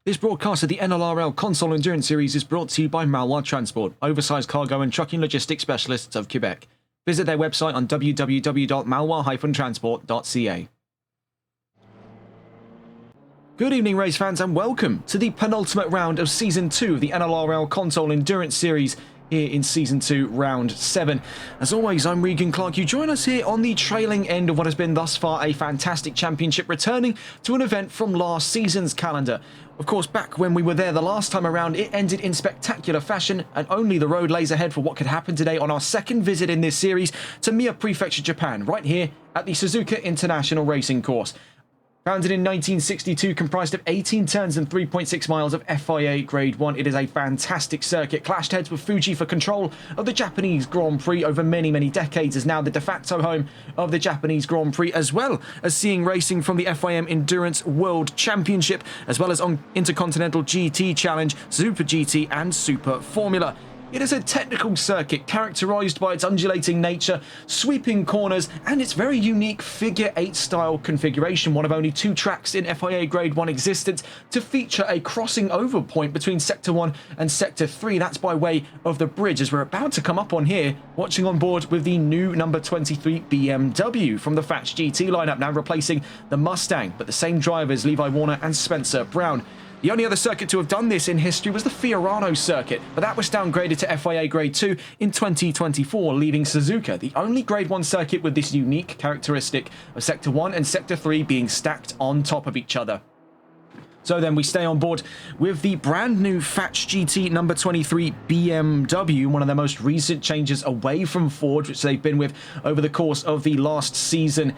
This broadcast of the NLRL Console Endurance Series is brought to you by Malwa Transport, oversized cargo and trucking logistics specialists of Quebec. Visit their website on www.malwa-transport.ca. Good evening, race fans, and welcome to the penultimate round of Season 2 of the NLRL Console Endurance Series here in Season 2, Round 7. As always, I'm Regan Clark. You join us here on the trailing end of what has been thus far a fantastic championship, returning to an event from last season's calendar. Of course, back when we were there the last time around, it ended in spectacular fashion, and only the road lays ahead for what could happen today on our second visit in this series to Mie Prefecture, Japan, right here at the Suzuka International Racing Course. Founded in 1962, comprised of 18 turns and 3.6 miles of FIA Grade 1, it is a fantastic circuit. Clashed heads with Fuji for control of the Japanese Grand Prix over many, many decades, is now the de facto home of the Japanese Grand Prix, as well as seeing racing from the FIM Endurance World Championship, as well as on Intercontinental GT Challenge, Super GT and Super Formula. It is a technical circuit characterized by its undulating nature, sweeping corners, and its very unique figure 8 style configuration, one of only 2 tracks in FIA Grade 1 existence to feature a crossing over point between Sector 1 and Sector 3. That's by way of the bridge, as we're about to come up on here, watching on board with the new number 23 BMW from the Fatch GT lineup, now replacing the Mustang, but the same drivers, Levi Warner and Spencer Brown. The only other circuit to have done this in history was the Fiorano circuit, but that was downgraded to FIA Grade 2 in 2024, leaving Suzuka the only Grade 1 circuit with this unique characteristic of Sector 1 and Sector 3 being stacked on top of each other. So then we stay on board with the brand new Fatch GT number 23 BMW, one of the most recent changes away from Ford, which they've been with over the course of the last season.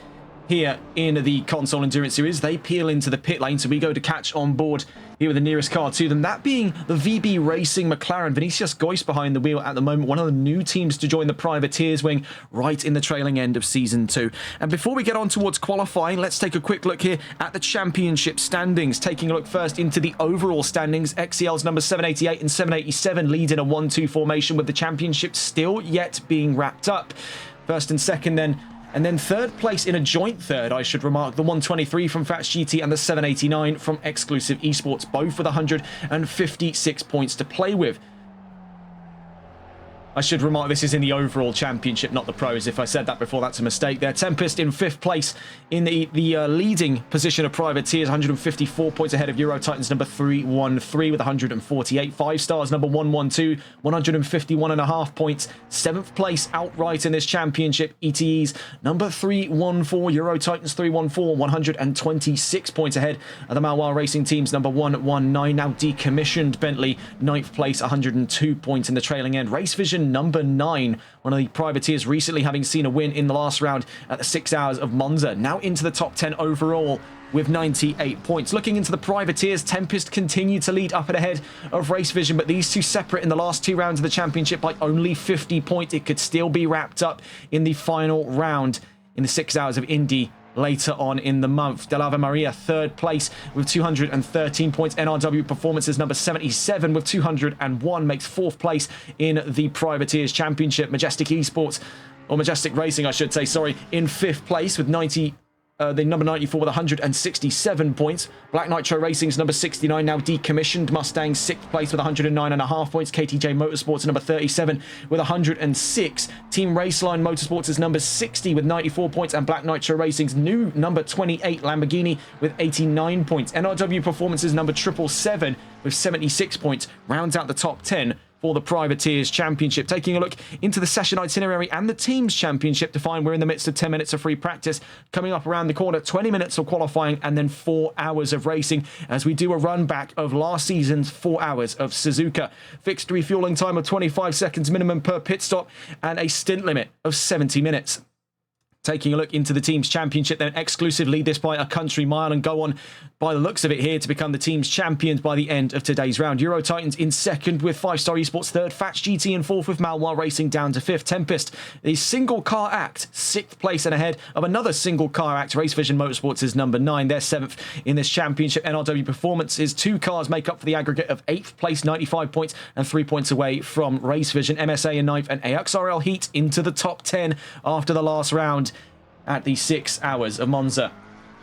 Here in the Console Endurance Series, they peel into the pit lane, so we go to catch on board here with the nearest car to them, that being the VB Racing McLaren. Vinicius Goyce behind the wheel at the moment, one of the new teams to join the Privateers wing right in the trailing end of Season 2. And before we get on towards qualifying, let's take a quick look here at the championship standings. Taking a look first into the overall standings, XCL's number 788 and 787 lead in a 1-2 formation, with the championship still yet being wrapped up. First and second then. And then third place in a joint third, I should remark, the 123 from Fatch GT and the 789 from Exclusive Esports, both with 156 points to play with. I should remark this is in the overall championship, not the pros. If I said that before, that's a mistake there. Tempest in 5th place in the leading position of Privateers, 154 points ahead of Euro Titans number 313 with 148. 5 Stars number 112, 151.5 points. 7th place outright in this championship, ETE's number 314, Euro Titans 314, 126 points ahead of the Malwa Racing Team's number 119, now decommissioned Bentley, 9th place, 102 points in the trailing end. Race Vision number 9, one of the Privateers recently having seen a win in the last round at the 6 Hours of Monza, now into the top 10 overall with 98 points. Looking into the Privateers, Tempest continue to lead up and ahead of Race Vision, but these two separate in the last 2 rounds of the championship by only 50 points. It could still be wrapped up in the final round in the 6 Hours of Indy later on in the month. Del Ave Maria, 3rd place with 213 points. NRW Performances, number 77 with 201, makes 4th place in the Privateers Championship. Majestic Esports, or Majestic Racing, I should say, sorry, in 5th place with the number 94 with 167 points. Black Nitro Racing's number 69, now decommissioned Mustang, 6th place with 109.5 points. KTJ Motorsports number 37 with 106. Team Raceline Motorsports is number 60 with 94 points, and Black Nitro Racing's new number 28 Lamborghini with 89 points. NRW Performances number 777 with 76 points rounds out the top 10 for the Privateers Championship. Taking a look into the session itinerary and the Teams Championship to find we're in the midst of 10 minutes of free practice. Coming up around the corner, 20 minutes of qualifying and then 4 hours of racing as we do a run back of last season's 4 hours of Suzuka. Fixed refueling time of 25 seconds minimum per pit stop and a stint limit of 70 minutes. Taking a look into the Teams Championship, then Exclusive lead this by a country mile and go on, by the looks of it here, to become the Teams champions by the end of today's round. Euro Titans in 2nd with 5 Star Esports 3rd, Fatch GT in 4th with Malwa Racing down to 5th. Tempest, the single car act, 6th place and ahead of another single car act. Race Vision Motorsports is number 9, they're 7th in this championship. NRW Performances, 2 cars make up for the aggregate of 8th place, 95 points, and 3 points away from Race Vision. MSA in 9th, and AXRL Heat into the top 10 after the last round at the 6 Hours of Monza.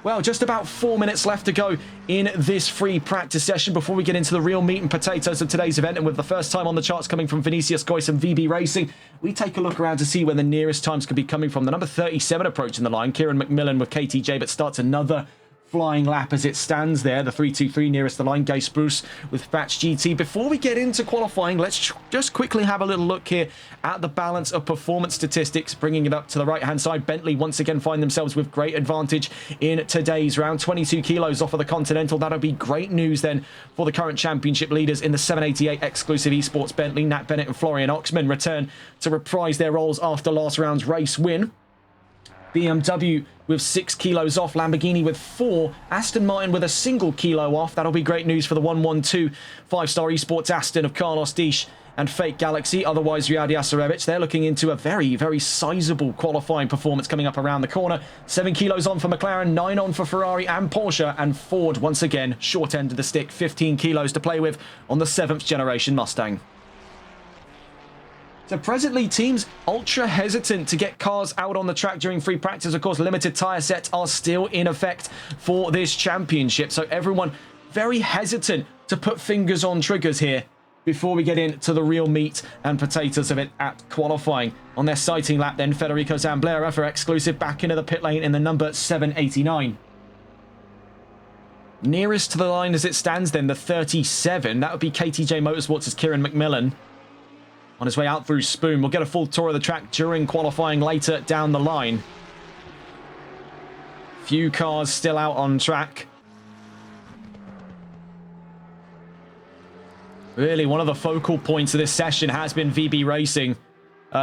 Well, just about 4 minutes left to go in this free practice session before we get into the real meat and potatoes of today's event. And with the first time on the charts coming from Vinicius Gois and VB Racing, we take a look around to see where the nearest times could be coming from. The number 37 approaching the line, Kieran McMillan with KTJ, but starts another flying lap as it stands there. The 323 nearest the line, Gay Spruce with Thatch GT. Before we get into qualifying, let's just quickly have a little look here at the balance of performance statistics, bringing it up to the right-hand side. Bentley once again find themselves with great advantage in today's round. 22 kilos off of the Continental. That'll be great news then for the current championship leaders in the 788 exclusive esports. Bentley, Nat Bennett and Florian Oxman return to reprise their roles after last round's race win. BMW with 6 kilos off, Lamborghini with 4, Aston Martin with a single kilo off. That'll be great news for the 112 5-star esports Aston of Carlos Dish and Fake Galaxy, otherwise Riyad Yasarevic. They're looking into a very, very sizable qualifying performance coming up around the corner. 7 kilos on for McLaren, 9 on for Ferrari and Porsche, and Ford once again short end of the stick, 15 kilos to play with on the 7th generation Mustang. So presently, teams ultra hesitant to get cars out on the track during free practice. Of course, limited tyre sets are still in effect for this championship. So everyone very hesitant to put fingers on triggers here before we get into the real meat and potatoes of it at qualifying. On their sighting lap then, Federico Zamblera for exclusive back into the pit lane in the number 789. Nearest to the line as it stands then, the 37. That would be KTJ Motorsports' Kieran McMillan. On his way out through Spoon. We'll get a full tour of the track during qualifying later down the line. Few cars still out on track. Really, one of the focal points of this session has been VB Racing.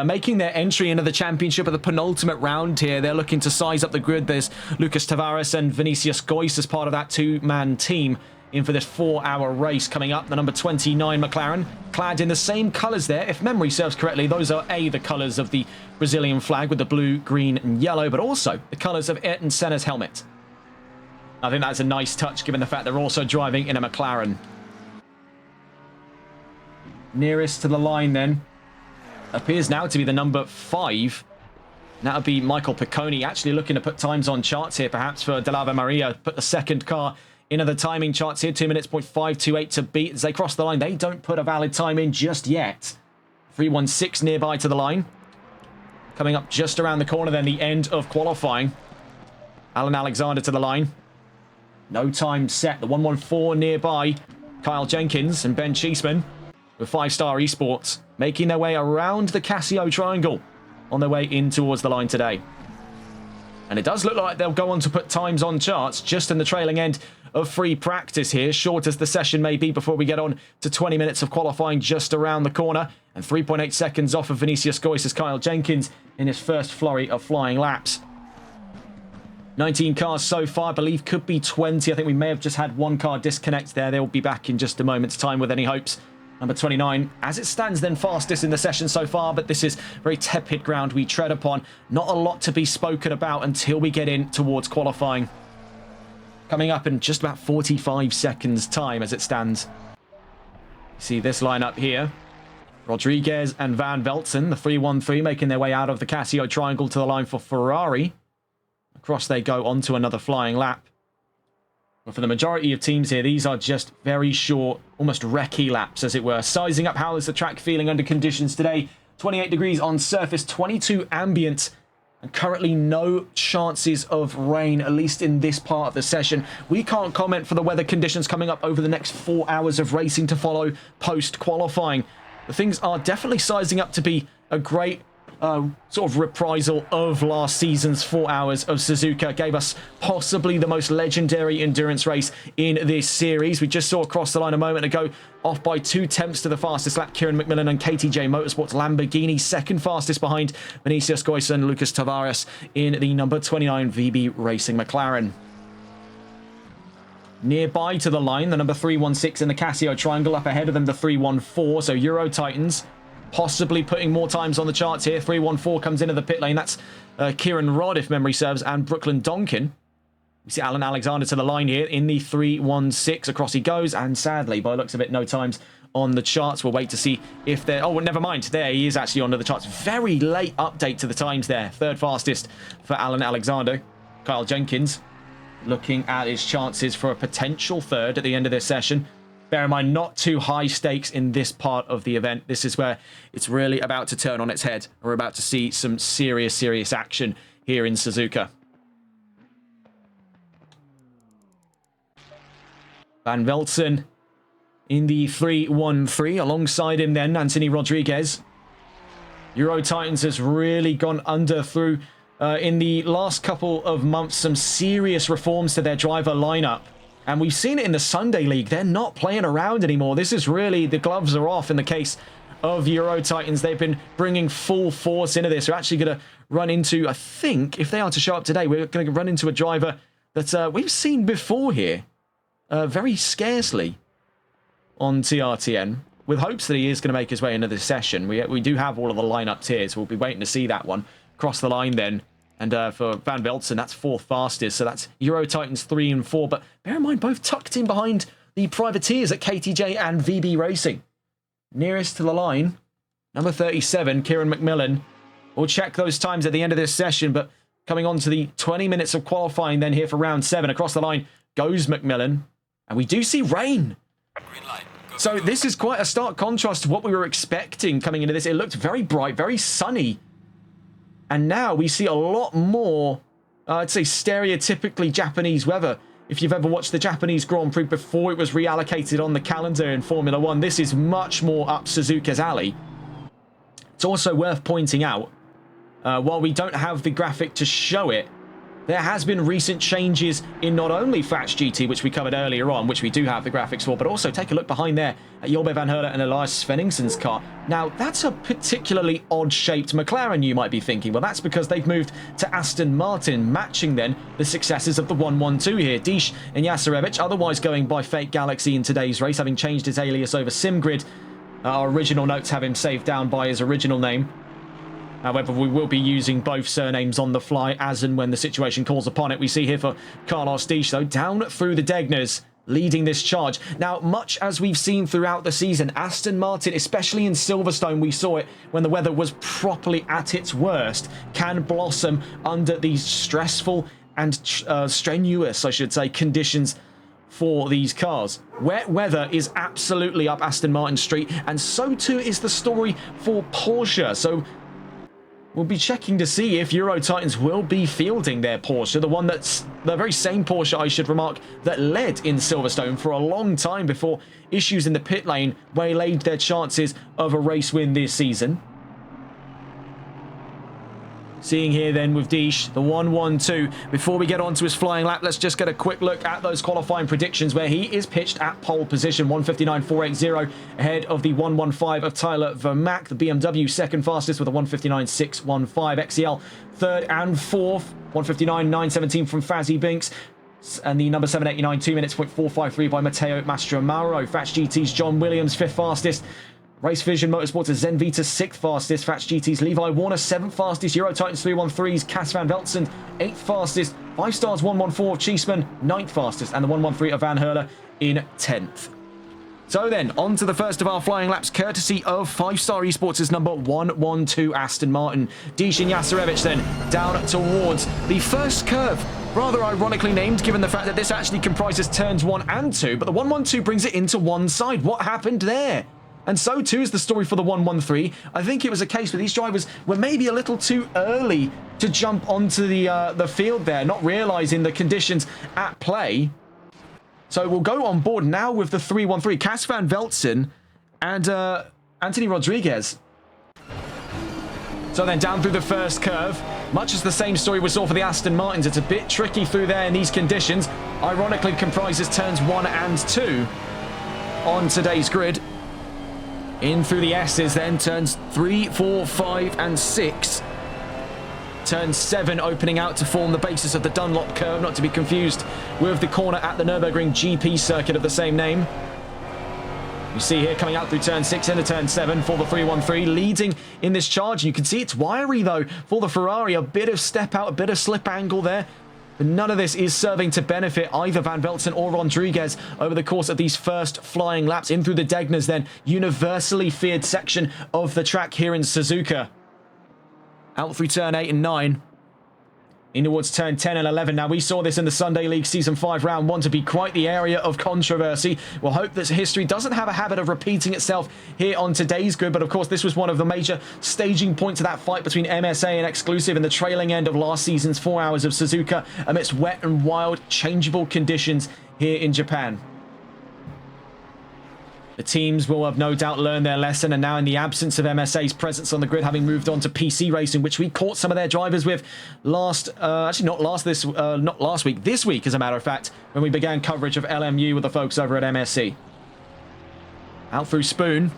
Making their entry into the championship of the penultimate round here. They're looking to size up the grid. There's Lucas Tavares and Vinicius Gois as part of that two-man team in for this 4-hour race coming up. The number 29 McLaren, clad in the same colours there. If memory serves correctly, those are the colours of the Brazilian flag with the blue, green and yellow, but also the colours of Ayrton Senna's helmet. I think that's a nice touch given the fact they're also driving in a McLaren. Nearest to the line then appears now to be the number 5. That would be Michael Picconi, actually looking to put times on charts here perhaps for Delava Maria. Put the second car into the timing charts here, 2 minutes, 0.528 to beat. As they cross the line, they don't put a valid time in just yet. 316 nearby to the line. Coming up just around the corner then, the end of qualifying. Alan Alexander to the line. No time set. The 114 nearby. Kyle Jenkins and Ben Cheeseman with 5-star esports making their way around the Casio triangle on their way in towards the line today. And it does look like they'll go on to put times on charts just in the trailing end of free practice here, short as the session may be before we get on to 20 minutes of qualifying just around the corner. And 3.8 seconds off of Vinicius Gois as Kyle Jenkins in his first flurry of flying laps. 19 cars so far, I believe could be 20. I think we may have just had one car disconnect there. They'll be back in just a moment's time with any hopes. Number 29, as it stands then fastest in the session so far, but this is very tepid ground we tread upon. Not a lot to be spoken about until we get in towards qualifying. Coming up in just about 45 seconds time as it stands. See this lineup here. Rodriguez and Van Veltzen, the 313, making their way out of the Casio triangle to the line for Ferrari. Across they go onto another flying lap. But for the majority of teams here, these are just very short, almost recce laps, as it were. Sizing up how is the track feeling under conditions today. 28 degrees on surface, 22 ambient, and currently no chances of rain, at least in this part of the session. We can't comment for the weather conditions coming up over the next 4 hours of racing to follow post-qualifying. But things are definitely sizing up to be a great sort of reprisal of last season's 4 hours of Suzuka. Gave us possibly the most legendary endurance race in this series. We just saw across the line a moment ago, off by 2 tenths to the fastest lap, Kieran McMillan and KTJ Motorsports Lamborghini, second fastest behind Vinicius Gois and Lucas Tavares in the number 29 VB Racing McLaren. Nearby to the line, the number 316 in the Casio triangle, up ahead of them the 314, so Euro Titans possibly putting more times on the charts here. 314 comes into the pit lane. That's Kieran Rodd, if memory serves, and Brooklyn Donkin. We see Alan Alexander to the line here in the 316. Across he goes, and sadly, by the looks of it, no times on the charts. We'll wait to see if they're... Oh, never mind. There he is actually onto the charts. Very late update to the times there. Third fastest for Alan Alexander. Kyle Jenkins looking at his chances for a potential third at the end of this session. Bear in mind, not too high stakes in this part of the event. This is where it's really about to turn on its head. We're about to see some serious action here in Suzuka. Van Velzen in the 3-1-3. Alongside him then, Anthony Rodriguez. Euro Titans has really gone under through, in the last couple of months, some serious reforms to their driver lineup. And we've seen it in the Sunday League. They're not playing around anymore. This is really, the gloves are off in the case of Euro Titans. They've been bringing full force into this. We're actually going to run into, I think, if they are to show up today, we're going to run into a driver that we've seen before here, very scarcely on TRTN, with hopes that he is going to make his way into this session. We do have all of the lineups here, so we'll be waiting to see that one cross the line then. And for Van Velzen, that's 4th fastest. So that's Euro Titans 3 and 4. But bear in mind, both tucked in behind the privateers at KTJ and VB Racing. Nearest to the line, number 37, Kieran McMillan. We'll check those times at the end of this session. But coming on to the 20 minutes of qualifying then here for round 7. Across the line goes McMillan. And we do see rain. Green light. So this is quite a stark contrast to what we were expecting coming into this. It looked very bright, very sunny. And now we see a lot more, I'd say, stereotypically Japanese weather. If you've ever watched the Japanese Grand Prix before it was reallocated on the calendar in Formula 1, this is much more up Suzuka's alley. It's also worth pointing out, while we don't have the graphic to show it, there has been recent changes in not only Fats GT, which we covered earlier on, which we do have the graphics for, but also take a look behind there at Jorbe van Herle and Elias Svenningsen's car. Now, that's a particularly odd-shaped McLaren, you might be thinking. Well, that's because they've moved to Aston Martin, matching then the successes of the 112 here. Dish and Jasarevic, otherwise going by Fake Galaxy in today's race, having changed his alias over SimGrid. Our original notes have him saved down by his original name. However, we will be using both surnames on the fly as and when the situation calls upon it. We see here for Carlos Dish, though, down through the Degners, leading this charge. Now, much as we've seen throughout the season, Aston Martin, especially in Silverstone, we saw it when the weather was properly at its worst, can blossom under these stressful and strenuous, I should say, conditions for these cars. Wet weather is absolutely up Aston Martin Street, and so too is the story for Porsche. So we'll be checking to see if Euro Titans will be fielding their Porsche, the one that's the very same Porsche, I should remark, that led in Silverstone for a long time before issues in the pit lane waylaid their chances of a race win this season. Seeing here then with Dish, the 1-1-2. Before we get on to his flying lap, let's just get a quick look at those qualifying predictions where he is pitched at pole position. 1:59.480 ahead of the 1:15 of Tyler Vermack. The BMW second fastest with a 1:59.615. XCL third and fourth. 1:59.917 from Fazzy Binks. And the number 789, 2 minutes, .453 by Matteo Mastromaro. Fats GT's John Williams, fifth fastest. Race Vision Motorsports' Zen Vita 6th fastest. Fats GT's Levi Warner 7th fastest. Euro Titans 313's Cas van Velzen 8th fastest. 5 Stars 114 of Cheeseman 9th fastest. And the 113 of Van Herle in 10th. So then, on to the first of our flying laps, courtesy of 5-Star Esports' number 112 Aston Martin. Dijin Jasarevic then down towards the first curve. Rather ironically named, given the fact that this actually comprises turns 1 and 2, but the 112 brings it into one side. What happened there? And so too is the story for the 113. I think it was a case where these drivers were maybe a little too early to jump onto the field there, not realizing the conditions at play. So we'll go on board now with the 313. Cas van Velzen and Anthony Rodriguez. So then down through the first curve, much as the same story we saw for the Aston Martins. It's a bit tricky through there in these conditions. Ironically comprises turns 1 and 2 on today's grid. In through the S's then, turns 3, 4, 5 and 6. Turn 7 opening out to form the basis of the Dunlop curve, not to be confused with the corner at the Nürburgring GP circuit of the same name. You see here coming out through turn 6 into turn 7 for the 313, leading in this charge. You can see it's wiry though for the Ferrari, a bit of step out, a bit of slip angle there. But none of this is serving to benefit either Van Velzen or Rodriguez over the course of these first flying laps. In through the Degners then, universally feared section of the track here in Suzuka. Out through turn 8 and 9. in towards turn 10 and 11. Now, we saw this in the Sunday League Season 5 Round 1 to be quite the area of controversy. We'll hope that history doesn't have a habit of repeating itself here on today's grid, but of course, this was one of the major staging points of that fight between MSA and Exclusive in the trailing end of last season's 4 Hours of Suzuka amidst wet and wild, changeable conditions here in Japan. The teams will have no doubt learned their lesson, and now in the absence of MSA's presence on the grid, having moved on to PC racing, which we caught some of their drivers with not last week, this week, as a matter of fact, when we began coverage of LMU with the folks over at MSC. Out through Spoon.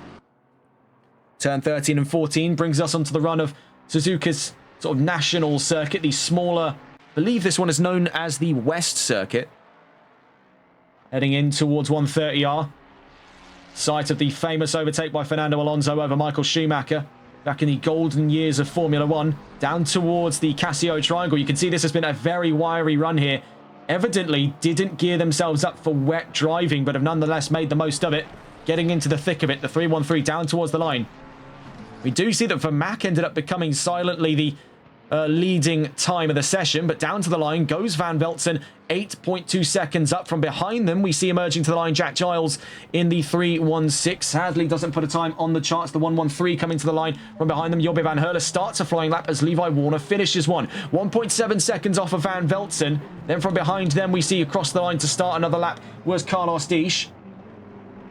Turn 13 and 14 brings us onto the run of Suzuka's sort of national circuit, the smaller, I believe this one is known as the West Circuit. Heading in towards 130R. Site of the famous overtake by Fernando Alonso over Michael Schumacher back in the golden years of Formula 1. Down towards the Casio Triangle. You can see this has been a very wiry run here. Evidently didn't gear themselves up for wet driving, but have nonetheless made the most of it. Getting into the thick of it, the 313 down towards the line. We do see that Vermaak ended up becoming silently the leading time of the session, but down to the line goes Van Velzen, 8.2 seconds up from behind them. We see emerging to the line Jack Giles in the 316. Sadly doesn't put a time on the charts. The 113 coming to the line from behind them. Jobbe van Herle starts a flying lap as Levi Warner finishes one. 1.7 seconds off of Van Velzen. Then from behind them we see across the line to start another lap was Carlos Diesch.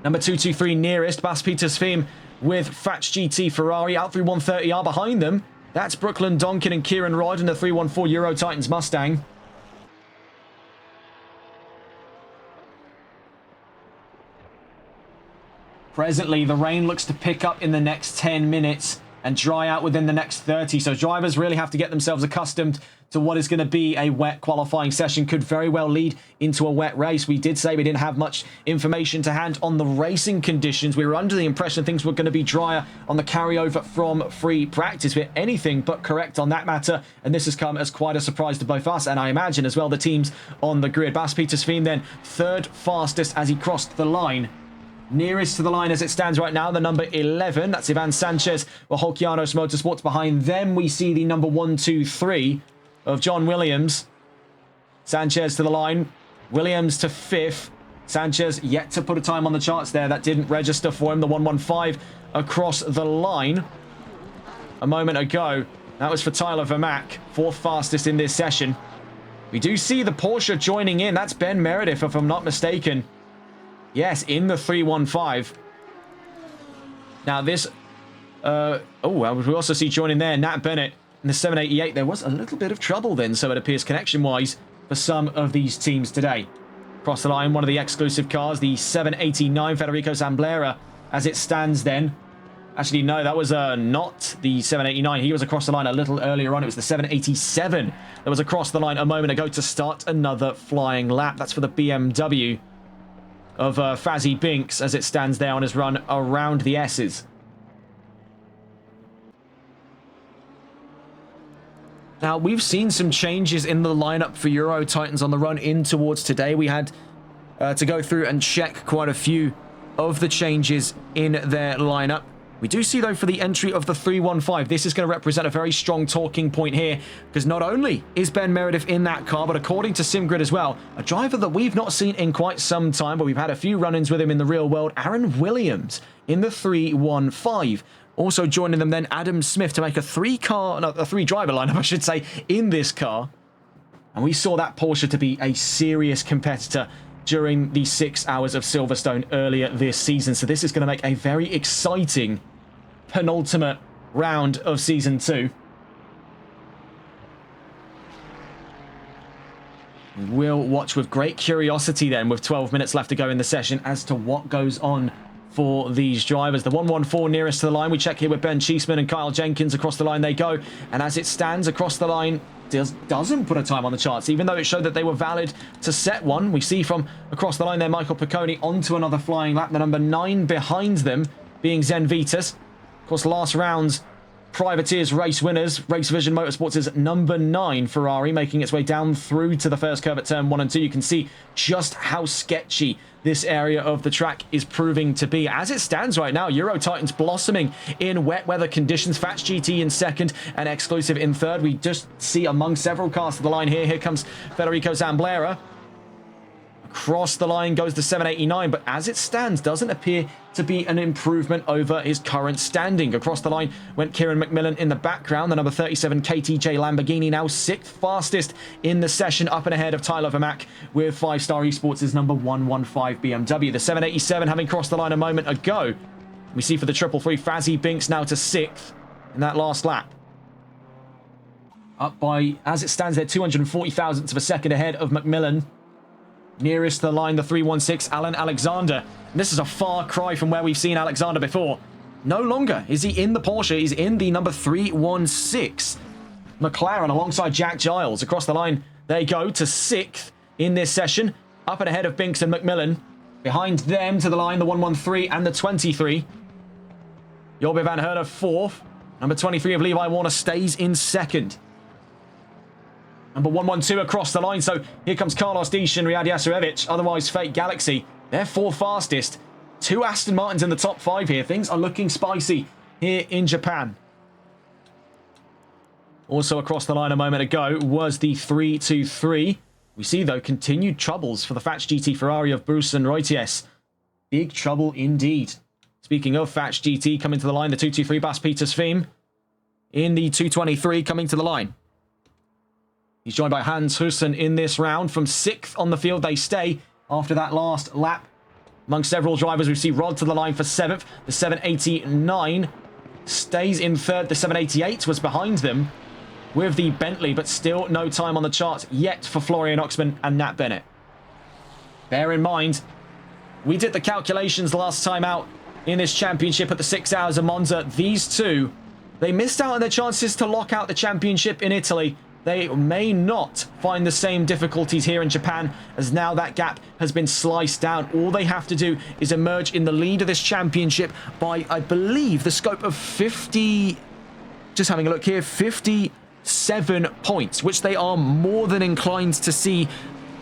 Number 223 nearest, Bas Peters Thiem with Fats GT Ferrari out through 130R behind them. That's Brooklyn Donkin and Kieran Rod in the 314 Euro Titans Mustang. Presently, the rain looks to pick up in the next 10 minutes and dry out within the next 30. So drivers really have to get themselves accustomed to what is going to be a wet qualifying session. Could very well lead into a wet race. We did say we didn't have much information to hand on the racing conditions. We were under the impression things were going to be drier on the carryover from free practice. We're anything but correct on that matter. And this has come as quite a surprise to both us and I imagine as well the teams on the grid. Bas Peters Thiem then third fastest as he crossed the line. Nearest to the line as it stands right now, the number 11. That's Ivan Sanchez for Holkianos Motorsports. Behind them, we see the number 123 of John Williams. Sanchez to the line. Williams to fifth. Sanchez yet to put a time on the charts there. That didn't register for him. The 115 across the line a moment ago. That was for Tyler Vermaak, fourth fastest in this session. We do see the Porsche joining in. That's Ben Meredith, if I'm not mistaken. Yes, in the 315. Now this... we also see joining there Nat Bennett in the 788. There was a little bit of trouble then, so it appears connection-wise, for some of these teams today. Across the line, one of the exclusive cars, the 789 Federico Zamblera, as it stands then. Actually, no, that was not the 789. He was across the line a little earlier on. It was the 787 that was across the line a moment ago to start another flying lap. That's for the BMW of Fazzy Binks as it stands there on his run around the S's. Now, we've seen some changes in the lineup for Euro Titans on the run in towards today. We had to go through and check quite a few of the changes in their lineup. We do see, though, for the entry of the 315, this is going to represent a very strong talking point here, because not only is Ben Meredith in that car, but according to SimGrid as well, a driver that we've not seen in quite some time, but we've had a few run-ins with him in the real world, Aaron Williams in the 315. Also joining them then, Adam Smith to make a three-driver lineup, I should say, in this car. And we saw that Porsche to be a serious competitor during the 6 Hours of Silverstone earlier this season. So this is going to make a very exciting penultimate round of Season 2. We'll watch with great curiosity then, with 12 minutes left to go in the session, as to what goes on for these drivers. The 114 nearest to the line, we check here with Ben Cheeseman and Kyle Jenkins. Across the line they go, and as it stands across the line, doesn't put a time on the charts, even though it showed that they were valid to set one. We see from across the line there Michael Picconi onto another flying lap, the number 9 behind them being Zen Vitas. Of course, last round's Privateers race winners. Race Vision Motorsports is number 9 Ferrari, making its way down through to the first curve at turn 1 and 2. You can see just how sketchy this area of the track is proving to be. As it stands right now, Euro Titans blossoming in wet weather conditions. Fats GT in second and Exclusive in third. We just see among several cars to the line here. Here comes Federico Zamblera. Across the line goes the 789, but as it stands, doesn't appear to be an improvement over his current standing. Across the line went Kieran McMillan in the background, the number 37 KTJ Lamborghini, now 6th fastest in the session, up and ahead of Tyler Vermack with 5-Star Esports' number 115 BMW. The 787 having crossed the line a moment ago. We see for the 333 Fazzy Binks now to 6th in that last lap. Up by, as it stands there, 240 thousandths of a second ahead of McMillan. Nearest the line, the 316, Alan Alexander. And this is a far cry from where we've seen Alexander before. No longer is he in the Porsche, he's in the number 316. McLaren alongside Jack Giles. Across the line, they go to 6th in this session. Up and ahead of Binks and McMillan. Behind them to the line, the 113 and the 23. Jorbe van Herder 4th. Number 23 of Levi Warner stays in 2nd. Number 112 across the line. So here comes Carlos Dish and Riyad Yasarevich, otherwise Fake Galaxy. They're 4th fastest. 2 Aston Martins in the top 5 here. Things are looking spicy here in Japan. Also across the line a moment ago was the 323. We see, though, continued troubles for the Fats GT Ferrari of Bruce and Reutiers. Big trouble indeed. Speaking of Fats GT, coming to the line, the 223 Bas Peters Theme. In the 223 coming to the line. He's joined by Hans Hussen in this round. From 6th on the field, they stay after that last lap. Among several drivers, we see Rod to the line for 7th. The 789 stays in 3rd. The 788 was behind them with the Bentley, but still no time on the chart yet for Florian Oxman and Nat Bennett. Bear in mind, we did the calculations last time out in this championship at the 6 Hours of Monza. These two, they missed out on their chances to lock out the championship in Italy. They may not find the same difficulties here in Japan, as now that gap has been sliced down. All they have to do is emerge in the lead of this championship by, I believe, the scope of 50... Just having a look here, 57 points, which they are more than inclined to see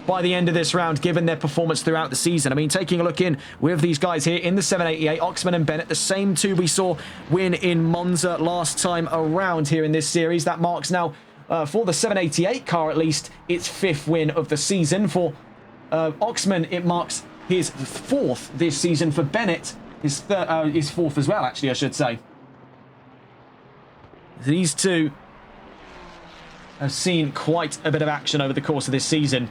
by the end of this round, given their performance throughout the season. I mean, taking a look in with these guys here in the 788, Oxman and Bennett, the same two we saw win in Monza last time around here in this series. That marks now... for the 788 car, at least, its 5th win of the season. For Oxman, it marks his 4th this season. For Bennett, his 4th as well, actually, I should say. These two have seen quite a bit of action over the course of this season.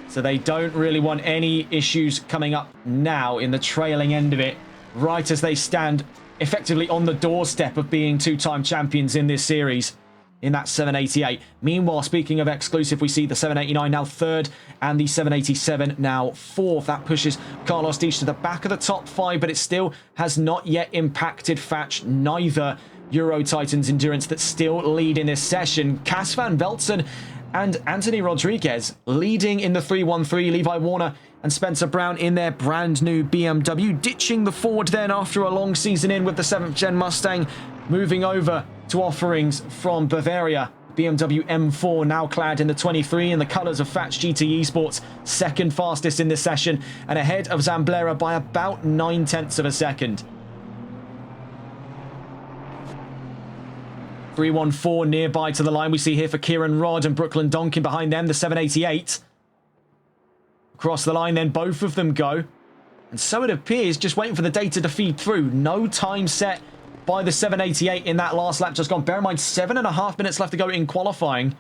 So they don't really want any issues coming up now in the trailing end of it, right as they stand effectively on the doorstep of being 2-time champions in this series. In that 788. Meanwhile, speaking of exclusive, we see the 789 now 3rd and the 787 now 4th. That pushes Carlos Dish to the back of the top 5, but it still has not yet impacted Fatch, neither Euro Titans Endurance that still lead in this session. Cas van Veltzen and Anthony Rodriguez leading in the 313. Levi Warner and Spencer Brown in their brand new BMW, ditching the Ford then after a long season in with the 7th Gen Mustang, moving over to offerings from Bavaria. BMW M4 now clad in the 23 in the colours of Fats GT Esports, 2nd fastest in this session and ahead of Zamblera by about 9/10 of a second. 314 nearby to the line. We see here for Kieran Rodd and Brooklyn Donkin behind them, the 788. Across the line then, both of them go. And so it appears, just waiting for the data to feed through. No time set by the 788 in that last lap just gone. Bear in mind, 7.5 minutes left to go in qualifying.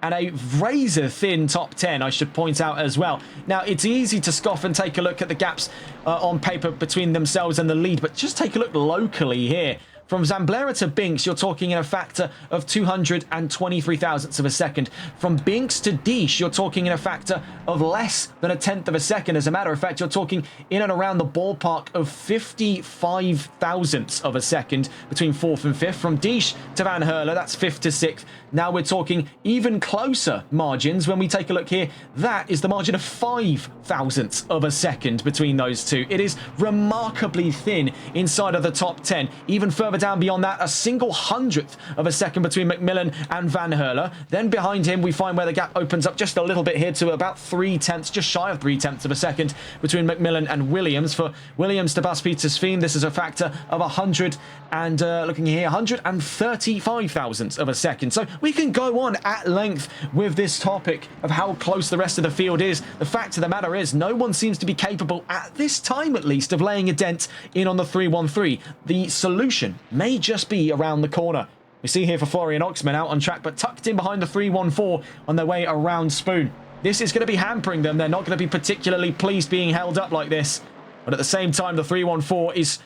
And a razor-thin top 10, I should point out as well. Now, it's easy to scoff and take a look at the gaps on paper between themselves and the lead, but just take a look locally here. From Zamblera to Binks, you're talking in a factor of 223 thousandths of a second. From Binks to Dish, you're talking in a factor of less than 1/10 of a second. As a matter of fact, you're talking in and around the ballpark of 55 thousandths of a second between 4th and 5th. From Dish to Van Herle, that's 5th to 6th. Now we're talking even closer margins. When we take a look here, that is the margin of 5 thousandths of a second between those two. It is remarkably thin inside of the top 10. Even further down beyond that, a single hundredth of a second between McMillan and Van Herle. Then behind him, we find where the gap opens up just a little bit here to about 3/10, just shy of 3/10 of a second between McMillan and Williams. For Williams to bust Peter Sveen, this is a factor of 100 and looking here, 135 thousandths of a second. So we can go on at length with this topic of how close the rest of the field is. The fact of the matter is, no one seems to be capable, at this time at least, of laying a dent in on the 313. The solution may just be around the corner. We see here for Florian Oxman out on track, but tucked in behind the 314 on their way around Spoon. This is going to be hampering them. They're not going to be particularly pleased being held up like this. But at the same time, the 314 is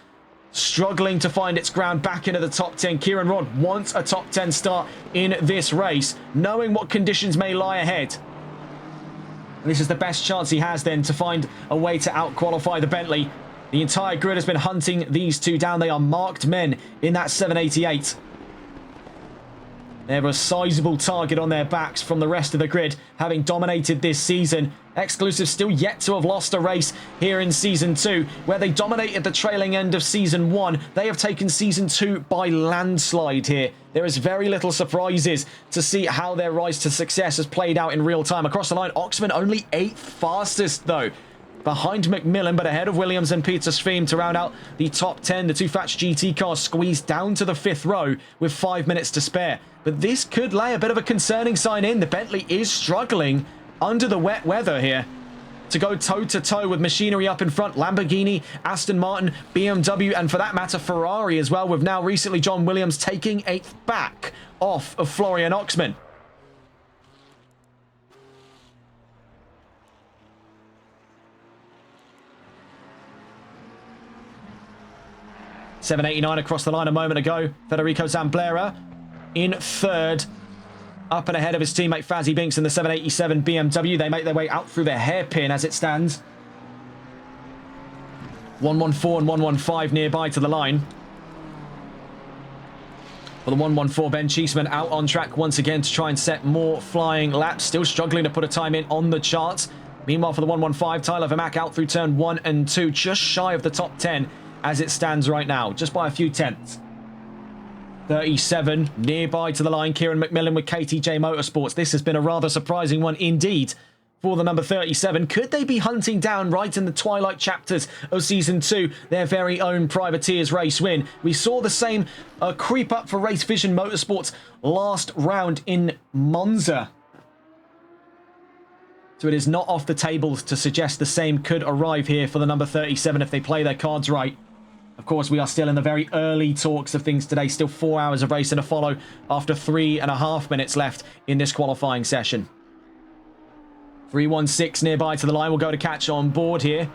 struggling to find its ground back into the top 10. Kieran Rod wants a top 10 start in this race, knowing what conditions may lie ahead. And this is the best chance he has then to find a way to out-qualify the Bentley. The entire grid has been hunting these two down. They are marked men in that 788. They're a sizable target on their backs from the rest of the grid, having dominated this season. Exclusive still yet to have lost a race here in Season 2, where they dominated the trailing end of Season 1. They have taken Season 2 by landslide here. There is very little surprises to see how their rise to success has played out in real time. Across the line, Oxman only 8th fastest, though. Behind McMillan, but ahead of Williams and Peter Sveen to round out the top 10. The two Fats GT cars squeezed down to the 5th row with 5 minutes to spare. But this could lay a bit of a concerning sign in. The Bentley is struggling under the wet weather here to go toe-to-toe with machinery up in front. Lamborghini, Aston Martin, BMW, and for that matter, Ferrari as well, with now recently John Williams taking 8th back off of Florian Oxman. .789 across the line a moment ago. Federico Zamblera in 3rd. Up and ahead of his teammate Fazzy Binks in the 787 BMW. They make their way out through the hairpin as it stands. 114 and 115 nearby to the line. Well, the 114 Ben Cheeseman out on track once again to try and set more flying laps. Still struggling to put a time in on the charts. Meanwhile, for the 115, Tyler Vermack out through turn 1 and 2. Just shy of the top 10 as it stands right now. Just by a few tenths. 37 nearby to the line. Kieran McMillan with KTJ Motorsports. This has been a rather surprising one indeed for the number 37. Could they be hunting down right in the twilight chapters of Season 2 their very own Privateers race win? We saw the same creep up for Race Vision Motorsports last round in Monza. So it is not off the table to suggest the same could arrive here for the number 37 if they play their cards right. Of course, we are still in the very early talks of things today. Still 4 hours of racing to follow after 3.5 minutes left in this qualifying session. 316 nearby to the line. We'll go to catch on board here.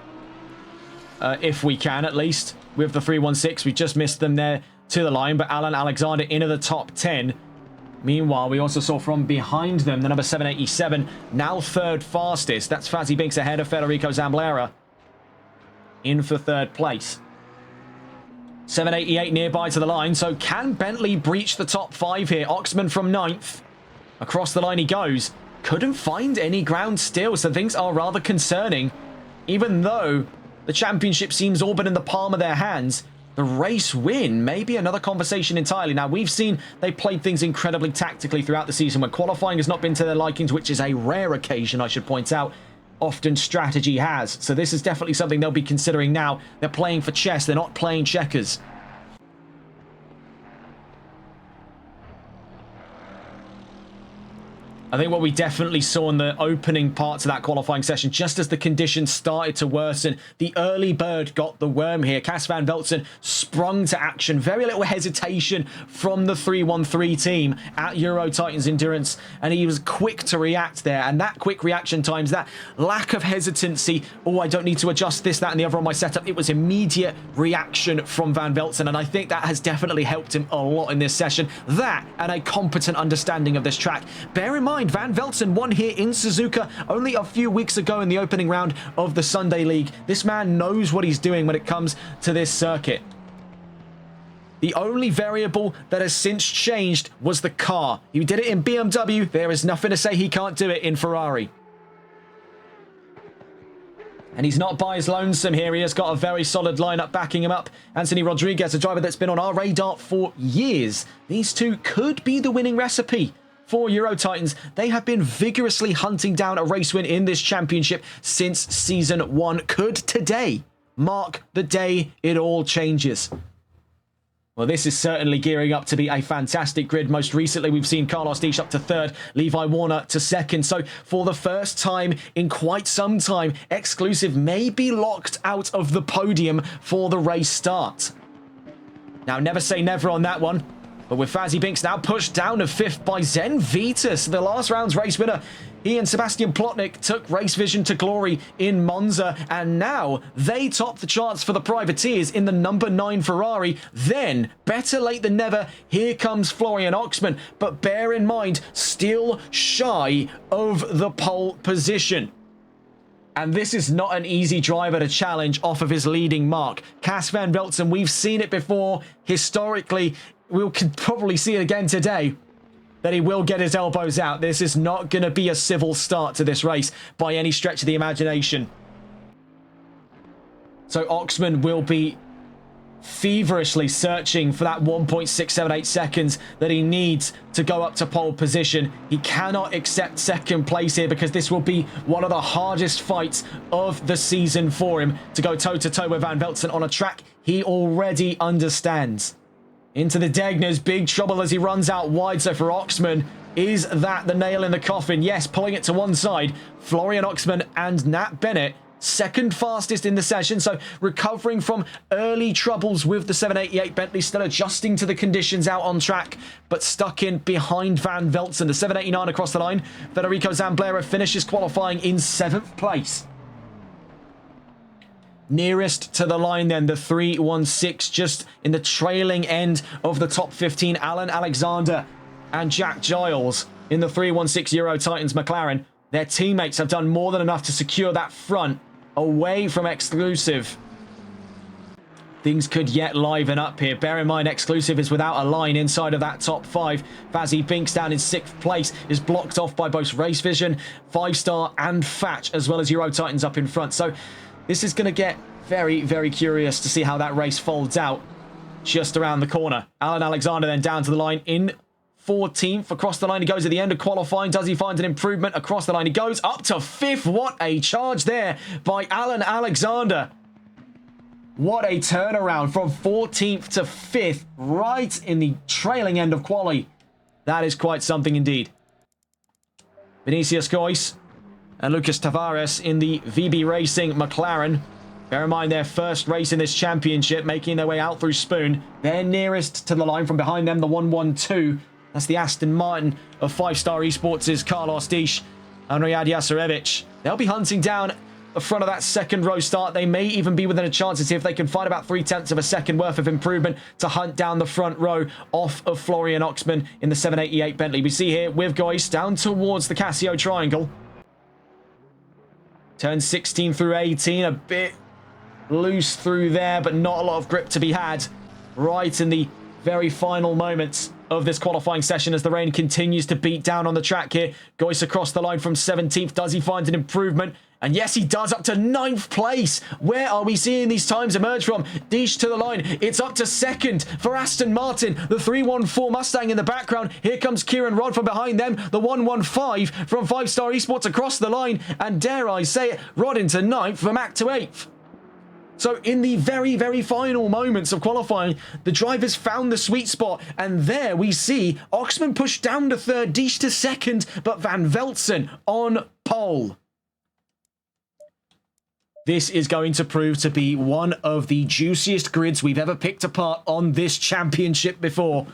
If we can, at least. With the 316, we just missed them there to the line. But Alan Alexander into the top 10. Meanwhile, we also saw from behind them the number 787, now 3rd fastest. That's Fazzy Binks ahead of Federico Zamblera. In for 3rd place. 788 nearby to the line. So can Bentley breach the top 5 here? Oxman from 9th. Across the line he goes. Couldn't find any ground still, so things are rather concerning. Even though the championship seems all but in the palm of their hands, the race win may be another conversation entirely. Now, we've seen they played things incredibly tactically throughout the season when qualifying has not been to their likings, which is a rare occasion, I should point out. Often strategy has. So this is definitely something they'll be considering now. They're playing for chess. They're not playing checkers. I think what we definitely saw in the opening parts of that qualifying session, just as the conditions started to worsen, the early bird got the worm here. Cas van Velzen sprung to action. Very little hesitation from the 313 team at Euro Titans Endurance, and he was quick to react there. And that quick reaction times, that lack of hesitancy, oh, I don't need to adjust this, that, and the other on my setup. It was immediate reaction from Van Velzen, and I think that has definitely helped him a lot in this session. That and a competent understanding of this track. Bear in mind, Van Velzen won here in Suzuka only a few weeks ago in the opening round of the Sunday League. This man knows what he's doing when it comes to this circuit. The only variable that has since changed was the car. He did it in BMW. There is nothing to say he can't do it in Ferrari. And he's not by his lonesome here. He has got a very solid lineup backing him up. Anthony Rodriguez, a driver that's been on our radar for years. These two could be the winning recipe for Euro Titans. They have been vigorously hunting down a race win in this championship since Season 1. Could today mark the day it all changes? Well, this is certainly gearing up to be a fantastic grid. Most recently, we've seen Carlos Disch up to third, Levi Warner to second. So for the first time in quite some time, Exclusive may be locked out of the podium for the race start. Now, never say never on that one. But with Fazzy Binks now pushed down to fifth by Zen Vitus, the last round's race winner. He and Sebastian Plotnik took Race Vision to glory in Monza, and now they top the charts for the privateers in the number 9 Ferrari. Then, better late than never, here comes Florian Oxman, but bear in mind, still shy of the pole position. And this is not an easy driver to challenge off of his leading mark. Cas van Velzen, we've seen it before historically. We could probably see it again today, that he will get his elbows out. This is not going to be a civil start to this race by any stretch of the imagination. So Oxman will be feverishly searching for that 1.678 seconds that he needs to go up to pole position. He cannot accept second place here because this will be one of the hardest fights of the season for him, to go toe-to-toe with Van Velzen on a track he already understands. Into the Degners, big trouble as he runs out wide. So for Oxman, is that the nail in the coffin? Yes, pulling it to one side. Florian Oxman and Nat Bennett, second fastest in the session. So recovering from early troubles with the 788 Bentley, still adjusting to the conditions out on track, but stuck in behind Van Velzen. The 789 across the line. Federico Zamblera finishes qualifying in 7th place. Nearest to the line then, the 316, just in the trailing end of the top 15. Alan Alexander and Jack Giles in the 316 Euro Titans McLaren. Their teammates have done more than enough to secure that front away from Exclusive. Things could yet liven up here. Bear in mind, Exclusive is without a line inside of that top 5. Fazzy Binks down in 6th place is blocked off by both Race Vision, 5-Star and Fatch, as well as Euro Titans up in front. So this is going to get very, very curious to see how that race folds out just around the corner. Alan Alexander then down to the line in 14th. Across the line he goes at the end of qualifying. Does he find an improvement? Across the line he goes up to 5th. What a charge there by Alan Alexander. What a turnaround from 14th to 5th, right in the trailing end of quali. That is quite something indeed. Vinicius Gois and Lucas Tavares in the VB Racing McLaren. Bear in mind, their first race in this championship, making their way out through Spoon. They're nearest to the line. From behind them, the 112. That's the Aston Martin of 5-Star Esports' Carlos Disch and Riyad Yasarevich. They'll be hunting down the front of that second row start. They may even be within a chance to see if they can find about 0.3 of a second worth of improvement to hunt down the front row off of Florian Oxman in the 788 Bentley. We see here with Gois down towards the Casio Triangle. Turn 16 through 18, a bit loose through there, but not a lot of grip to be had right in the very final moments of this qualifying session as the rain continues to beat down on the track here. Gois across the line from 17th. Does he find an improvement? And yes, he does, up to 9th place. Where are we seeing these times emerge from? Disch to the line. It's up to 2nd for Aston Martin. The 314 Mustang in the background. Here comes Kieran Rod from behind them. The 115 from 5-Star Esports across the line. And dare I say it, Rod into 9th for Mac to 8th. So in the very, very final moments of qualifying, the drivers found the sweet spot. And there we see Oxman pushed down to 3rd, Disch to 2nd, but Van Velzen on pole. This is going to prove to be one of the juiciest grids we've ever picked apart on this championship before.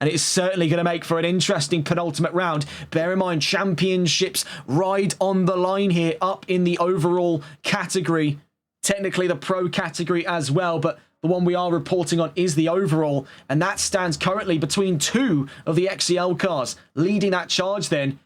And it's certainly going to make for an interesting penultimate round. Bear in mind, championships ride on the line here up in the overall category. Technically the pro category as well, but the one we are reporting on is the overall. And that stands currently between 2 of the XCL cars. Leading that charge then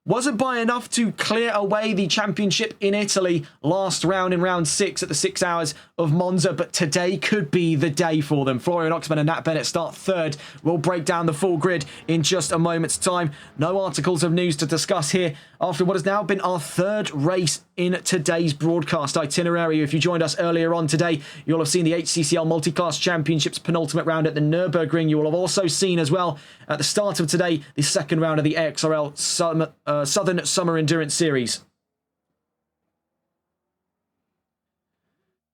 wasn't by enough to clear away the championship in Italy last round in round 6 at the 6 hours of Monza, but today could be the day for them. Florian Oxman and Nat Bennett start 3rd. We'll break down the full grid in just a moment's time. No articles of news to discuss here after what has now been our 3rd race in today's broadcast itinerary. If you joined us earlier on today, you'll have seen the HCCL Multiclass Championships penultimate round at the Nürburgring. You will have also seen as well at the start of today the second round of the NLRL Southern Summer Endurance Series.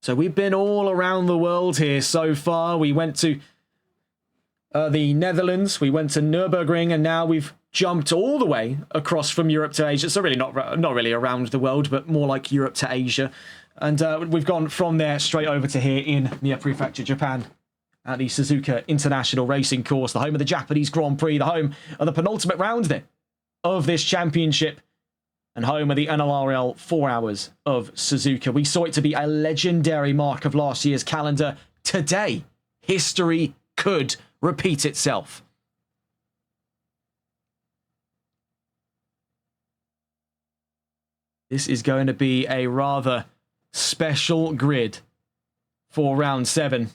So we've been all around the world here so far. We went to the Netherlands, we went to Nürburgring, and now we've jumped all the way across from Europe to Asia. So really not really around the world, but more like Europe to Asia. And we've gone from there straight over to here in Mie Prefecture, Japan, at the Suzuka International Racing Course, the home of the Japanese Grand Prix, the home of the penultimate round then of this championship, and home of the NLRL 4 Hours of Suzuka. We saw it to be a legendary mark of last year's calendar. Today, history could repeat itself. This is going to be a rather special grid for round 7.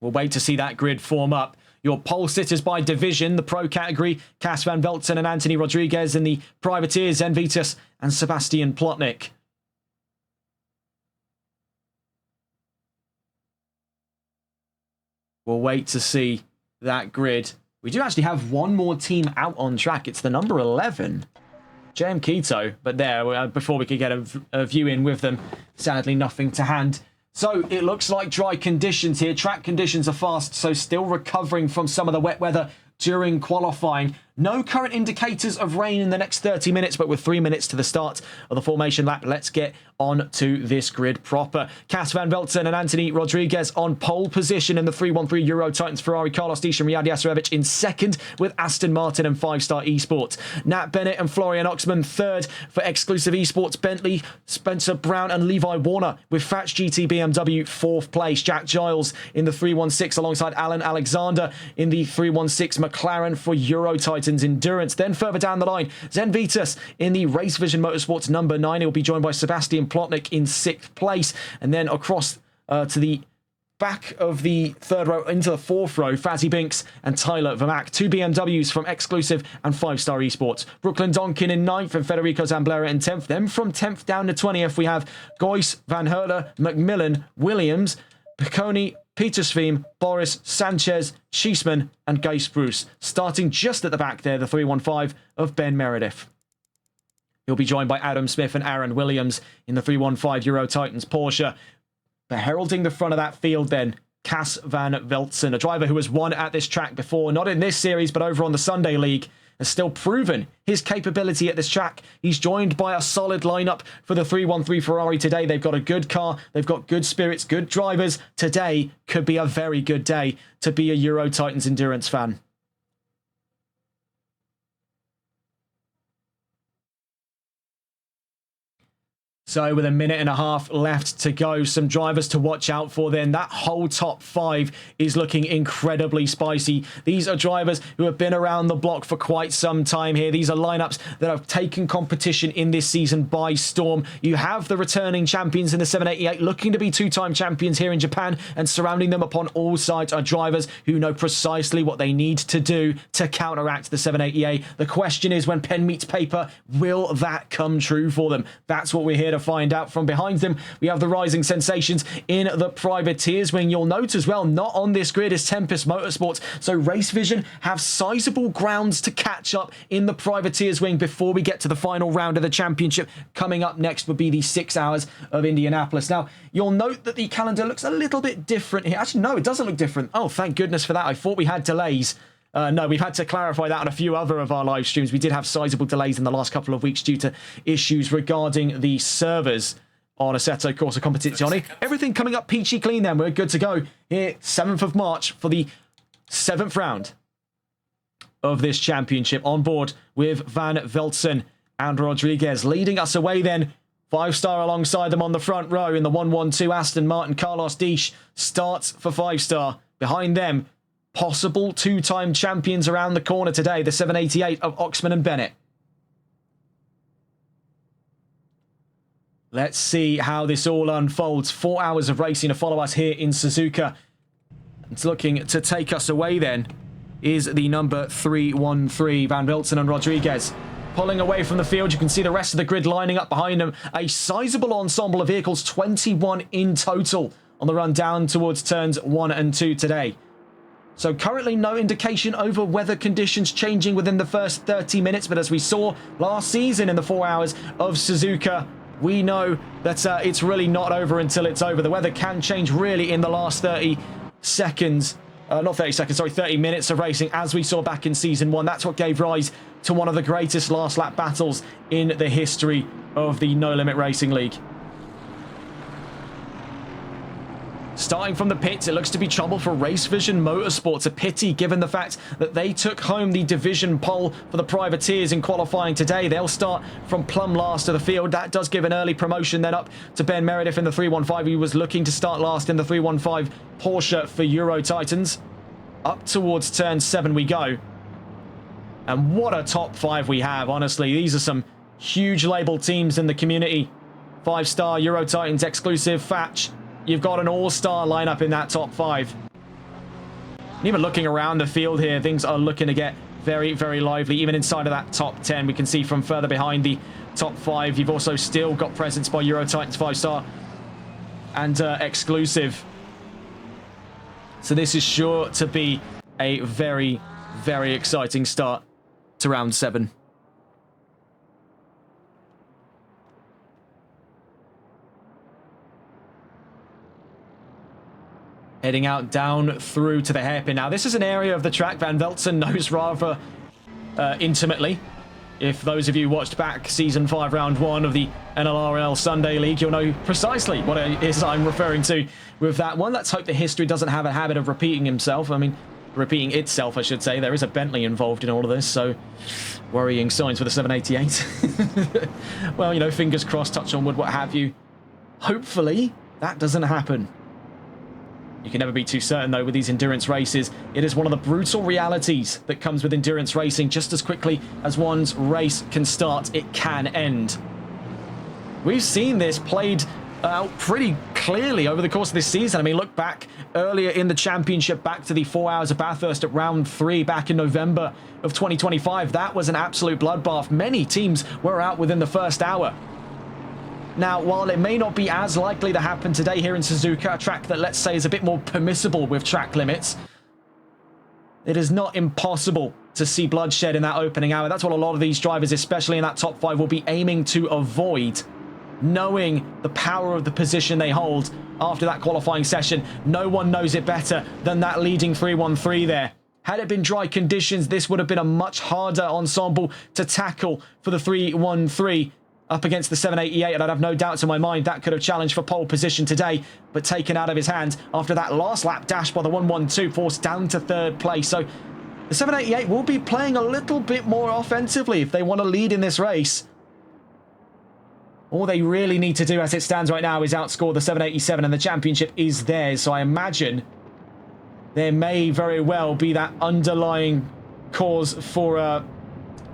We'll wait to see that grid form up. Your pole sitters by division, the pro category, Cas van Velzen and Anthony Rodriguez. In the privateers, Zen Vitus and Sebastian Plotnik. We'll wait to see that grid. We do actually have one more team out on track. It's the number 11. JM Keto, but there, before we could get a view in with them, sadly nothing to hand. So it looks like dry conditions here. Track conditions are fast, so still recovering from some of the wet weather during qualifying. No current indicators of rain in the next 30 minutes, but with 3 minutes to the start of the formation lap, let's get on to this grid proper. Cas van Velzen and Anthony Rodriguez on pole position in the 313 Euro Titans Ferrari. Carlos Disch and Riyad Yasurevich in second with Aston Martin and 5-Star Esports. Nat Bennett and Florian Oxman third for Exclusive Esports. Bentley, Spencer Brown and Levi Warner with Fratch GT BMW fourth place. Jack Giles in the 316 alongside Alan Alexander in the 316 McLaren for Euro Titans Endurance. Then further down the line, Zen Vitus in the Race Vision Motorsports number 9. He'll be joined by Sebastian Plotnik in 6th place. And then across to the back of the third row into the fourth row, Fazzy Binks and Tyler Vermack. 2 BMWs from Exclusive and 5-Star Esports. Brooklyn Donkin in 9th and Federico Zamblera in 10th. Then from 10th down to 20th, we have Goyce, Van Herle, McMillan, Williams, Picconi, Petersveen, Boris, Sanchez, Schiessman and Guy Spruce. Starting just at the back there, the 315 of Ben Meredith. He'll be joined by Adam Smith and Aaron Williams in the 315 Euro Titans Porsche. But heralding the front of that field then, Cas van Velzen, a driver who has won at this track before, not in this series, but over on the Sunday League, has still proven his capability at this track. He's joined by a solid lineup for the 313 Ferrari today. They've got a good car, they've got good spirits, good drivers. Today could be a very good day to be a Euro Titans Endurance fan. So with a minute and a half left to go, some drivers to watch out for then. That whole top 5 is looking incredibly spicy. These are drivers who have been around the block for quite some time here. These are lineups that have taken competition in this season by storm. You have the returning champions in the 788 looking to be 2-time champions here in Japan, and surrounding them upon all sides are drivers who know precisely what they need to do to counteract the 788. The question is, when pen meets paper, will that come true for them? That's what we're here to find out. From behind them, we have the rising sensations in the privateers wing. You'll note as well, not on this grid is Tempest Motorsports, so Race Vision have sizable grounds to catch up in the privateers wing before we get to the final round of the championship. Coming up next would be the 6 Hours of Indianapolis. Now, you'll note that the calendar looks a little bit different here. Actually, no, it doesn't look different. Oh, thank goodness for that. I thought we had delays. No, we've had to clarify that on a few other of our live streams. We did have sizable delays in the last couple of weeks due to issues regarding the servers on Assetto Corsa Competizione. Everything coming up peachy clean then. We're good to go here, 7th of March for the 7th round of this championship. On board with Van Velzen and Rodriguez. Leading us away then, 5-Star alongside them on the front row in the 112 Aston Martin. Carlos Disch starts for 5-Star. Behind them, possible 2-time champions around the corner today, the 788 of Oxman and Bennett. Let's see how this all unfolds. 4 hours of racing to follow us here in Suzuka. It's looking to take us away then is the number 313, Van Velzen and Rodriguez. pulling away from the field. You can see the rest of the grid lining up behind them. A sizable ensemble of vehicles, 21 in total on the run down towards turns 1 and 2 today. So currently no indication over weather conditions changing within the first 30 minutes. But as we saw last season in the 4 hours of Suzuka, we know that it's really not over until it's over. The weather can change really in the last 30 seconds. Not 30 seconds, sorry, 30 minutes of racing, as we saw back in Season 1. That's what gave rise to one of the greatest last lap battles in the history of the No Limit Racing League. Starting from the pits, it looks to be trouble for Race Vision Motorsports. A pity given the fact that they took home the division pole for the privateers in qualifying today. They'll start from plumb last of the field. That does give an early promotion then up to Ben Meredith in the 315. He was looking to start last in the 315 Porsche for Euro Titans. Up towards turn 7 we go. And what a top 5 we have, honestly. These are some huge label teams in the community. 5-star Euro Titans exclusive Fatch. You've got an all-star lineup in that top 5. And even looking around the field here, things are looking to get very, very lively. Even inside of that top 10, we can see from further behind the top 5, you've also still got presence by Euro Titans 5-star and exclusive. So this is sure to be a very, very exciting start to round 7. Heading out down through to the hairpin. Now, this is an area of the track Van Velzen knows rather intimately. If those of you watched back Season 5, Round 1 of the NLRL Sunday League, you'll know precisely what it is I'm referring to with that one. Let's hope the history doesn't have a habit of repeating himself. I mean, repeating itself, I should say. There is a Bentley involved in all of this, so worrying signs for the 788. Well, you know, fingers crossed, touch on wood, what have you. Hopefully, that doesn't happen. You can never be too certain, though, with these endurance races. It is one of the brutal realities that comes with endurance racing. Just as quickly as one's race can start, it can end. We've seen this played out pretty clearly over the course of this season. I mean, look back earlier in the championship, back to the 4 hours of Bathurst at round 3 back in November of 2025. That was an absolute bloodbath. Many teams were out within the first hour. Now, while it may not be as likely to happen today here in Suzuka, a track that, let's say, is a bit more permissible with track limits, it is not impossible to see bloodshed in that opening hour. That's what a lot of these drivers, especially in that top 5, will be aiming to avoid, knowing the power of the position they hold after that qualifying session. No one knows it better than that leading 313 there. Had it been dry conditions, this would have been a much harder ensemble to tackle for the 313. Up against the 788, and I'd have no doubts in my mind that could have challenged for pole position today, but taken out of his hands after that last lap dash by the 112, forced down to 3rd place. So the 788 will be playing a little bit more offensively if they want to lead in this race. All they really need to do as it stands right now is outscore the 787, and the championship is theirs. So I imagine there may very well be that underlying cause for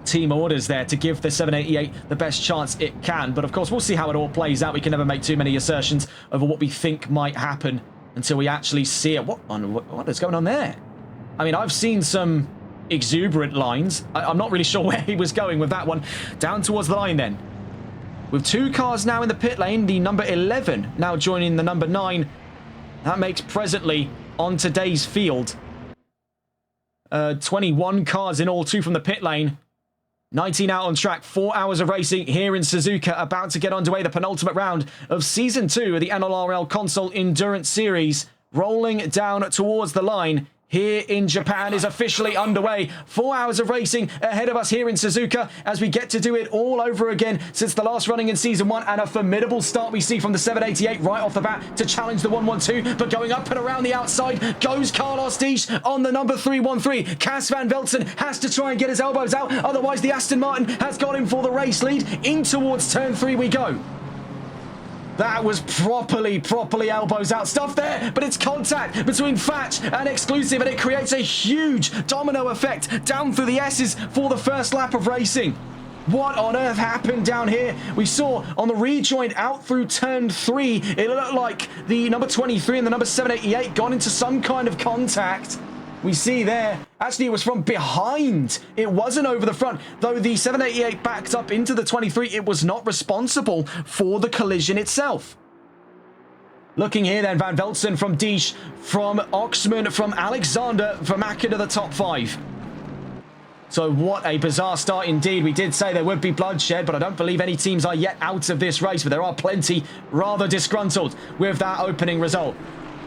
team orders there to give the 788 the best chance it can. But of course, we'll see how it all plays out. We can never make too many assertions over what we think might happen until we actually see it. What is going on there? I mean, I've seen some exuberant lines. I'm not really sure where he was going with that one. Down towards the line then. With 2 cars now in the pit lane, the number 11 now joining the number 9. That makes presently on today's field 21 cars in all, 2 from the pit lane. 19 out on track, 4 hours of racing here in Suzuka, about to get underway, the penultimate round of Season 2 of the NLRL Console Endurance Series. Rolling down towards the line here in Japan is officially underway. 4 hours of racing ahead of us here in Suzuka as we get to do it all over again since the last running in Season 1, and a formidable start we see from the 788 right off the bat to challenge the 112, but going up and around the outside goes Carlos Disch on the number 313. Cas Van Velzen has to try and get his elbows out, otherwise the Aston Martin has got him for the race lead. In towards turn 3 we go. That was properly elbows out stuff there, but it's contact between Fatch and Exclusive, and it creates a huge domino effect down through the S's for the first lap of racing. What on earth happened down here? We saw on the rejoin out through turn 3, it looked like the number 23 and the number 788 got into some kind of contact. We see there, actually it was from behind. It wasn't over the front. Though the 788 backed up into the 23, it was not responsible for the collision itself. Looking here then, Van Velzen from Diesch, from Oxman, from Alexander, from Acker to the top 5. So what a bizarre start indeed. We did say there would be bloodshed, but I don't believe any teams are yet out of this race, but there are plenty rather disgruntled with that opening result.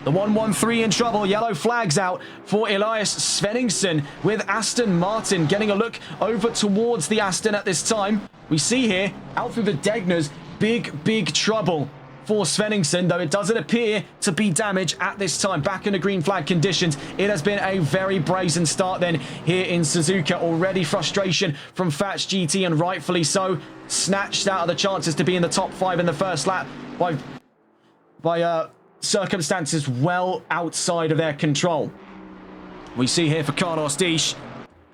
The 113 in trouble, yellow flags out for Elias Svenningsson with Aston Martin getting a look over towards the Aston at this time. We see here, out through the Degners, big trouble for Svenningsson, though it doesn't appear to be damage at this time. Back in the green flag conditions, it has been a very brazen start then here in Suzuka. Already frustration from Fats GT, and rightfully so. Snatched out of the chances to be in the top 5 in the first lap by circumstances well outside of their control. We see here for Carlos Diesch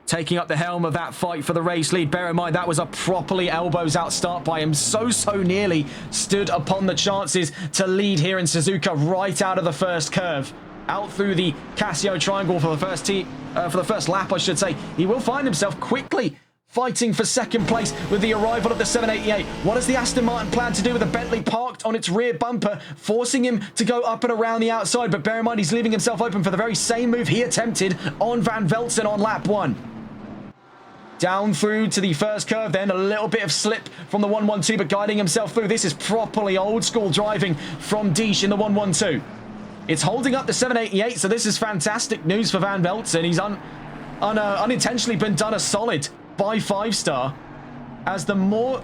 taking up the helm of that fight for the race lead. Bear in mind, that was a properly elbows out start by him. So nearly stood upon the chances to lead here in Suzuka right out of the first curve. Out through the Casio triangle for the first lap, I should say. He will find himself quickly fighting for second place with the arrival of the 788. What does the Aston Martin plan to do with the Bentley parked on its rear bumper, forcing him to go up and around the outside? But bear in mind, he's leaving himself open for the very same move he attempted on Van Velzen on lap 1. Down through to the first curve then, a little bit of slip from the 112, but guiding himself through. This is properly old school driving from Diesch in the 112. It's holding up the 788, so this is fantastic news for Van Velzen. He's unintentionally been done a solid by 5-star, as the more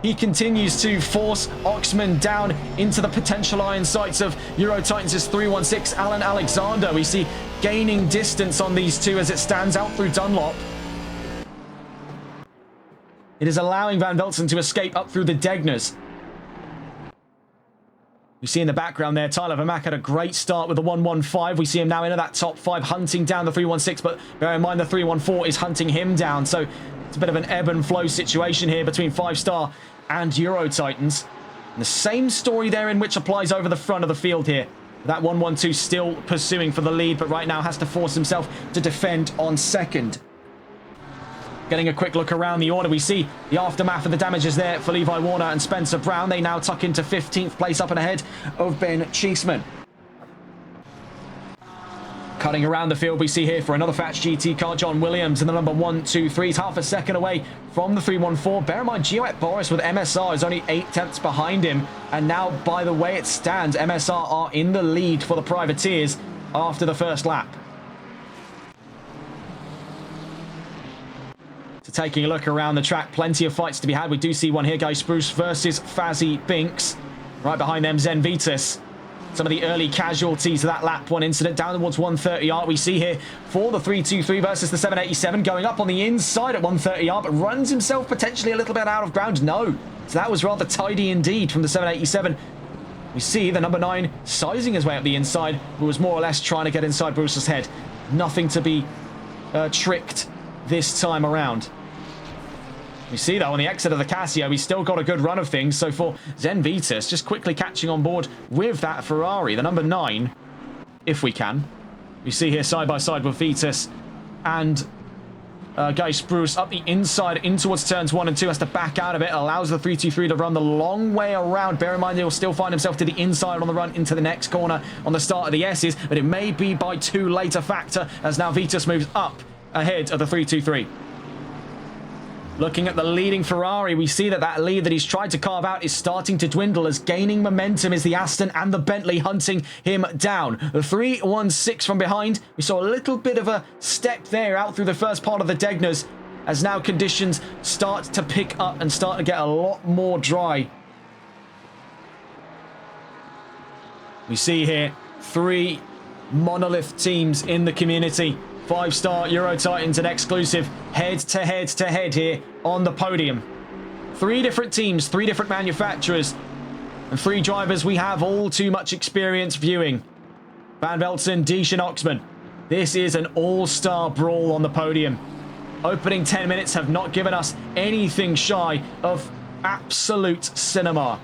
he continues to force Oxman down into the potential iron sights of Euro Titans' 316 Alan Alexander. We see gaining distance on these two as it stands out through Dunlop. It is allowing Van Velzen to escape up through the Degners. We see in the background there, Tyler Vermaak had a great start with the 115. We see him now into that top 5, hunting down the 316, but bear in mind the 314 is hunting him down. So it's a bit of an ebb and flow situation here between 5-star and Euro Titans. And the same story there in which applies over the front of the field here. That 112 still pursuing for the lead, but right now has to force himself to defend on second. Getting a quick look around the order, we see the aftermath of the damages there for Levi Warner and Spencer Brown. They now tuck into 15th place, up and ahead of Ben Cheeseman. Cutting around the field, we see here for another Fats GT car, John Williams in the number 123. He's half a second away from the 314. Bear in mind, Gioet Boris with MSR is only 8/10 behind him. And now, by the way it stands, MSR are in the lead for the privateers after the first lap. Taking a look around the track, plenty of fights to be had. We do see one here, Guy Spruce versus Fazzy Binks. Right behind them, Zen Vitus. Some of the early casualties of that lap 1 incident down towards 130R. We see here for the 323 versus the 787 going up on the inside at 130R, but runs himself potentially a little bit out of ground. No. So that was rather tidy indeed from the 787. We see the number 9 sizing his way up the inside, who was more or less trying to get inside Bruce's head. Nothing to be tricked this time around. We see that on the exit of the Casio, he's still got a good run of things. So for Zen Vitus, just quickly catching on board with that Ferrari, the number 9, if we can. We see here side by side with Vitus and Guy Spruce up the inside in towards turns 1 and 2, has to back out of it, allows the 323 to run the long way around. Bear in mind, he'll still find himself to the inside on the run into the next corner on the start of the S's, but it may be by too late a factor as now Vitus moves up ahead of the 323. Looking at the leading Ferrari, we see that lead that he's tried to carve out is starting to dwindle, as gaining momentum is the Aston and the Bentley hunting him down. The 316 from behind, we saw a little bit of a step there out through the first part of the Degners, as now conditions start to pick up and start to get a lot more dry. We see here 3 monolith teams in the community. 5-star Euro Titans and Exclusive head to head here on the podium. 3 different teams, 3 different manufacturers, and 3 drivers we have all too much experience viewing. Van Velzen, Diesch and Oxman. This is an all-star brawl on the podium. Opening 10 minutes have not given us anything shy of absolute cinema.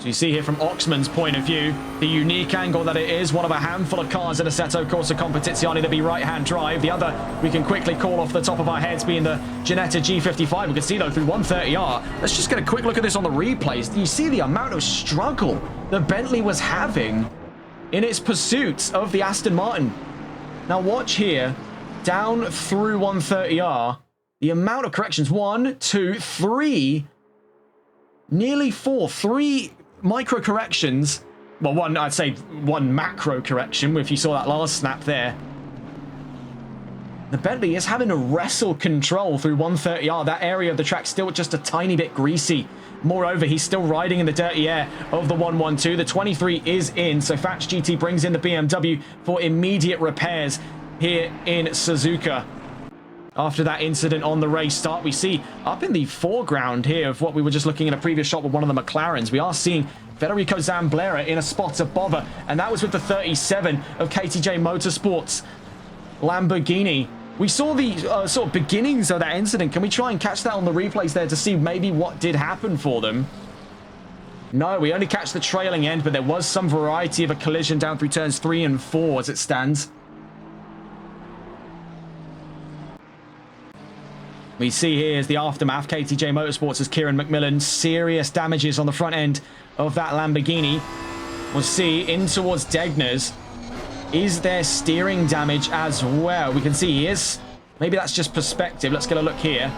So you see here from Oxman's point of view, the unique angle that it is, one of a handful of cars in Assetto Corsa Competizione to be right-hand drive. The other we can quickly call off the top of our heads being the Ginetta G55. We can see though through 130R. Let's just get a quick look at this on the replays. You see the amount of struggle that Bentley was having in its pursuit of the Aston Martin. Now watch here, down through 130R, the amount of corrections, 1, 2, 3, nearly 4, 3 micro corrections. Well, one, I'd say one macro correction, if you saw that last snap there. The Bentley is having to wrestle control through 130R. That area of the track still just a tiny bit greasy. Moreover, he's still riding in the dirty air of the 112. The 23 is in, so Fats GT brings in the BMW for immediate repairs here in Suzuka. After that incident on the race start, we see up in the foreground here of what we were just looking at a previous shot with one of the McLarens, we are seeing Federico Zamblera in a spot of bother, and that was with the 37 of KTJ Motorsports Lamborghini. We saw the sort of beginnings of that incident. Can we try and catch that on the replays there to see maybe what did happen for them? No, we only catch the trailing end, but there was some variety of a collision down through turns 3 and 4 as it stands. We see here is the aftermath. KTJ Motorsports as Kieran McMillan. Serious damages on the front end of that Lamborghini. We'll see in towards Degner's. Is there steering damage as well? We can see he is. Maybe that's just perspective. Let's get a look here.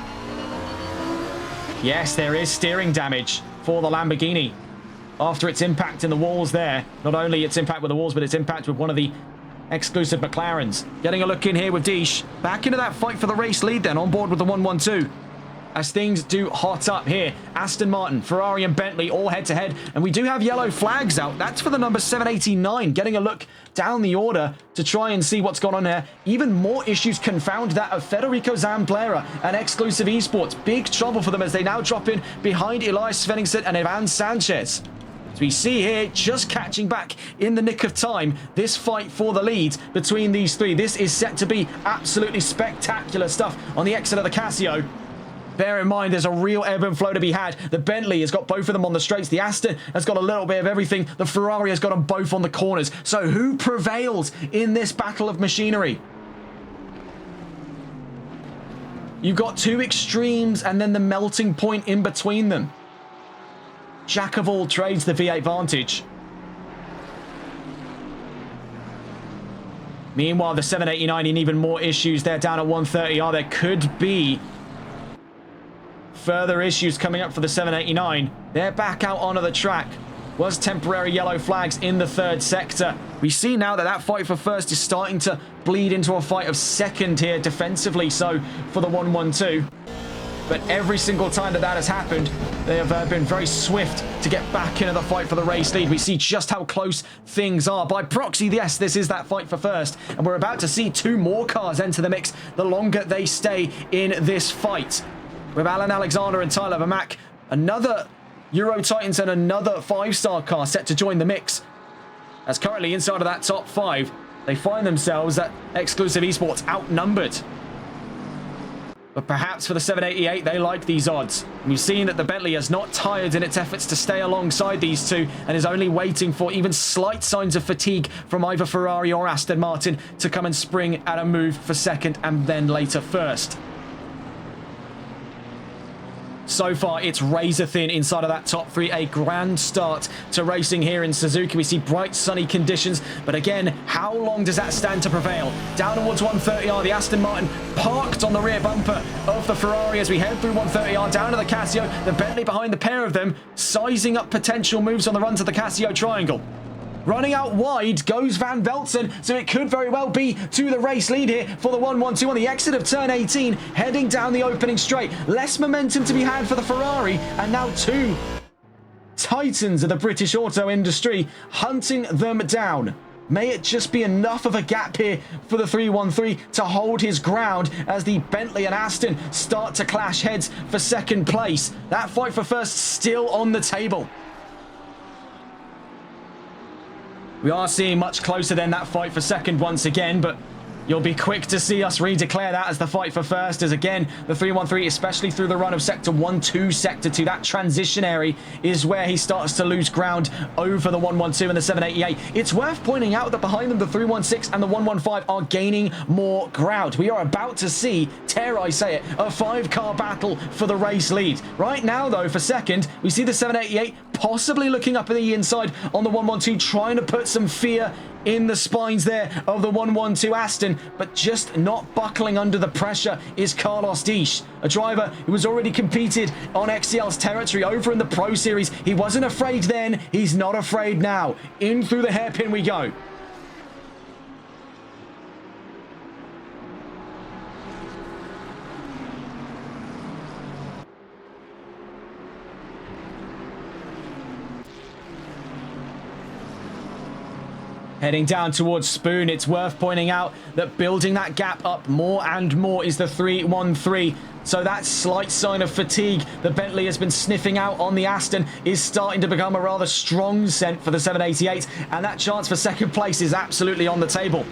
Yes, there is steering damage for the Lamborghini. After its impact in the walls there. Not only its impact with the walls, but its impact with one of the exclusive McLarens. Getting a look in here with Deesh. Back into that fight for the race lead then, on board with the 112. As things do hot up here. Aston Martin, Ferrari and Bentley all head-to-head. And we do have yellow flags out. That's for the number 789. Getting a look down the order to try and see what's gone on there. Even more issues confound that of Federico Zamblera and Exclusive Esports. Big trouble for them as they now drop in behind Elias Svenningsson and Ivan Sanchez. So we see here, just catching back in the nick of time, this fight for the lead between these three. This is set to be absolutely spectacular stuff on the exit of the Casio. Bear in mind, there's a real ebb and flow to be had. The Bentley has got both of them on the straights. The Aston has got a little bit of everything. The Ferrari has got them both on the corners. So who prevails in this battle of machinery? You've got two extremes and then the melting point in between them. Jack of all trades, the V8 Vantage. Meanwhile, the 789 in even more issues. They're down at 130R. There could be further issues coming up for the 789. They're back out onto the track. Was temporary yellow flags in the third sector. We see now that that fight for first is starting to bleed into a fight of second here defensively. So for the 112. But every single time that that has happened, they have been very swift to get back into the fight for the race lead. We see just how close things are. By proxy, yes, this is that fight for first. And we're about to see two more cars enter the mix the longer they stay in this fight. With Alan Alexander and Tyler Vermack, another Euro Titans and another 5-star car set to join the mix. As currently inside of that top 5, they find themselves at Exclusive Esports outnumbered. But perhaps for the 788, they like these odds. We've seen that the Bentley has not tired in its efforts to stay alongside these two and is only waiting for even slight signs of fatigue from either Ferrari or Aston Martin to come and spring at a move for second and then later first. So far, it's razor thin inside of that top 3. A grand start to racing here in Suzuka. We see bright, sunny conditions. But again, how long does that stand to prevail? Down towards 130R, the Aston Martin parked on the rear bumper of the Ferrari as we head through 130R down to the Casio. The Bentley behind the pair of them, sizing up potential moves on the run to the Casio triangle. Running out wide goes Van Velzen, so it could very well be to the race lead here for the 112 on the exit of turn 18, heading down the opening straight. Less momentum to be had for the Ferrari, and now two titans of the British auto industry hunting them down. May it just be enough of a gap here for the 313 to hold his ground as the Bentley and Aston start to clash heads for second place. That fight for first still on the table. We are seeing much closer than that fight for second once again, but You'll be quick to see us redeclare that as the fight for first, as again, the 313, especially through the run of Sector 1 to Sector 2, that transition area is where he starts to lose ground over the 112 and the 788. It's worth pointing out that behind them, the 316 and the 115 are gaining more ground. We are about to see, dare I say it, a 5-car battle for the race lead. Right now, though, for second, we see the 788 possibly looking up at the inside on the 112, trying to put some fear in the spines there of the 112 Aston, but just not buckling under the pressure is Carlos Dish, a driver who has already competed on XCL's territory over in the Pro Series. He wasn't afraid then, he's not afraid now. In through the hairpin we go. Heading down towards Spoon, it's worth pointing out that building that gap up more and more is the 313. So that slight sign of fatigue the Bentley has been sniffing out on the Aston is starting to become a rather strong scent for the 788. And that chance for second place is absolutely on the table.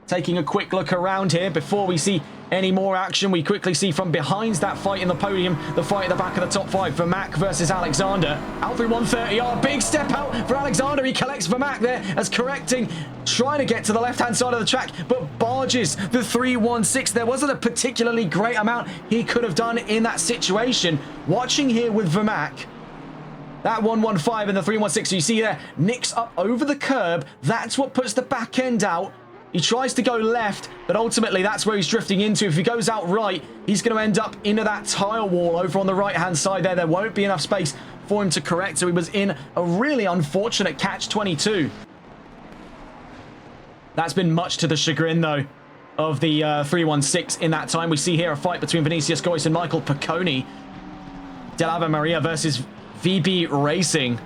Taking a quick look around here before we see any more action, we quickly see from behind that fight in the podium, the fight at the back of the top 5, Vermack versus Alexander. Out through 130, big step out for Alexander. He collects Vermack there as correcting, trying to get to the left-hand side of the track, but barges the 316. There wasn't a particularly great amount he could have done in that situation. Watching here with Vermack, that 115 and the 316, you see there, nicks up over the curb. That's what puts the back end out. He tries to go left, but ultimately that's where he's drifting into. If he goes out right, he's going to end up into that tire wall over on the right-hand side there. There won't be enough space for him to correct, so he was in a really unfortunate catch-22. That's been much to the chagrin, though, of the 316 in that time. We see here a fight between Vinicius Goyce and Michael Picconi. Del Ave Maria versus VB Racing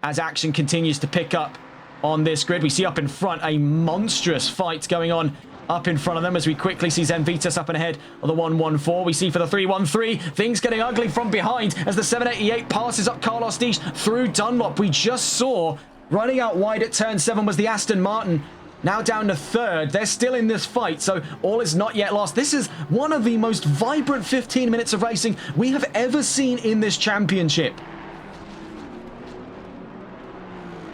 as action continues to pick up on this grid. We see up in front a monstrous fight going on up in front of them as we quickly see Zen Vitas up and ahead of the 114. We see for the 313 things getting ugly from behind as the 788 passes up Carlos Dish through Dunlop. We just saw running out wide at turn 7 was the Aston Martin, now down to third. They're still in this fight, so all is not yet lost. This is one of the most vibrant 15 minutes of racing we have ever seen in this championship.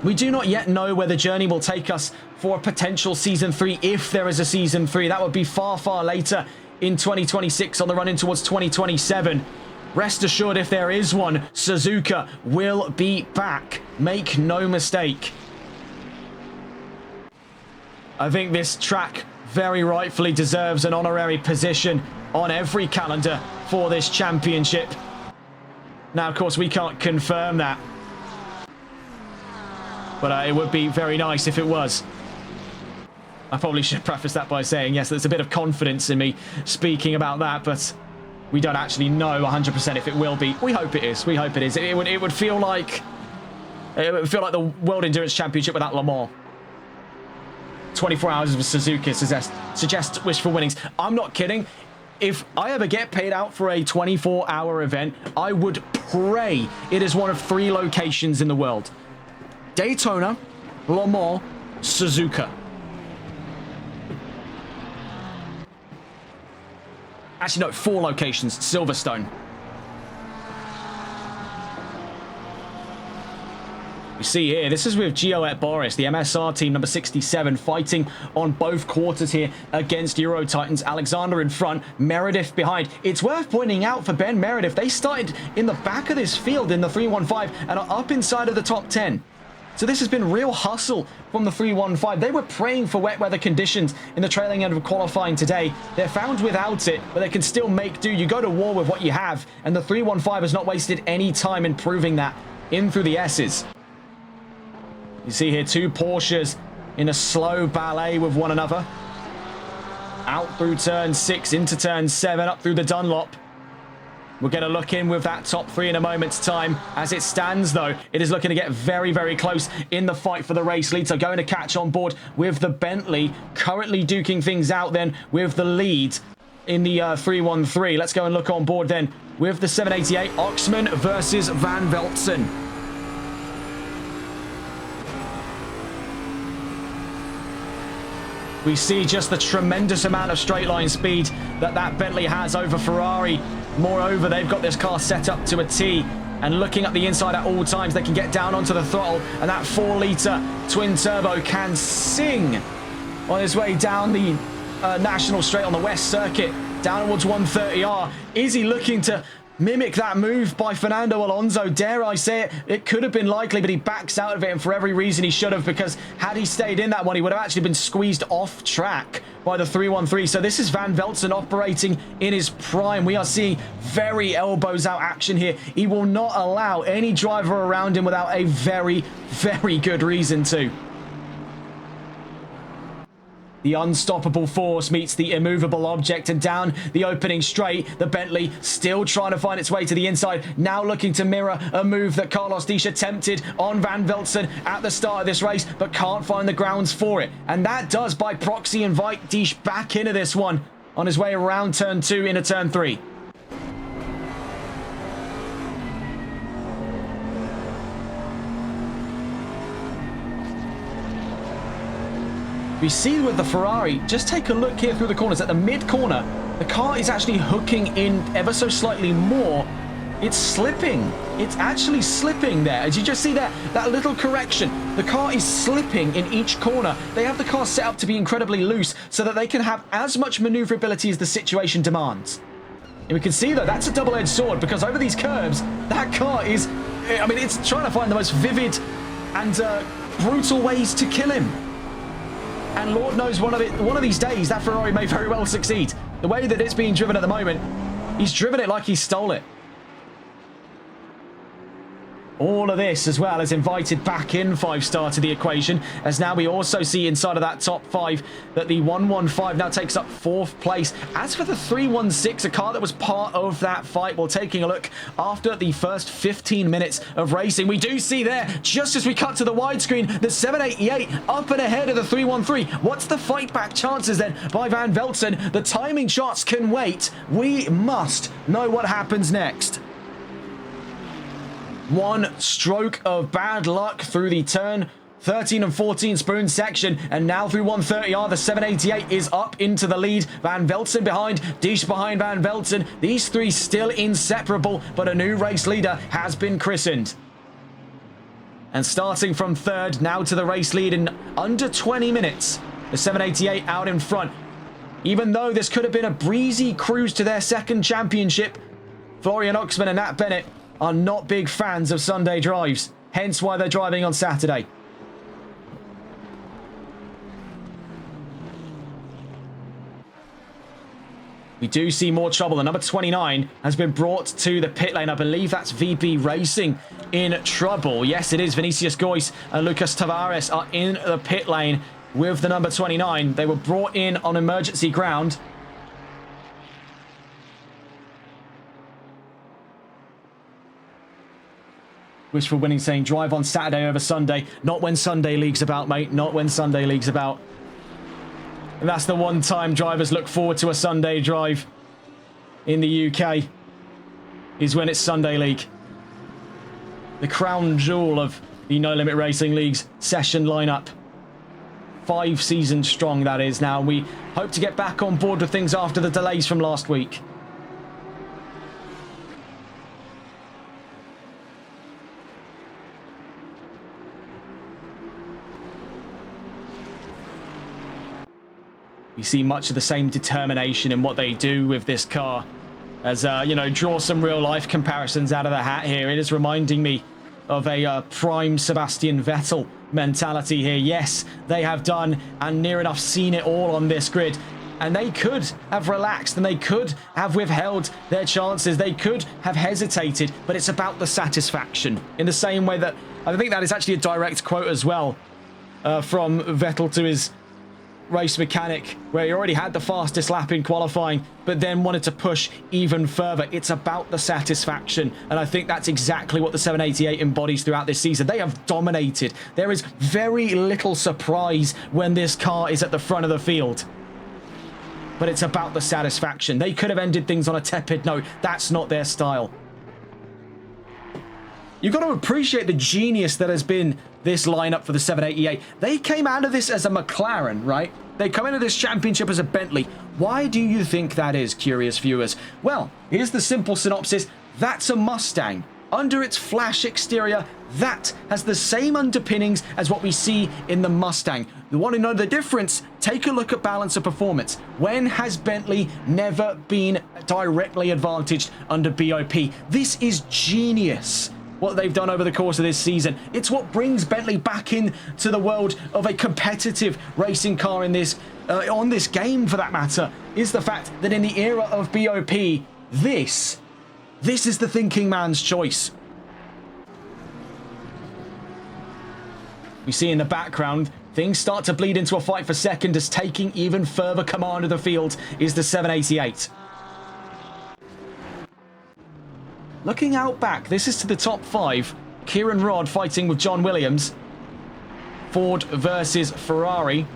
We do not yet know where the journey will take us for a potential Season 3, if there is a Season 3. That would be far, far later in 2026 on the run-in towards 2027. Rest assured, if there is one, Suzuka will be back. Make no mistake. I think this track very rightfully deserves an honorary position on every calendar for this championship. Now, of course, we can't confirm that, but it would be very nice if it was. I probably should preface that by saying, yes, there's a bit of confidence in me speaking about that, but we don't actually know 100% if it will be. We hope it is. We hope it is. It would feel like the World Endurance Championship without Le Mans. 24 hours of Suzuka suggests wishful winnings. I'm not kidding. If I ever get paid out for a 24-hour event, I would pray it is one of 3 locations in the world: Daytona, Le Mans, Suzuka. Actually, no, 4 locations. Silverstone. We see here, this is with Gio et Boris, the MSR team, number 67, fighting on both quarters here against Euro Titans. Alexander in front, Meredith behind. It's worth pointing out for Ben Meredith, they started in the back of this field in the 315 and are up inside of the top 10. So this has been real hustle from the 315. They were praying for wet weather conditions in the trailing end of qualifying today. They're found without it, but they can still make do. You go to war with what you have, and the 315 has not wasted any time in proving that in through the S's. You see here 2 Porsches in a slow ballet with one another. Out through turn 6, into turn 7, up through the Dunlop. We'll get a look in with that top 3 in a moment's time. As it stands, though, it is looking to get very, very close in the fight for the race lead. So going to catch on board with the Bentley, currently duking things out then with the lead in the 313. Let's go and look on board then with the 788. Oxman versus Van Veltzen. We see just the tremendous amount of straight line speed that Bentley has over Ferrari. Moreover, they've got this car set up to a T. And looking at the inside at all times, they can get down onto the throttle. And that 4-litre twin-turbo can sing on his way down the National Straight on the West Circuit, downwards 130R. Is he looking to mimic that move by Fernando Alonso? Dare I say it? It could have been likely, but he backs out of it, and for every reason he should have, because had he stayed in that one, he would have actually been squeezed off track by the 313. So this is Van Velzen operating in his prime. We are seeing very elbows out action here. He will not allow any driver around him without a very, very good reason to. The unstoppable force meets the immovable object, and down the opening straight, the Bentley still trying to find its way to the inside, now looking to mirror a move that Carlos Diesch attempted on Van Velzen at the start of this race, but can't find the grounds for it. And that does, by proxy, invite Diesch back into this one on his way around turn 2 into turn 3. We see with the Ferrari, just take a look here through the corners. At the mid-corner, the car is actually hooking in ever so slightly more. It's slipping. It's actually slipping there. As you just see there, that little correction. The car is slipping in each corner. They have the car set up to be incredibly loose so that they can have as much maneuverability as the situation demands. And we can see, though, that's a double-edged sword, because over these curbs, that car is... I mean, it's trying to find the most vivid and brutal ways to kill him. And Lord knows one of these days, that Ferrari may very well succeed. The way that it's being driven at the moment, he's driven it like he stole it. All of this, as well, has invited back in 5-star to the equation, as now we also see inside of that top 5 that the 115 now takes up 4th place. As for the 316, a car that was part of that fight, well, taking a look after the first 15 minutes of racing, we do see there, just as we cut to the widescreen, the 788 up and ahead of the 313. What's the fight back chances then by Van Velzen? The timing shots can wait. We must know what happens next. One stroke of bad luck through the turn 13 and 14 spoon section, and now through 130R, the 788 is up into the lead. Van Velzen behind, Diesch behind Van Velzen. These three still inseparable, but a new race leader has been christened. And starting from third, now to the race lead in under 20 minutes. The 788 out in front. Even though this could have been a breezy cruise to their second championship, Florian Oxman and Nat Bennett are not big fans of Sunday drives, hence why they're driving on Saturday. We do see more trouble. The number 29 has been brought to the pit lane. I believe that's VB Racing in trouble. Yes, it is. Vinicius Goyce and Lucas Tavares are in the pit lane with the number 29. They were brought in on emergency ground. Wishful winning saying drive on Saturday over Sunday. Not when Sunday League's about, mate. Not when Sunday League's about. And that's the one time drivers look forward to a Sunday drive in the UK, is when it's Sunday League. The crown jewel of the No Limit Racing League's session lineup. 5 seasons strong, that is now. We hope to get back on board with things after the delays from last week. You see much of the same determination in what they do with this car. As, you know, draw some real-life comparisons out of the hat here. It is reminding me of a prime Sebastian Vettel mentality here. Yes, they have done and near enough seen it all on this grid. And they could have relaxed and they could have withheld their chances. They could have hesitated, but it's about the satisfaction. In the same way that, I think that is actually a direct quote as well from Vettel to his race mechanic, where he already had the fastest lap in qualifying, but then wanted to push even further. It's about the satisfaction, and I think that's exactly what the 788 embodies throughout this season. They have dominated. There is very little surprise when this car is at the front of the field, but it's about the satisfaction. They could have ended things on a tepid note. That's not their style. You've got to appreciate the genius that has been this lineup for the 788. They came out of this as a McLaren, right? They come into this championship as a Bentley. Why do you think that is, curious viewers? Well, here's the simple synopsis. That's a Mustang. Under its flash exterior, that has the same underpinnings as what we see in the Mustang. You want to know the difference? Take a look at balance of performance. When has Bentley never been directly advantaged under BOP? This is genius, what they've done over the course of this season. It's what brings Bentley back into the world of a competitive racing car in this, on this game for that matter, is the fact that in the era of BOP, this is the thinking man's choice. We see in the background, things start to bleed into a fight for second as taking even further command of the field is the 788. Looking out back, this is to the top 5. Kieran Rodd fighting with John Williams. Ford versus Ferrari.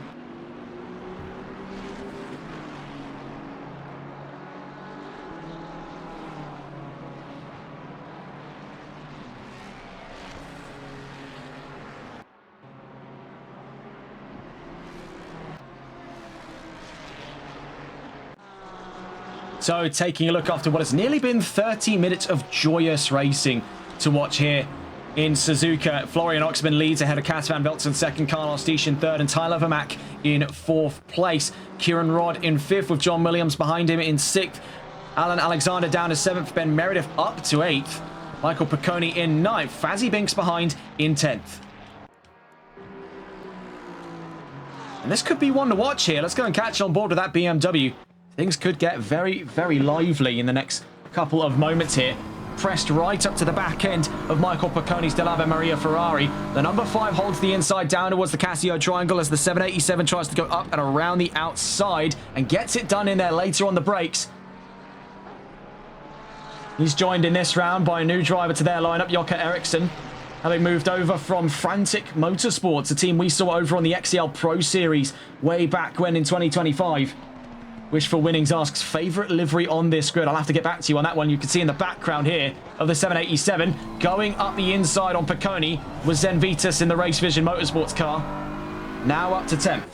So taking a look after what has nearly been 30 minutes of joyous racing to watch here in Suzuka. Florian Oxman leads ahead of Cas van Velt's in second, Carlos Diesch in third, and Tyler Vermaak in fourth place. Kieran Rodd in fifth with John Williams behind him in sixth. Alan Alexander down to seventh, Ben Meredith up to eighth. Michael Picconi in ninth, Fazzy Binks behind in 10th. And this could be one to watch here. Let's go and catch on board with that BMW. Things could get very, very lively in the next couple of moments here. Pressed right up to the back end of Michael Picconi's Dell'Ave Maria Ferrari. The number 5 holds the inside down towards the Casio triangle as the 787 tries to go up and around the outside and gets it done in there later on the brakes. He's joined in this round by a new driver to their lineup, Jocke Eriksson, having moved over from Frantic Motorsports, a team we saw over on the XCL Pro Series way back when in 2025. Wishful Winnings asks, favourite livery on this grid? I'll have to get back to you on that one. You can see in the background here of the 787 going up the inside on Picconi was Zen Vitus in the Race Vision Motorsports car. Now up to 10th.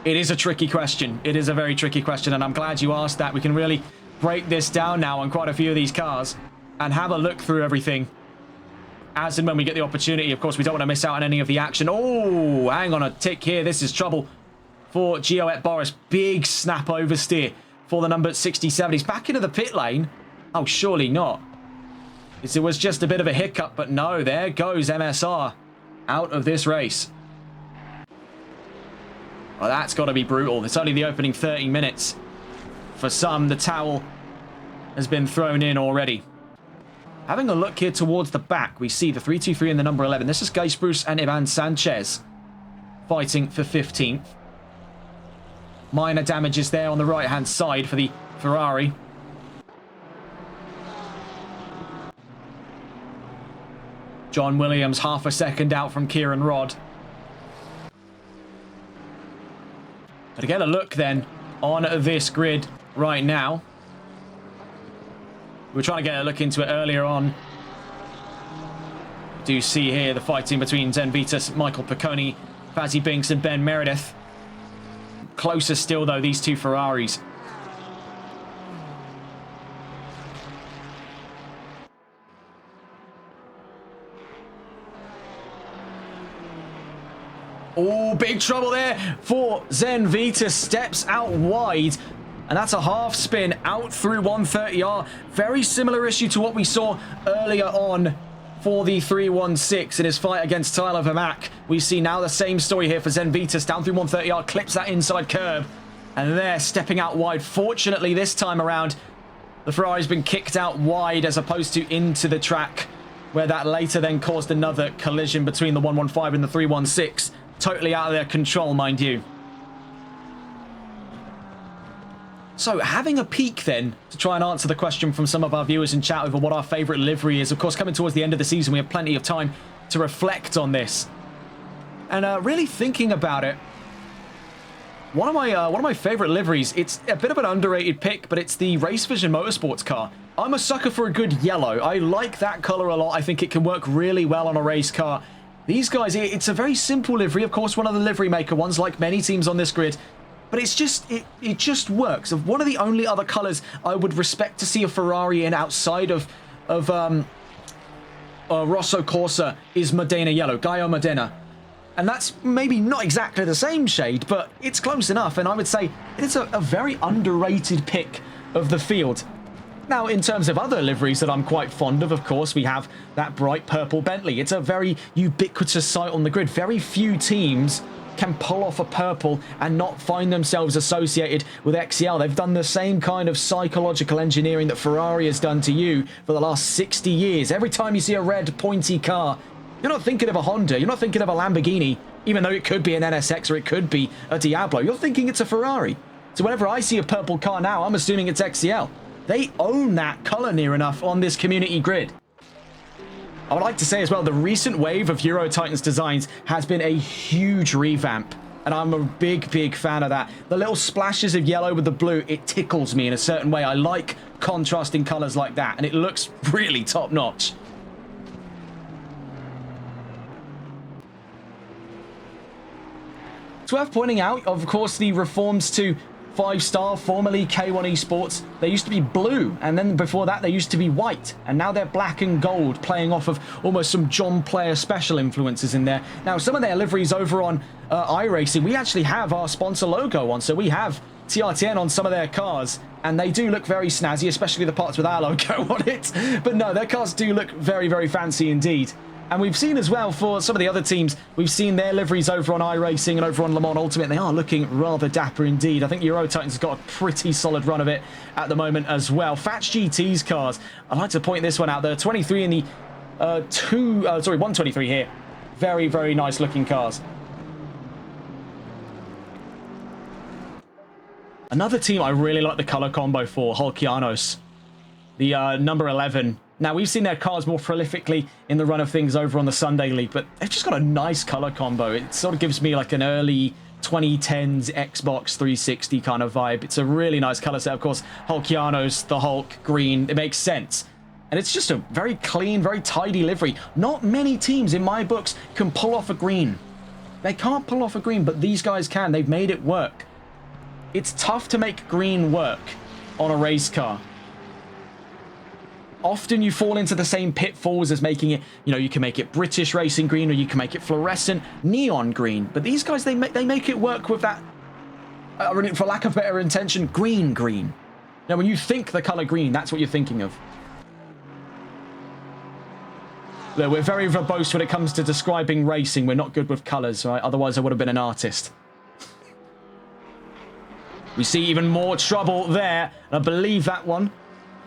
It is a tricky question. It is a very tricky question, and I'm glad you asked that. We can really break this down now on quite a few of these cars and have a look through everything as and when we get the opportunity. Of course, we don't want to miss out on any of the action. Oh, hang on a tick here. This is trouble for Gioet Boris. Big snap oversteer for the number 67. He's back into the pit lane. Oh, surely not. It was just a bit of a hiccup, but no, there goes MSR out of this race. Well, that's got to be brutal. It's only the opening 30 minutes. For some, the towel has been thrown in already. Having a look here towards the back, we see the 323 and the number 11. This is Guy Spruce and Ivan Sanchez fighting for 15th. Minor damages there on the right-hand side for the Ferrari. John Williams half a second out from Kieran Rodd. But to get a look then on this grid right now. We were trying to get a look into it earlier on. Do you see here the fighting between Zen Vitus, Michael Picconi, Fazzy Binks and Ben Meredith. Closer still, though, these two Ferraris. Oh, big trouble there for Zen Vitus. Steps out wide. And that's a half spin out through 130R. Very similar issue to what we saw earlier on for the 316 in his fight against Tyler Vermaak. We see now the same story here for Zen Vitus. Down through 130R, clips that inside curb. And there, stepping out wide. Fortunately, this time around, the Ferrari's been kicked out wide as opposed to into the track, where that later then caused another collision between the 115 and the 316. Totally out of their control, mind you. So, having a peek then, to try and answer the question from some of our viewers in chat over what our favourite livery is. Of course, coming towards the end of the season, we have plenty of time to reflect on this. And really thinking about it, one of my favourite liveries, it's a bit of an underrated pick, but it's the Race Vision Motorsports car. I'm a sucker for a good yellow. I like that colour a lot. I think it can work really well on a race car. These guys, it's a very simple livery. Of course, one of the livery maker ones, like many teams on this grid. But it's just, it just works. One of the only other colours I would respect to see a Ferrari in outside of Rosso Corsa is Modena Yellow, Gallo Modena. And that's maybe not exactly the same shade, but it's close enough. And I would say it's a very underrated pick of the field. Now, in terms of other liveries that I'm quite fond of course, we have that bright purple Bentley. It's a very ubiquitous sight on the grid. Very few teams can pull off a purple and not find themselves associated with XCL. They've done the same kind of psychological engineering that Ferrari has done to you for the last 60 years. Every time you see a red pointy car, you're not thinking of a Honda, you're not thinking of a Lamborghini, even though it could be an NSX or it could be a Diablo. You're thinking it's a Ferrari. So whenever I see a purple car now, I'm assuming it's XCL. They own that colour near enough on this community grid. I would like to say as well, the recent wave of Euro Titans designs has been a huge revamp. And I'm a big, big fan of that. The little splashes of yellow with the blue, it tickles me in a certain way. I like contrasting colours like that, and it looks really top-notch. It's worth pointing out, of course, the reforms to 5-star, formerly K1 Esports. They used to be blue, and then before that they used to be white, and now they're black and gold, playing off of almost some John Player special influences in there. Now, some of their liveries over on iRacing, we actually have our sponsor logo on, so we have TRTN on some of their cars, and they do look very snazzy, especially the parts with our logo on it. But no, their cars do look very, very fancy indeed. And we've seen as well for some of the other teams, we've seen their liveries over on iRacing and over on Le Mans Ultimate. They are looking rather dapper indeed. I think Euro Titans has got a pretty solid run of it at the moment as well. Fats GT's cars, I'd like to point this one out. The 23 and the 123 here. Very, very nice looking cars. Another team I really like the color combo for, Hulkianos. The number 11. Now, we've seen their cars more prolifically in the run of things over on the Sunday League, but they've just got a nice color combo. It sort of gives me like an early 2010s Xbox 360 kind of vibe. It's a really nice color set. Of course, Hulkianos, the Hulk, green, it makes sense. And it's just a very clean, very tidy livery. Not many teams in my books can pull off a green. They can't pull off a green, but these guys can. They've made it work. It's tough to make green work on a race car. Often you fall into the same pitfalls as making it, you know, you can make it British racing green or you can make it fluorescent neon green. But these guys, they make it work with that, for lack of better intention, green. Now, when you think the color green, that's what you're thinking of. We're very verbose when it comes to describing racing. We're not good with colors, right? Otherwise, I would have been an artist. We see even more trouble there. I believe that one.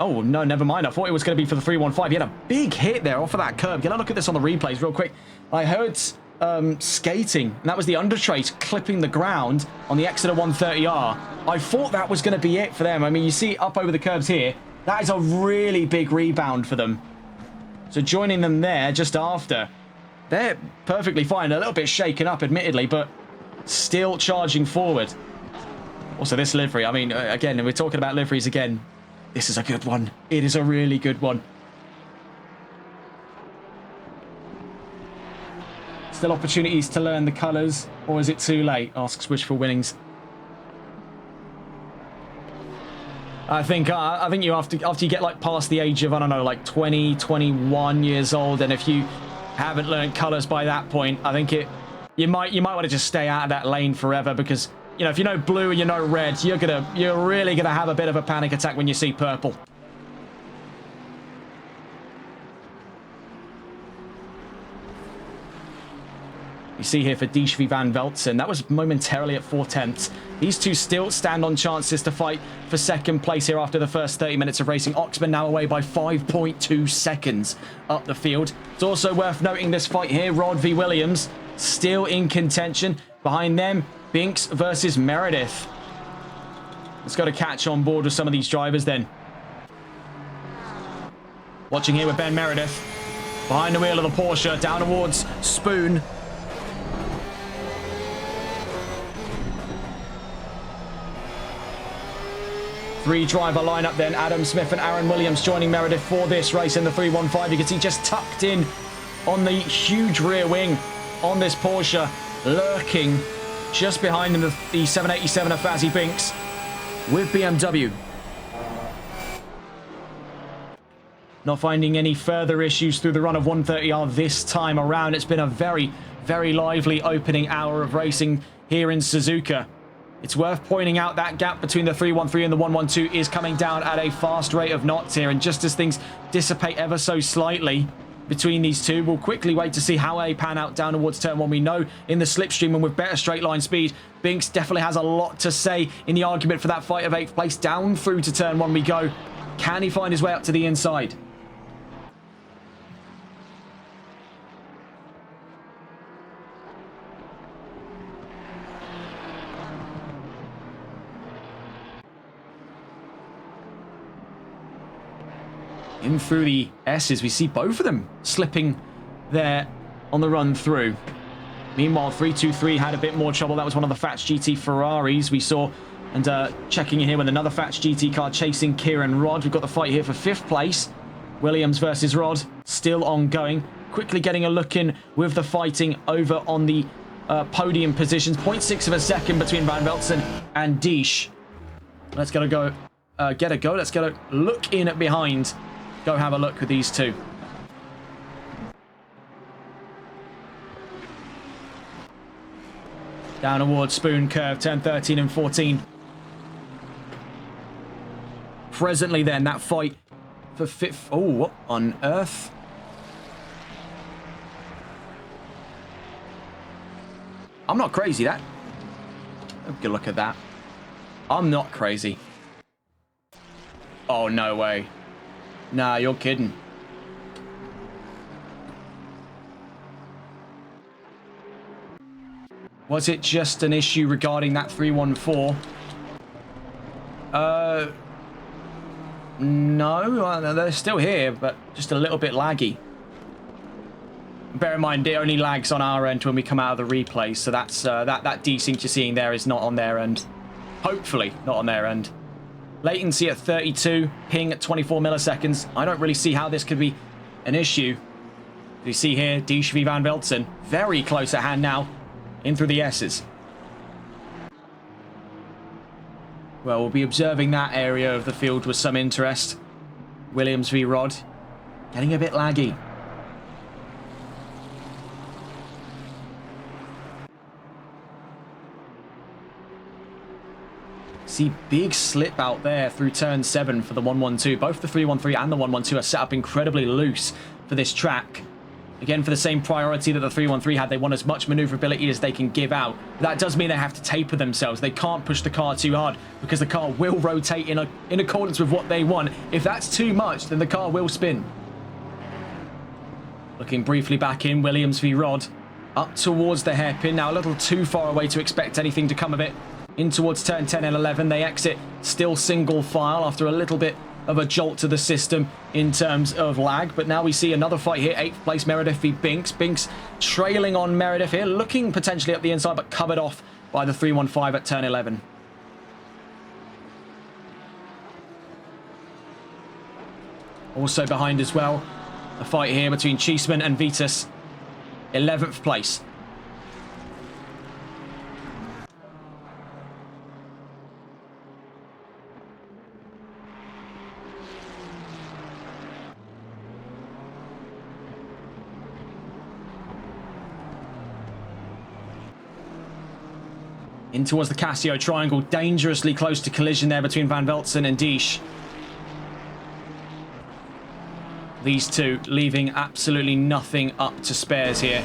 Oh, no, never mind. I thought it was going to be for the 315. He had a big hit there off of that curb. Get a look at this on the replays real quick. I heard skating, and that was the undertrace clipping the ground on the Exeter 130R. I thought that was going to be it for them. I mean, you see up over the curbs here. That is a really big rebound for them. So joining them there just after. They're perfectly fine. A little bit shaken up, admittedly, but still charging forward. Also, this livery. I mean, again, we're talking about liveries again. This is a good one. It is a really good one. Still opportunities to learn the colours, or is it too late? Asks Wishful Winnings. I think you have to, after you get like past the age of, I don't know, like 20, 21 years old, and if you haven't learned colours by that point, I think you might want to just stay out of that lane forever, because you know, if you know blue and you know red, you're really gonna have a bit of a panic attack when you see purple. You see here for Dieschvi van Veltzen, that was momentarily at 4/10. These two still stand on chances to fight for second place here after the first 30 minutes of racing. Oxman now away by 5.2 seconds up the field. It's also worth noting this fight here, Rod v Williams, still in contention. Behind them, Binks versus Meredith. Let's go to catch on board with some of these drivers then. Watching here with Ben Meredith. Behind the wheel of the Porsche, down towards Spoon. Three-driver lineup then. Adam Smith and Aaron Williams joining Meredith for this race in the 315. You can see just tucked in on the huge rear wing on this Porsche, lurking just behind them, the 787 of Fazzy Binks with BMW. Not finding any further issues through the run of 130R this time around. It's been a very, very lively opening hour of racing here in Suzuka. It's worth pointing out that gap between the 313 and the 112 is coming down at a fast rate of knots here. And just as things dissipate ever so slightly between these two, we'll quickly wait to see how they pan out down towards turn one. We know in the slipstream and with better straight line speed, Binks definitely has a lot to say in the argument for that fight of 8th place. Down through to turn one we go. Can he find his way up to the inside? In through the S's, we see both of them slipping there on the run through. Meanwhile, 323 had a bit more trouble. That was one of the Fats GT Ferraris we saw. And checking in here with another Fats GT car chasing Kieran Rod. We've got the fight here for 5th place. Williams versus Rod, still ongoing. Quickly getting a look in with the fighting over on the podium positions. 0.6 of a second between Van Veltzen and Deesh. Let's get a go. Let's get a look in behind. Go have a look with these two. Down towards Spoon Curve, turn 13 and 14. Presently then, that fight for 5th... Oh, what on earth? I'm not crazy, that. Have a good look at that. I'm not crazy. Oh, no way. Nah, you're kidding. Was it just an issue regarding that 314? No, they're still here, but just a little bit laggy. Bear in mind, it only lags on our end when we come out of the replay, so that's that desync you're seeing there is not on their end. Hopefully, not on their end. Latency at 32, ping at 24 milliseconds. I don't really see how this could be an issue. You see here, Deesh v Van Veltzen, very close at hand now, in through the S's. Well, we'll be observing that area of the field with some interest. Williams v Rod, getting a bit laggy. See, big slip out there through turn 7 for the 112. Both the 313 and the 112 are set up incredibly loose for this track. Again, for the same priority that the 313 had, they want as much maneuverability as they can give out. That does mean they have to taper themselves. They can't push the car too hard because the car will rotate in accordance with what they want. If that's too much, then the car will spin. Looking briefly back in, Williams v Rod. Up towards the hairpin. Now a little too far away to expect anything to come of it. In towards turn 10 and 11, they exit still single file after a little bit of a jolt to the system in terms of lag. But now we see another fight here, 8th place Meredith v Binks. Binks trailing on Meredith here, looking potentially up the inside, but covered off by the 315 at turn 11. Also behind as well, a fight here between Cheeseman and Vitus, 11th place. In towards the Casio triangle, dangerously close to collision there between Van Veltzen and Deesh. These two leaving absolutely nothing up to spares here.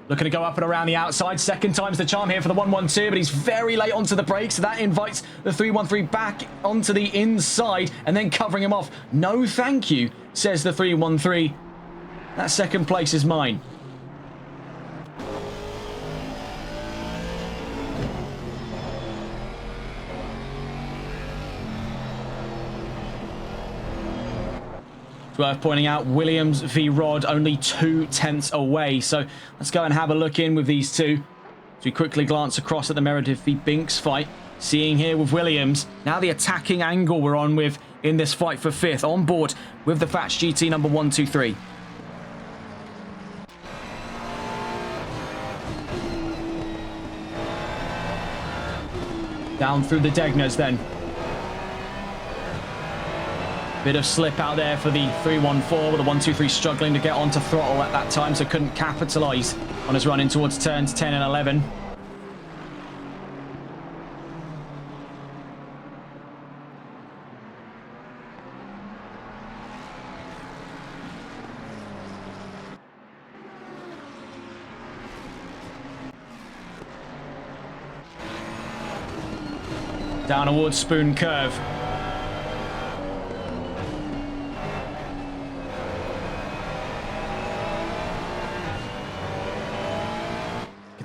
Looking to go up and around the outside. Second time's the charm here for the 112, but he's very late onto the brakes. So that invites the 313 back onto the inside and then covering him off. No thank you, says the 313. That second place is mine. It's worth pointing out, Williams v Rod only 2 tenths away. So let's go and have a look in with these two. As we quickly glance across at the Meredith v Binks fight. Seeing here with Williams, now the attacking angle we're on with in this fight for 5th, on board with the Thatch GT number 123. Down through the Degners then. Bit of slip out there for the 314, with the 123 struggling to get onto throttle at that time, so couldn't capitalise on his run in towards turns 10 and 11. Down towards Spoon Curve.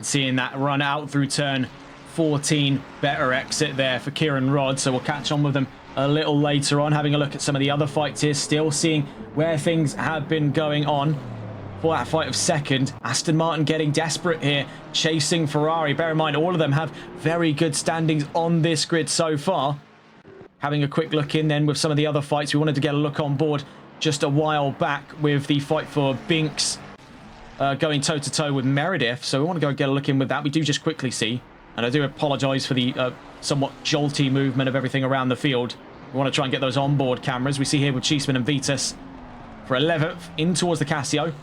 Seeing that run out through turn 14. Better exit there for Kieran Rodd, so we'll catch on with them a little later on. Having a look at some of the other fights here, still seeing where things have been going on for that fight of 2nd. Aston Martin getting desperate here, chasing Ferrari. Bear in mind, all of them have very good standings on this grid so far. Having a quick look in then with some of the other fights, we wanted to get a look on board just a while back with the fight for Binks. Going toe-to-toe with Meredith, so we want to go get a look in with that. We do just quickly see, and I do apologise for the somewhat jolty movement of everything around the field. We want to try and get those onboard cameras. We see here with Cheeseman and Vitas for 11th, in towards the Casio.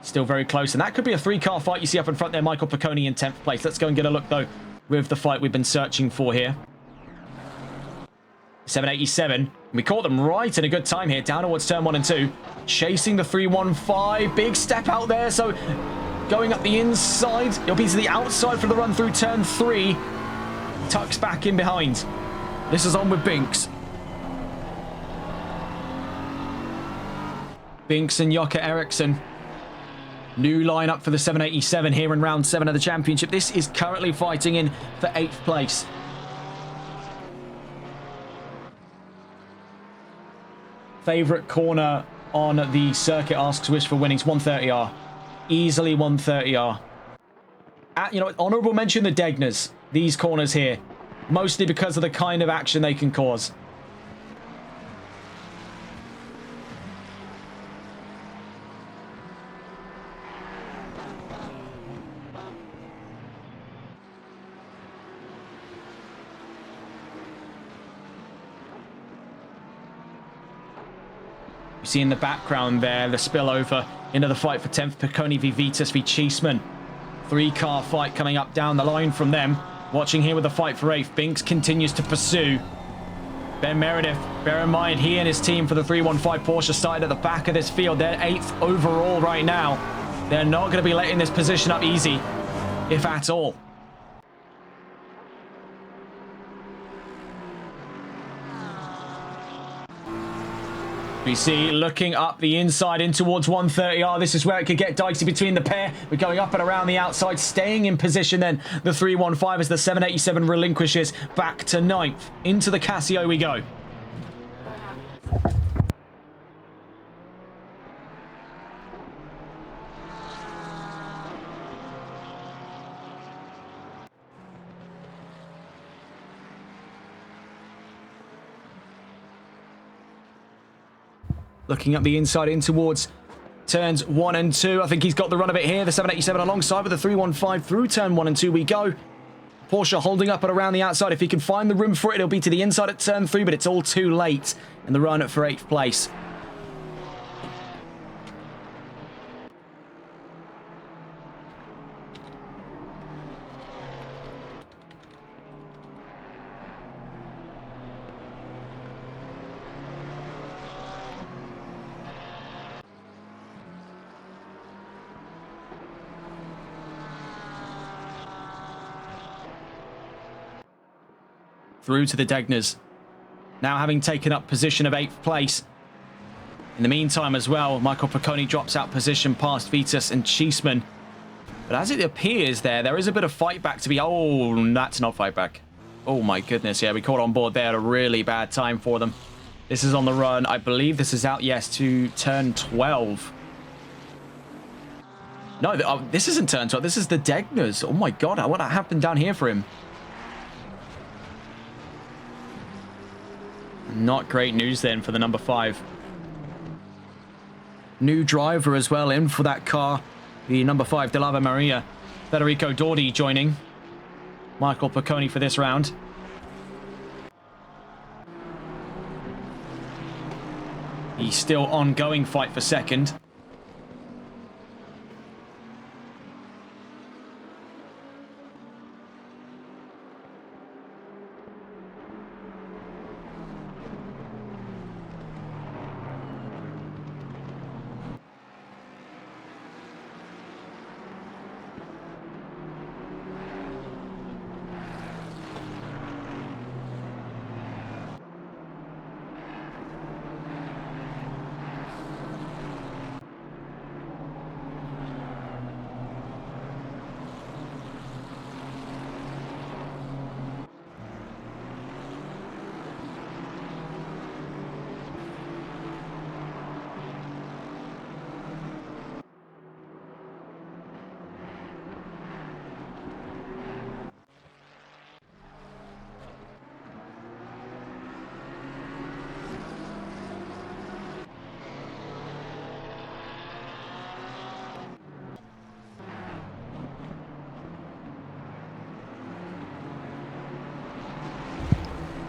Still very close, and that could be a 3-car fight. You see up in front there, Michael Picconi in 10th place. Let's go and get a look, though, with the fight we've been searching for here. 787. We caught them right in a good time here, down towards turn 1 and 2. Chasing the 315. Big step out there, so going up the inside. It'll be to the outside for the run through turn 3. Tucks back in behind. This is on with Binks. Binks and Jocke Eriksson. New lineup for the 787 here in round 7 of the championship. This is currently fighting in for 8th place. Favourite corner on the circuit, asks Wish for Winnings. 130R. Easily 130R. You know, honourable mention the Degners. These corners here. Mostly because of the kind of action they can cause. See in the background there, the spillover into the fight for 10th. Picconi v Vitas v Cheeseman. 3-car fight coming up down the line from them. Watching here with the fight for 8th. Binks continues to pursue. Ben Meredith, bear in mind, he and his team for the 315 Porsche started at the back of this field. They're 8th overall right now. They're not going to be letting this position up easy, if at all. We see looking up the inside in towards 130R. This is where it could get dicey between the pair. We're going up and around the outside, staying in position then. The 315 as the 787 relinquishes back to 9th. Into the Casio we go. Looking up the inside in towards turns 1 and 2. I think he's got the run of it here. The 787 alongside with the 315 through turn 1 and 2 we go. Porsche holding up and around the outside. If he can find the room for it, it'll be to the inside at turn 3, but it's all too late in the run for 8th place. Through to the Degners. Now having taken up position of 8th place. In the meantime as well, Michael Picconi drops out position past Vitas and Cheeseman. But as it appears there is a bit of fight back to be... Oh, that's not fight back. Oh my goodness, yeah, we caught on board there at a really bad time for them. This is on the run. I believe this is out, yes, to turn 12. No, this isn't turn 12. This is the Degners. Oh my god, what happened down here for him? Not great news then for the number 5. New driver as well in for that car. The number 5, De Lava Maria. Federico Dordi joining. Michael Picconi for this round. The still ongoing fight for second.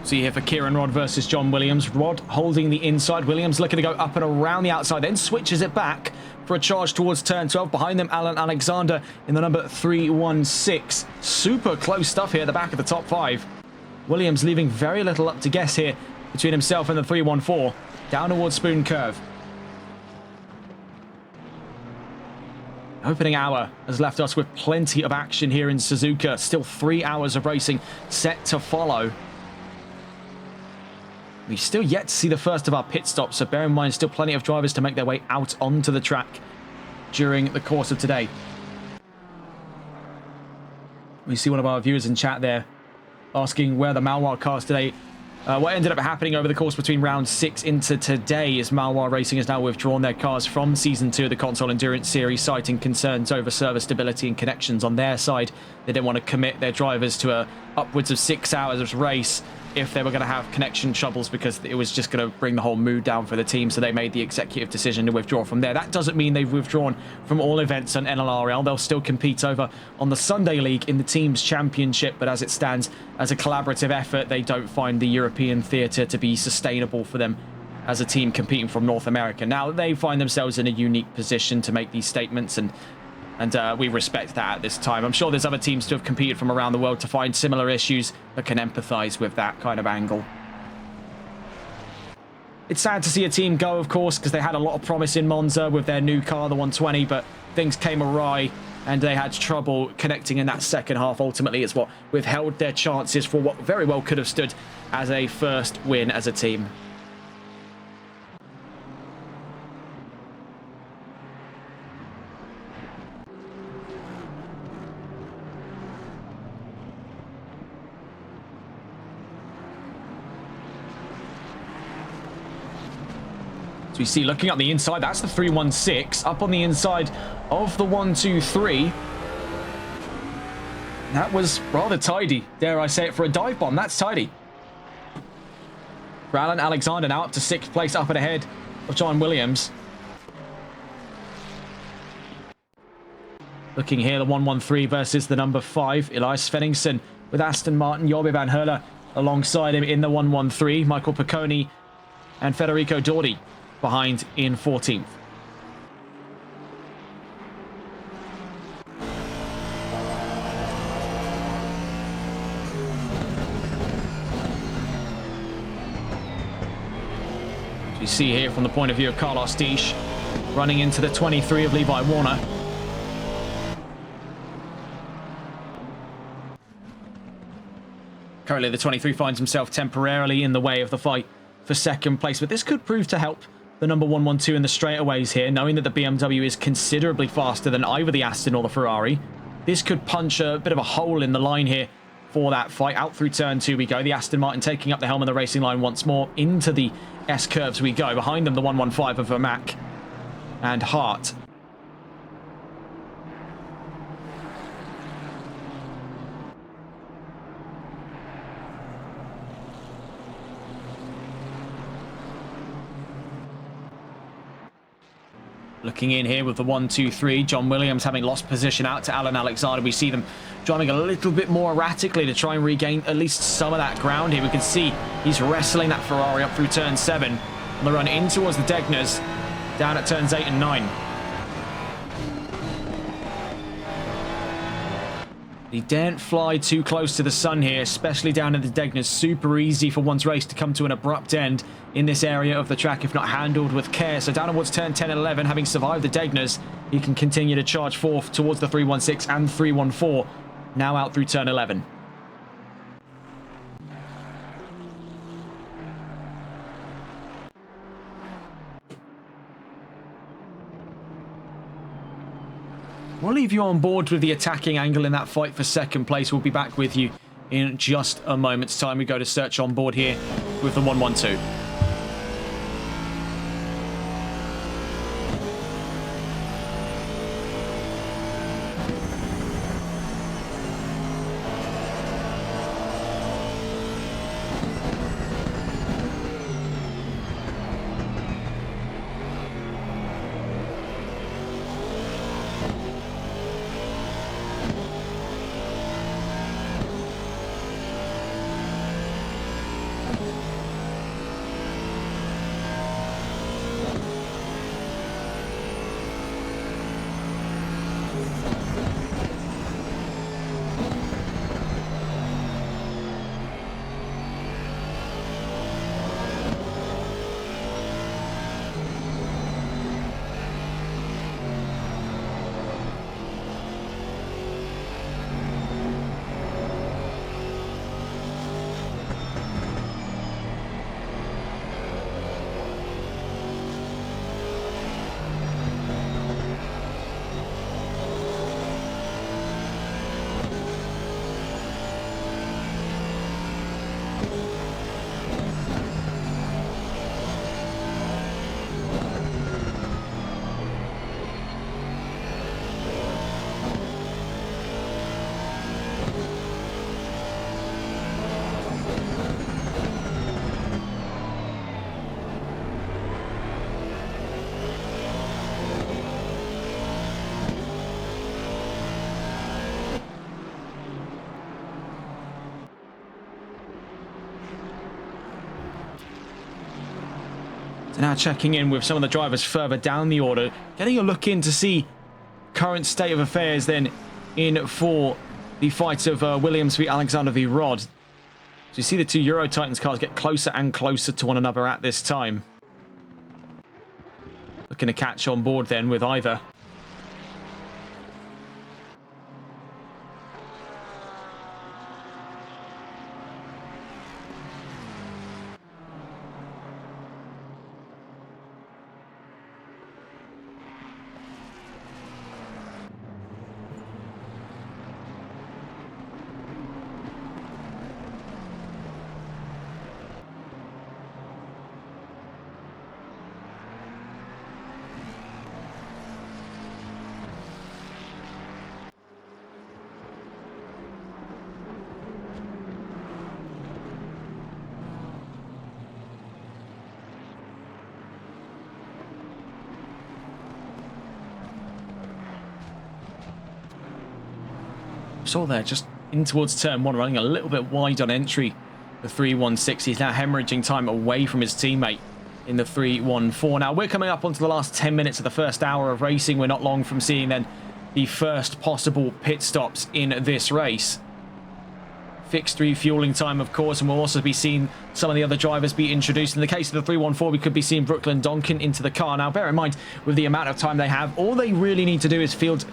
See here for Kieran Rod versus John Williams. Rod holding the inside. Williams looking to go up and around the outside, then switches it back for a charge towards turn 12. Behind them, Alan Alexander in the number 316. Super close stuff here at the back of the top 5. Williams leaving very little up to guess here between himself and the 314. Down towards Spoon Curve. Opening hour has left us with plenty of action here in Suzuka. Still 3 hours of racing set to follow. We've still yet to see the first of our pit stops, so bear in mind still plenty of drivers to make their way out onto the track during the course of today. We see one of our viewers in chat there asking where the Malwar cars today. What ended up happening over the course between round 6 into today is Malwar Racing has now withdrawn their cars from Season 2 of the Console Endurance Series, citing concerns over server stability and connections on their side. They didn't want to commit their drivers to upwards of 6 hours of race if they were going to have connection troubles, because it was just going to bring the whole mood down for the team, so they made the executive decision to withdraw from there. That doesn't mean they've withdrawn from all events on NLRL. They'll still compete over on the Sunday League in the Teams Championship, but as it stands, as a collaborative effort, they don't find the European theatre to be sustainable for them as a team competing from North America. Now, they find themselves in a unique position to make these statements, and we respect that at this time. I'm sure there's other teams to have competed from around the world to find similar issues that can empathise with that kind of angle. It's sad to see a team go, of course, because they had a lot of promise in Monza with their new car, the 120, but things came awry and they had trouble connecting in that second half. Ultimately, it's what withheld their chances for what very well could have stood as a first win as a team. We see looking up the inside, that's the 316 up on the inside of the 123. That was rather tidy, dare I say it, for a dive bomb. That's tidy. For Alan Alexander now up to 6th place, up and ahead of John Williams. Looking here, the 113 versus the number 5, Elias Svenningsson with Aston Martin. Jorbe van Herle alongside him in the 113. Michael Picconi and Federico Dordi behind in 14th. You see here from the point of view of Carlos Disch running into the 23 of Levi Warner. Currently the 23 finds himself temporarily in the way of the fight for second place, but this could prove to help the number 112 in the straightaways here, knowing that the BMW is considerably faster than either the Aston or the Ferrari. This could punch a bit of a hole in the line here for that fight. Out through turn 2 we go. The Aston Martin taking up the helm of the racing line once more. Into the S-curves we go. Behind them, the 115 of Vermac and Hart. Looking in here with the 1-2-3. John Williams having lost position out to Alan Alexander. We see them driving a little bit more erratically to try and regain at least some of that ground here. We can see he's wrestling that Ferrari up through turn 7 on the run in towards the Degners down at turns 8 and 9. He daren't fly too close to the sun here, especially down in the Degners. Super easy for one's race to come to an abrupt end in this area of the track if not handled with care. So down towards turn 10 and 11, having survived the Degners, he can continue to charge forth towards the 316 and 314, now out through turn 11. We'll leave you on board with the attacking angle in that fight for second place. We'll be back with you in just a moment's time. We go to search on board here with the 112. Now checking in with some of the drivers further down the order, getting a look in to see current state of affairs then in for the fight of Williams v Alexander v Rod. So you see the two Euro Titans cars get closer and closer to one another at this time. Looking to catch on board then with either. Saw there just in towards turn 1, running a little bit wide on entry. The 316, he's now hemorrhaging time away from his teammate in the 314. Now we're coming up onto the last 10 minutes of the first hour of racing. We're not long from seeing then the first possible pit stops in this race. Fixed refueling time, of course, and we'll also be seeing some of the other drivers be introduced. In the case of the 314, we could be seeing Brooklyn Donkin into the car. Now, bear in mind, with the amount of time they have, all they really need to do is field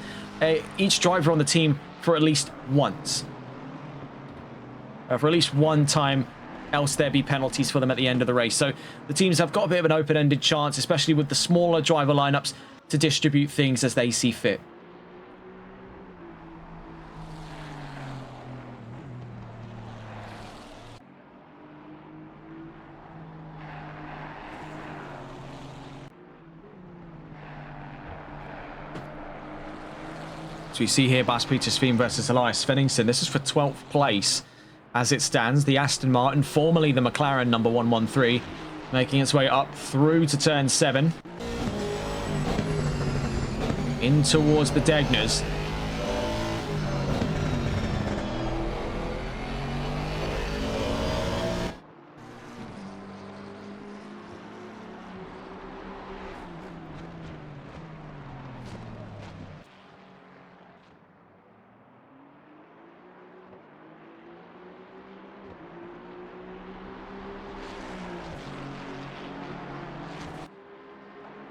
each driver on the team for at least once. For at least one time, else there be penalties for them at the end of the race. So the teams have got a bit of an open-ended chance, especially with the smaller driver lineups, to distribute things as they see fit. So you see here Bas Petersveen versus Elias Svenningsson. This is for 12th place as it stands. The Aston Martin, formerly the McLaren number 113, making its way up through to turn 7. in towards the Degners.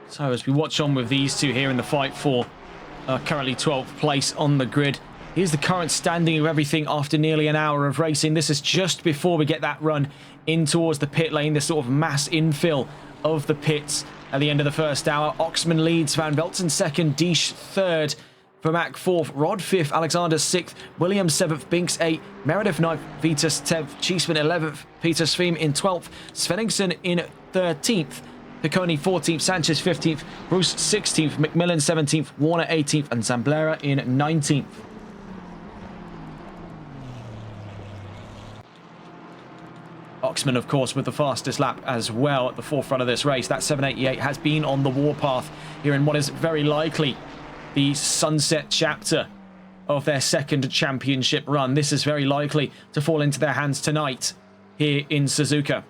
So as we watch on with these two here in the fight for currently 12th place on the grid, here's the current standing of everything after nearly an hour of racing. This is just before we get that run in towards the pit lane, this sort of mass infill of the pits at the end of the first hour. Oxman leads, Van Velzen second, Deesh third, Vermack fourth, Rod fifth, Alexander sixth, Williams seventh, Binks eighth, Meredith ninth, Vitus 10th, Cheeseman 11th, Peter Sveen in 12th, Svenningsson in 13th, Picconi 14th, Sanchez 15th, Bruce 16th, McMillan 17th, Warner 18th, and Zamblera in 19th. Oxman, of course, with the fastest lap as well at the forefront of this race. That 7:88 has been on the warpath here in what is very likely the sunset chapter of their second championship run. This is very likely to fall into their hands tonight here in Suzuka.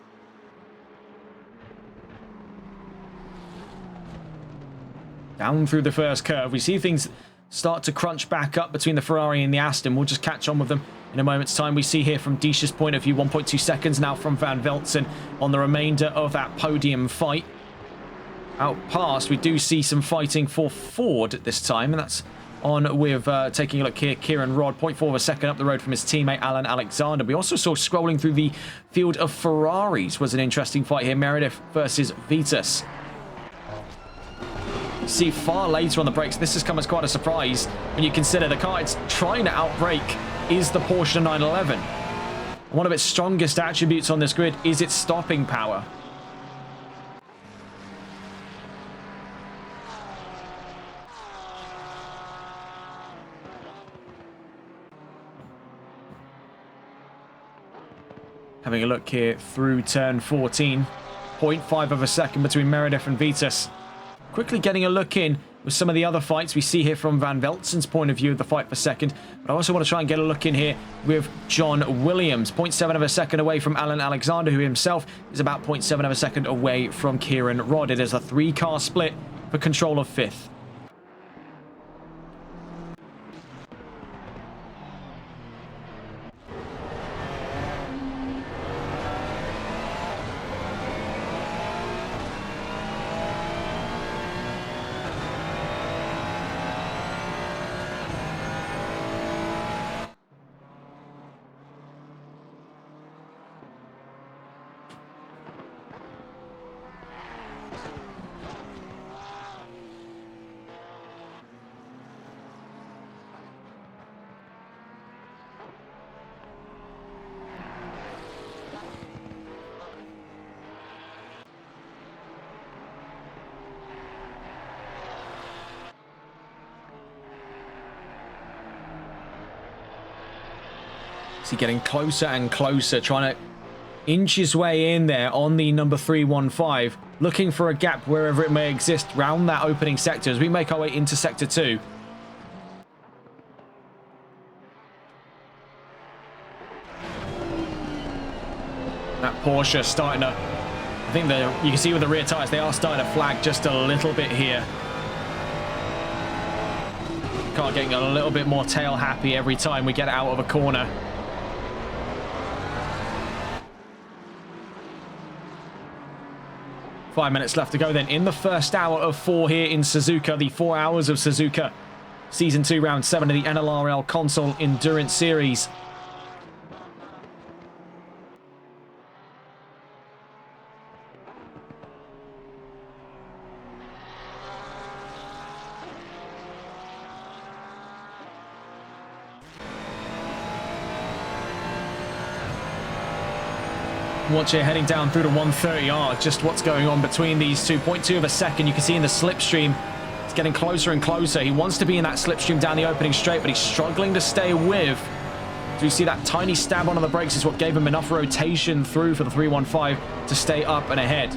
Down through the first curve, we see things start to crunch back up between the Ferrari and the Aston. We'll just catch on with them in a moment's time. We see here from Deesh's point of view, 1.2 seconds now from Van Velzen on the remainder of that podium fight. Out past, we do see some fighting for Ford at this time, and that's on with taking a look here. Kieran Rod, 0.4 of a second up the road from his teammate Alan Alexander. We also saw scrolling through the field of Ferraris was an interesting fight here. Meredith versus Vitus. See far later on the brakes. This has come as quite a surprise when you consider the car it's trying to outbrake is the Porsche 911. One of its strongest attributes on this grid is its stopping power. Having a look here through turn 14, 0.5 of a second between Meredith and Vitus. Quickly getting a look in with some of the other fights we see here from Van Velzen's point of view of the fight for second. But I also want to try and get a look in here with John Williams. 0.7 of a second away from Alan Alexander, who himself is about 0.7 of a second away from Kieran Rod. It is a three-car split for control of fifth. See, getting closer and closer, trying to inch his way in there on the number 315, looking for a gap wherever it may exist round that opening sector as we make our way into sector 2. That Porsche starting to, I think you can see with the rear tyres, they are starting to flag just a little bit here. Car getting a little bit more tail happy every time we get out of a corner. Five minutes left to go then in the first hour of 4 here in Suzuka, the 4 hours of Suzuka. Season 2, Round 7 of the NLRL Console Endurance Series. Watch it heading down through to 130R. Just what's going on between these two. 0.2 of a second. You can see in the slipstream, it's getting closer and closer. He wants to be in that slipstream down the opening straight, but he's struggling to stay with. So you see that tiny stab on the brakes is what gave him enough rotation through for the 315 to stay up and ahead.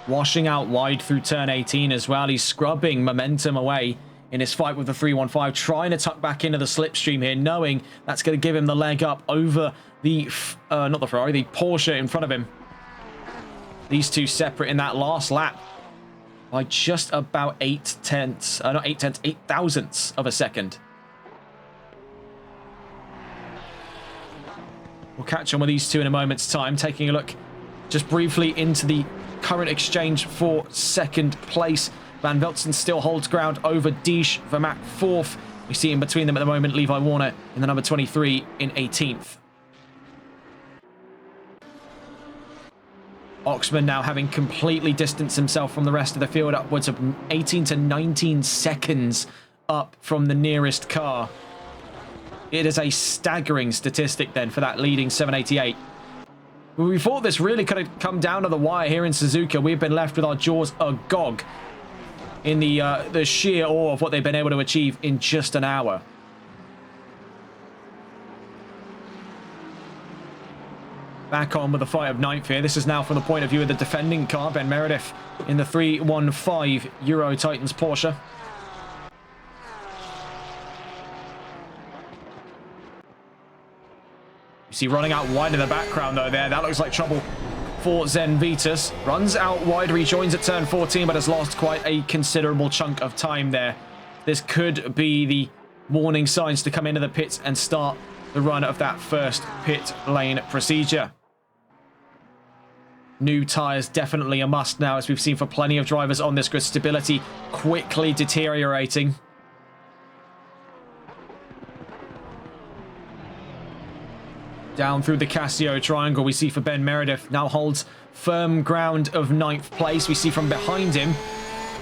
washing out wide through turn 18 as well. He's scrubbing momentum away in his fight with the 315, trying to tuck back into the slipstream here, knowing that's going to give him the leg up over the, not the Ferrari, the Porsche in front of him. These two separate in that last lap by just about 8 thousandths of a second. We'll catch on with these two in a moment's time, taking a look just briefly into the current exchange for second place. Van Velzen still holds ground over Diesch, Vermaak fourth. We see in between them at the moment Levi Warner in the number 23 in 18th. Oxman now having completely distanced himself from the rest of the field, upwards of 18 to 19 seconds up from the nearest car. It is a staggering statistic then for that leading 788. We thought this really could have come down to the wire here in Suzuka. We've been left with our jaws agog in the sheer awe of what they've been able to achieve in just an hour. Back on with the fight of ninth here. This is now from the point of view of the defending car, Ben Meredith, in the 315 Euro Titans Porsche. You see running out wide in the background though there. That looks like trouble for Zen Vitus. Runs out wide, rejoins at turn 14, but has lost quite a considerable chunk of time there. This could be the warning signs to come into the pits and start the run of that first pit lane procedure. New tyres definitely a must now, as we've seen for plenty of drivers on this grid. Stability quickly deteriorating. Down through the Casio triangle, we see for Ben Meredith now holds firm ground of 9th place. We see from behind him,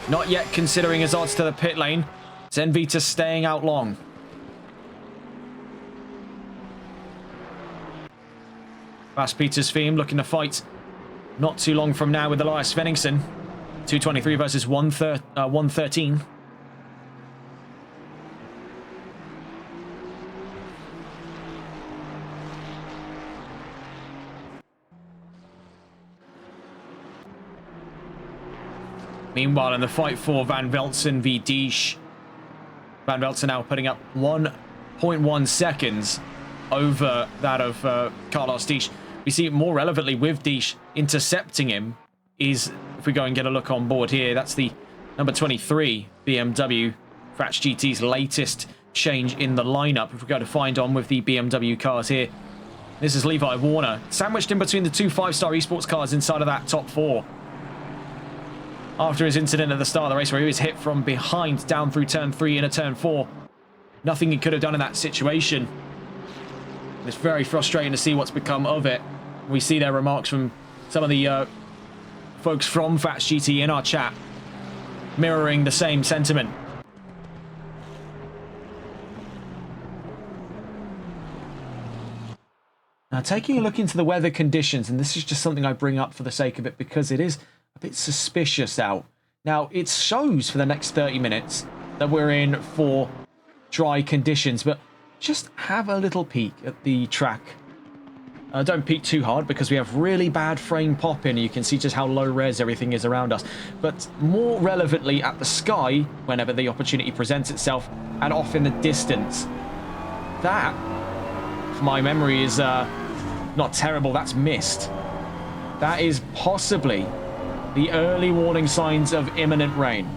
not yet considering his odds to the pit lane, Zen Vitus staying out long. Vas Petersfield looking to fight not too long from now with Elias Svenningsson. 223 versus 113. Meanwhile, in the fight for Van Velzen v Diesch, Van Velzen now putting up 1.1 seconds over that of Carlos Diesch. We see more relevantly with Diesch intercepting him is, if we go and get a look on board here, that's the number 23 BMW Fratch GT's latest change in the lineup. If we go to find on with the BMW cars here, this is Levi Warner, sandwiched in between the two 5-star esports cars inside of that top 4. After his incident at the start of the race where he was hit from behind down through turn 3 into turn 4. Nothing he could have done in that situation. It's very frustrating to see what's become of it. We see their remarks from some of the folks from Fats GT in our chat, mirroring the same sentiment. Now, taking a look into the weather conditions, and this is just something I bring up for the sake of it because it is a bit suspicious out. Now, it shows for the next 30 minutes that we're in for dry conditions, but just have a little peek at the track. Don't peek too hard because we have really bad frame pop-in. You can see just how low res everything is around us. But more relevantly at the sky, whenever the opportunity presents itself, and off in the distance. That, if my memory is not terrible, that's mist. That is possibly the early warning signs of imminent rain.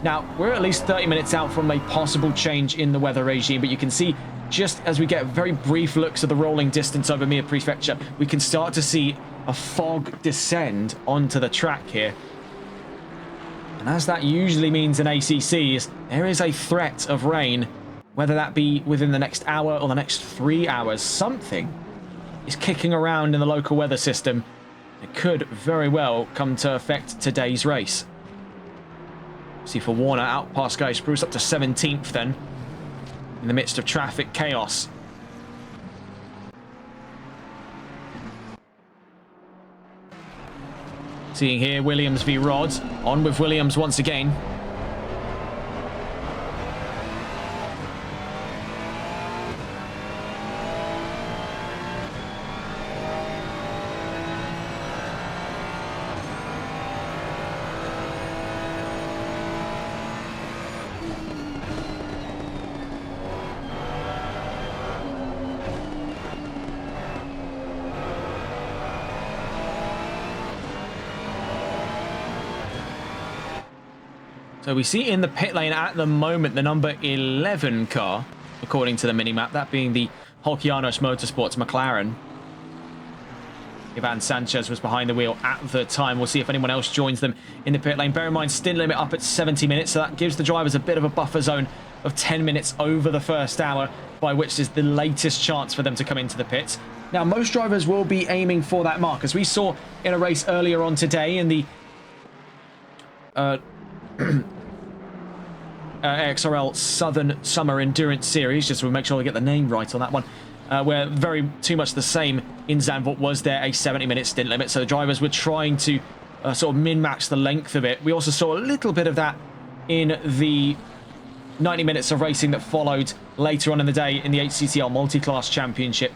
Now, we're at least 30 minutes out from a possible change in the weather regime, but you can see just as we get very brief looks at the rolling distance over Mir Prefecture, we can start to see a fog descend onto the track here. And as that usually means in ACCs, there is a threat of rain, whether that be within the next hour or the next 3 hours. Something is kicking around in the local weather system. It could very well come to affect today's race. See for Warner out past Guy Spruce up to 17th then, in the midst of traffic chaos. Seeing here Williams v Rod, on with Williams once again. So we see in the pit lane at the moment the number 11 car, according to the minimap, that being the Holkianos Motorsports McLaren. Ivan Sanchez was behind the wheel at the time. We'll see if anyone else joins them in the pit lane. Bear in mind, stint limit up at 70 minutes, so that gives the drivers a bit of a buffer zone of 10 minutes over the first hour, by which is the latest chance for them to come into the pits. Now, most drivers will be aiming for that mark, as we saw in a race earlier on today in the XRL Southern Summer Endurance Series, just to make sure we get the name right on that one, where very too much the same in Zandvoort was there a 70-minute stint limit, so the drivers were trying to sort of min-max the length of it. We also saw a little bit of that in the 90 minutes of racing that followed later on in the day in the HCCL Multi-Class Championship.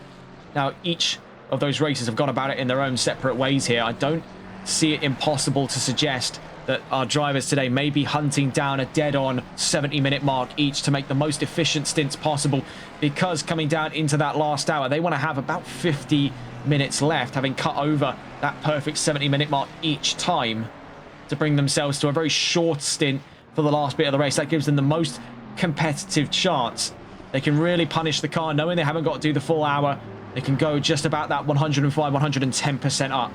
Now, each of those races have gone about it in their own separate ways here. I don't see it impossible to suggest that our drivers today may be hunting down a dead-on 70-minute mark each to make the most efficient stints possible, because coming down into that last hour, they want to have about 50 minutes left, having cut over that perfect 70-minute mark each time, to bring themselves to a very short stint for the last bit of the race. That gives them the most competitive chance. They can really punish the car, knowing they haven't got to do the full hour. They can go just about that 105, 110% up.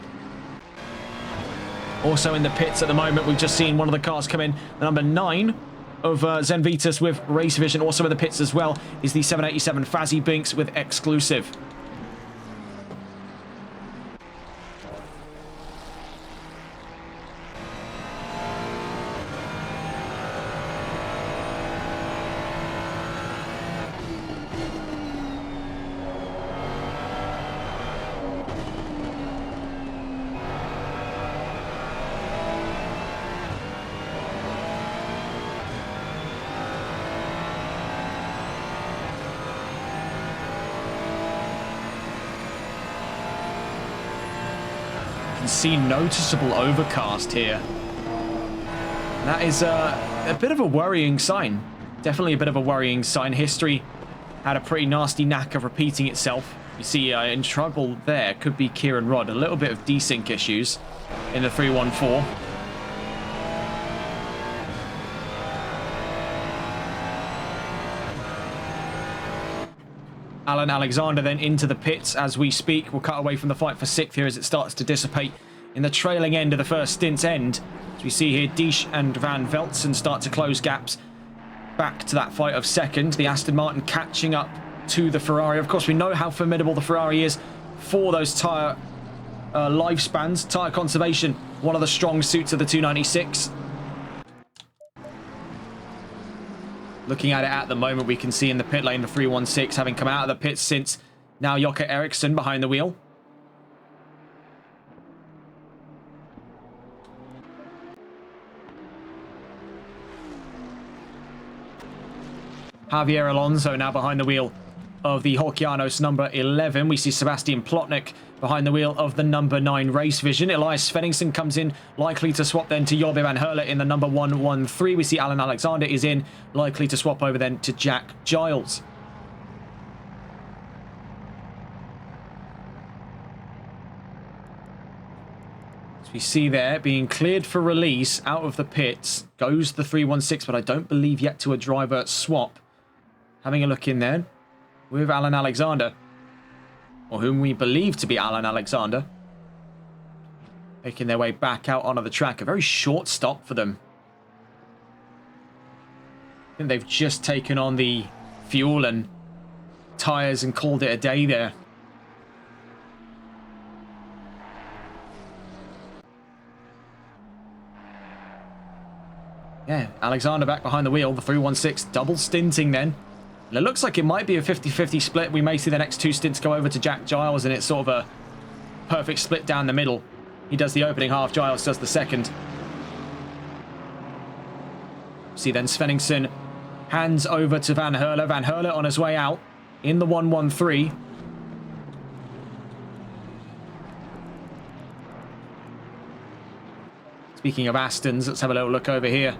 Also in the pits at the moment, we've just seen one of the cars come in. The number 9 of Zenvitas with Race Vision. Also in the pits as well is the 787 Fazzy Binks with Exclusive. See noticeable overcast here. That is a bit of a worrying sign. Definitely a bit of a worrying sign. History had a pretty nasty knack of repeating itself. You see in trouble there could be Kieran Rodd. A little bit of desync issues in the 314. Alan Alexander then into the pits as we speak. We'll cut away from the fight for 6th here as it starts to dissipate in the trailing end of the first stint's end. As we see here, Diesch and Van Veltzen start to close gaps back to that fight of 2nd. The Aston Martin catching up to the Ferrari. Of course, we know how formidable the Ferrari is for those tyre lifespans. Tyre conservation, one of the strong suits of the 296. Looking at it at the moment, we can see in the pit lane the 316 having come out of the pits since now Jocke Eriksson behind the wheel. Javier Alonso now behind the wheel of the Holkianos number 11. We see Sebastian Plotnik behind the wheel of the number 9 Race Vision. Elias Svenningsson comes in, likely to swap then to Jorbe van Herle in the number 113. We see Alan Alexander is in, likely to swap over then to Jack Giles. As we see there, being cleared for release out of the pits, goes the 316, but I don't believe yet to a driver swap. Having a look in there with Alan Alexander, or whom we believe to be Alan Alexander, making their way back out onto the track. A very short stop for them. I think they've just taken on the fuel and tyres and called it a day there. Yeah, Alexander back behind the wheel. The 316 double stinting then. And it looks like it might be a 50-50 split. We may see the next 2 stints go over to Jack Giles, and it's sort of a perfect split down the middle. He does the opening half, Giles does the second. See then Svenningsson hands over to Van Herle. Van Herle on his way out in the 113. Speaking of Astons, let's have a little look over here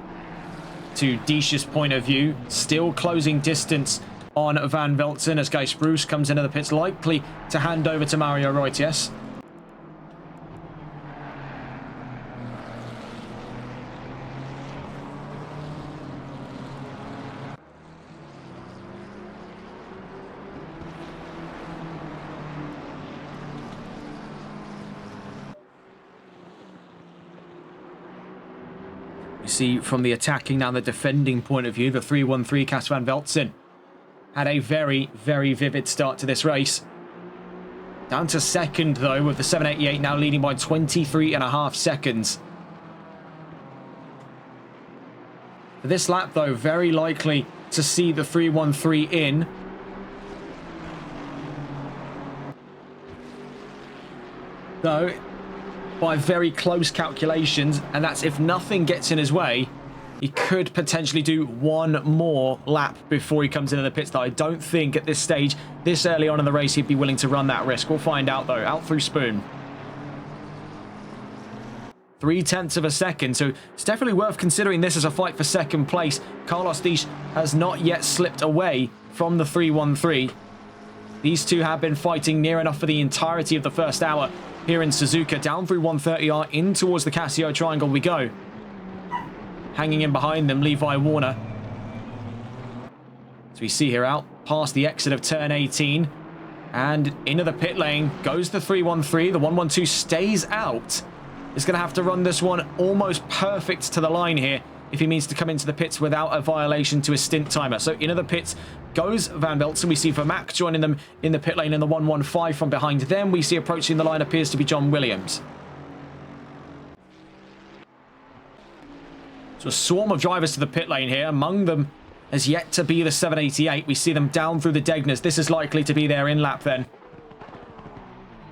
to Diesch's point of view. Still closing distance on Van Veltzen as Guy Spruce comes into the pits, likely to hand over to Mario Reutius. See, from the attacking, now the defending point of view, the 313 Cas van Veltzen had a very, very vivid start to this race. Down to second, though, with the 788 now leading by 23.5 seconds. For this lap, though, very likely to see the 313 in. Though, by very close calculations, and that's if nothing gets in his way, he could potentially do one more lap before he comes into the pits. Though I don't think at this stage, this early on in the race, he'd be willing to run that risk. We'll find out, though. Out through Spoon. 0.3 of a second, so it's definitely worth considering this as a fight for second place. Carlos Dish has not yet slipped away from the 313. These two have been fighting near enough for the entirety of the first hour here in Suzuka. Down through 130R, in towards the Casio Triangle we go. Hanging in behind them, Levi Warner. As we see here, out past the exit of turn 18. And into the pit lane goes the 313. The 112 stays out. Is going to have to run this one almost perfect to the line here if he means to come into the pits without a violation to his stint timer. So into the pits goes Van Veltzen. We see Vermaak joining them in the pit lane in the 115 from behind them. We see approaching the line appears to be John Williams. So a swarm of drivers to the pit lane here. Among them has yet to be the 788. We see them down through the Degners. This is likely to be their in-lap then.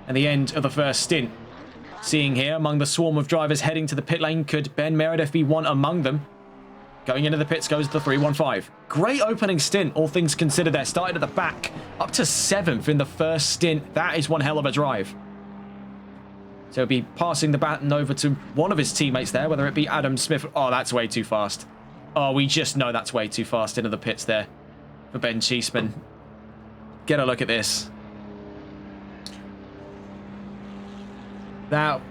And the end of the first stint. Seeing here, among the swarm of drivers heading to the pit lane, could Ben Meredith be one among them? Going into the pits goes the 315. Great opening stint, all things considered there. Started at the back, up to 7th in the first stint. That is one hell of a drive. So he'll be passing the baton over to one of his teammates there, whether it be Adam Smith. Oh, that's way too fast. Oh, we just know that's way too fast into the pits there for Ben Cheeseman. Get a look at this. Now,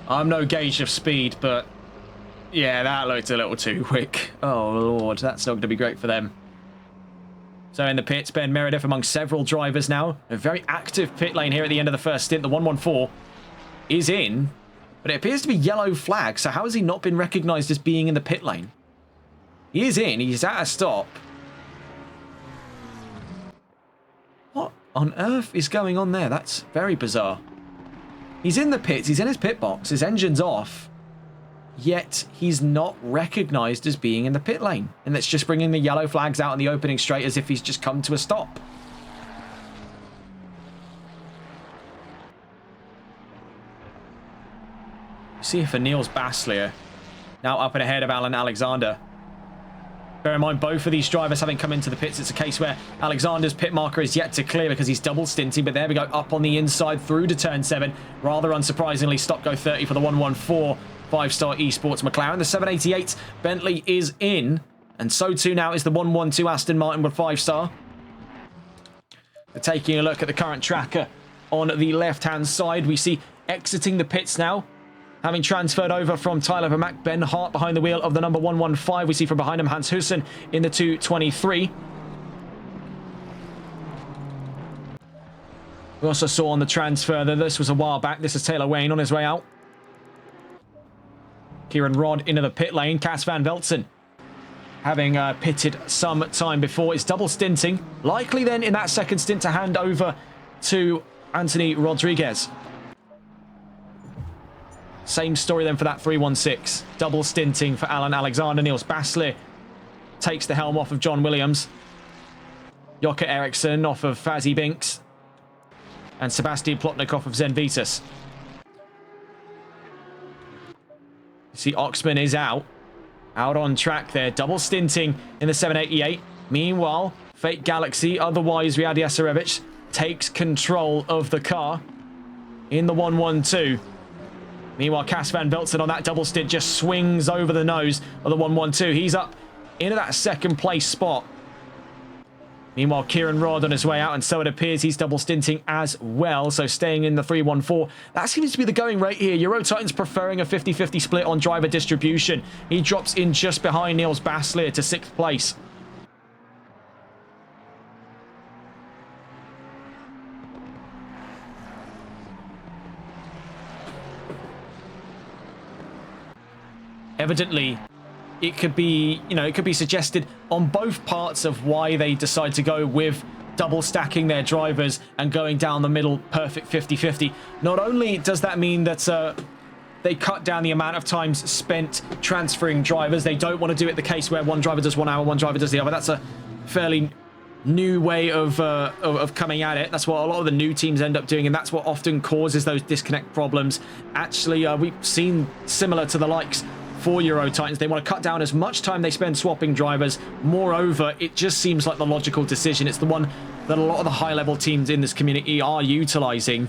I'm no gauge of speed, but yeah, that looked a little too quick. Oh, Lord, that's not going to be great for them. So in the pits, Ben Meredith among several drivers now. A very active pit lane here at the end of the first stint. The 114 is in, but it appears to be yellow flag. So how has he not been recognised as being in the pit lane? He is in. He's at a stop. What on earth is going on there? That's very bizarre. He's in the pits. He's in his pit box. His engine's off. Yet he's not recognised as being in the pit lane. And that's just bringing the yellow flags out in the opening straight as if he's just come to a stop. See for Niels Baslier. Now up and ahead of Alan Alexander. Bear in mind, both of these drivers having come into the pits, it's a case where Alexander's pit marker is yet to clear because he's double stinting. But there we go, up on the inside through to turn 7. Rather unsurprisingly, stop go 30 for the 114 5-star eSports McLaren. The 788 Bentley is in, and so too now is the 112 Aston Martin with 5-star. We're taking a look at the current tracker on the left-hand side. We see exiting the pits now, having transferred over from Tyler Vermaak, Ben Hart behind the wheel of the number 115. We see from behind him Hans Hussen in the 223. We also saw on the transfer that this was a while back. This is Taylor Wayne on his way out. Kieran Rodd into the pit lane. Cas van Veltzen having pitted some time before. It's double stinting. Likely then in that second stint to hand over to Anthony Rodriguez. Same story then for that 316. Double stinting for Alan Alexander. Niels Baslier takes the helm off of John Williams. Jocke Eriksson off of Fazzy Binks. And Sebastian Plotnik off of Zen Vitus. See, Oxman is out. Out on track there. Double stinting in the 788. Meanwhile, Fate Galaxy, otherwise Riyad Yasarevic, takes control of the car in the 112. Meanwhile, Cas van Veltzen on that double stint just swings over the nose of the 112. He's up into that second place spot. Meanwhile, Kieran Rodd on his way out, and so it appears he's double stinting as well, so staying in the 314. That seems to be the going rate here. Euro Titans preferring a 50-50 split on driver distribution. He drops in just behind Niels Baslier to 6th place. evidently it could be, it could be suggested on both parts of why they decide to go with double stacking their drivers and going down the middle, perfect 50-50. Not only does that mean that they cut down the amount of times spent transferring drivers. They don't want to do it the case where one driver does 1 hour, one driver does the other. That's a fairly new way of coming at it. That's what a lot of the new teams end up doing, and that's what often causes those disconnect problems. Actually, we've seen similar to the likes for Euro Titans. They want to cut down as much time they spend swapping drivers. Moreover, it just seems like the logical decision. It's the one that a lot of the high-level teams in this community are utilizing.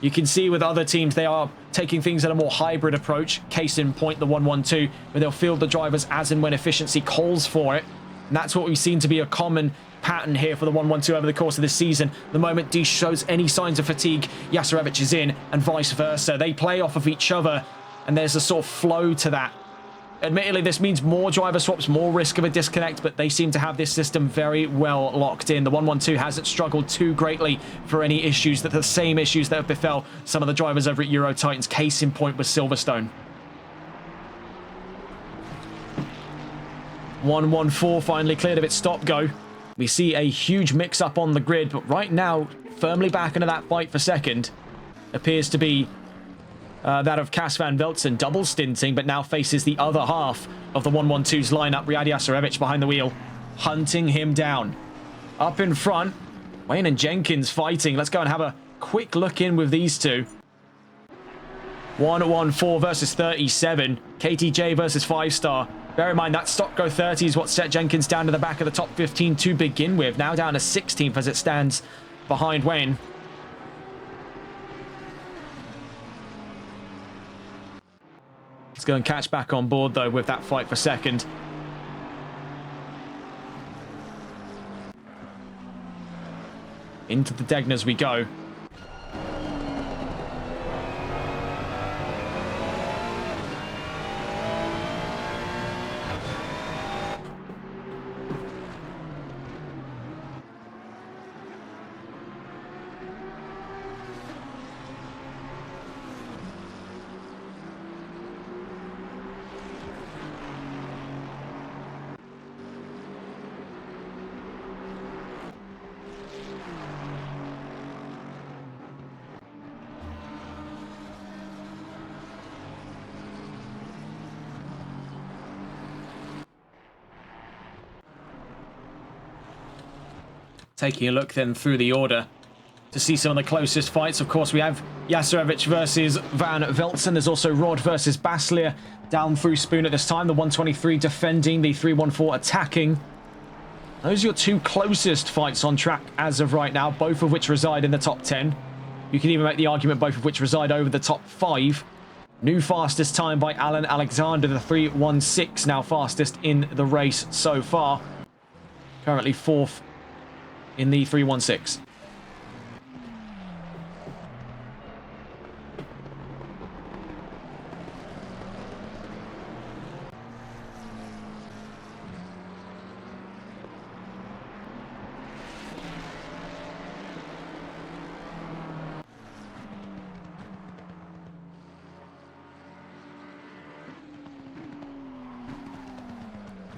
You can see with other teams, they are taking things at a more hybrid approach. Case in point, the 1-1-2, where they'll field the drivers as and when efficiency calls for it. And that's what we've seen to be a common pattern here for the 1-1-2 over the course of this season. The moment D shows any signs of fatigue, Jasarevich is in, and vice versa. They play off of each other, and there's a sort of flow to that. Admittedly, this means more driver swaps, more risk of a disconnect, but they seem to have this system very well locked in. The 1-1-2 hasn't struggled too greatly for any issues, the same issues that have befell some of the drivers over at Euro Titans. Case in point was Silverstone. 1-1-4 finally cleared of its stop-go. We see a huge mix-up on the grid, but right now, firmly back into that fight for second, appears to be that of Cas van Veltzen, double stinting, but now faces the other half of the 1-1-2's lineup. Riyad Jasarevich behind the wheel, hunting him down. Up in front, Wayne and Jenkins fighting. Let's go and have a quick look in with these two. 1-1-4 versus 37. KTJ versus 5-star. Bear in mind that stock go 30 is what set Jenkins down to the back of the top 15 to begin with. Now down to 16th as it stands behind Wayne. Let's go and catch back on board, though, with that fight for second. Into the Degners we go. Taking a look then through the order to see some of the closest fights. Of course, we have Jasarevich versus Van Veltzen. There's also Rod versus Baslier down through Spoon at this time. The 123 defending, the 314 attacking. Those are your two closest fights on track as of right now, both of which reside in the top 10. You can even make the argument both of which reside over the top 5. New fastest time by Alan Alexander, the 316, now fastest in the race so far. Currently 4th in the 316.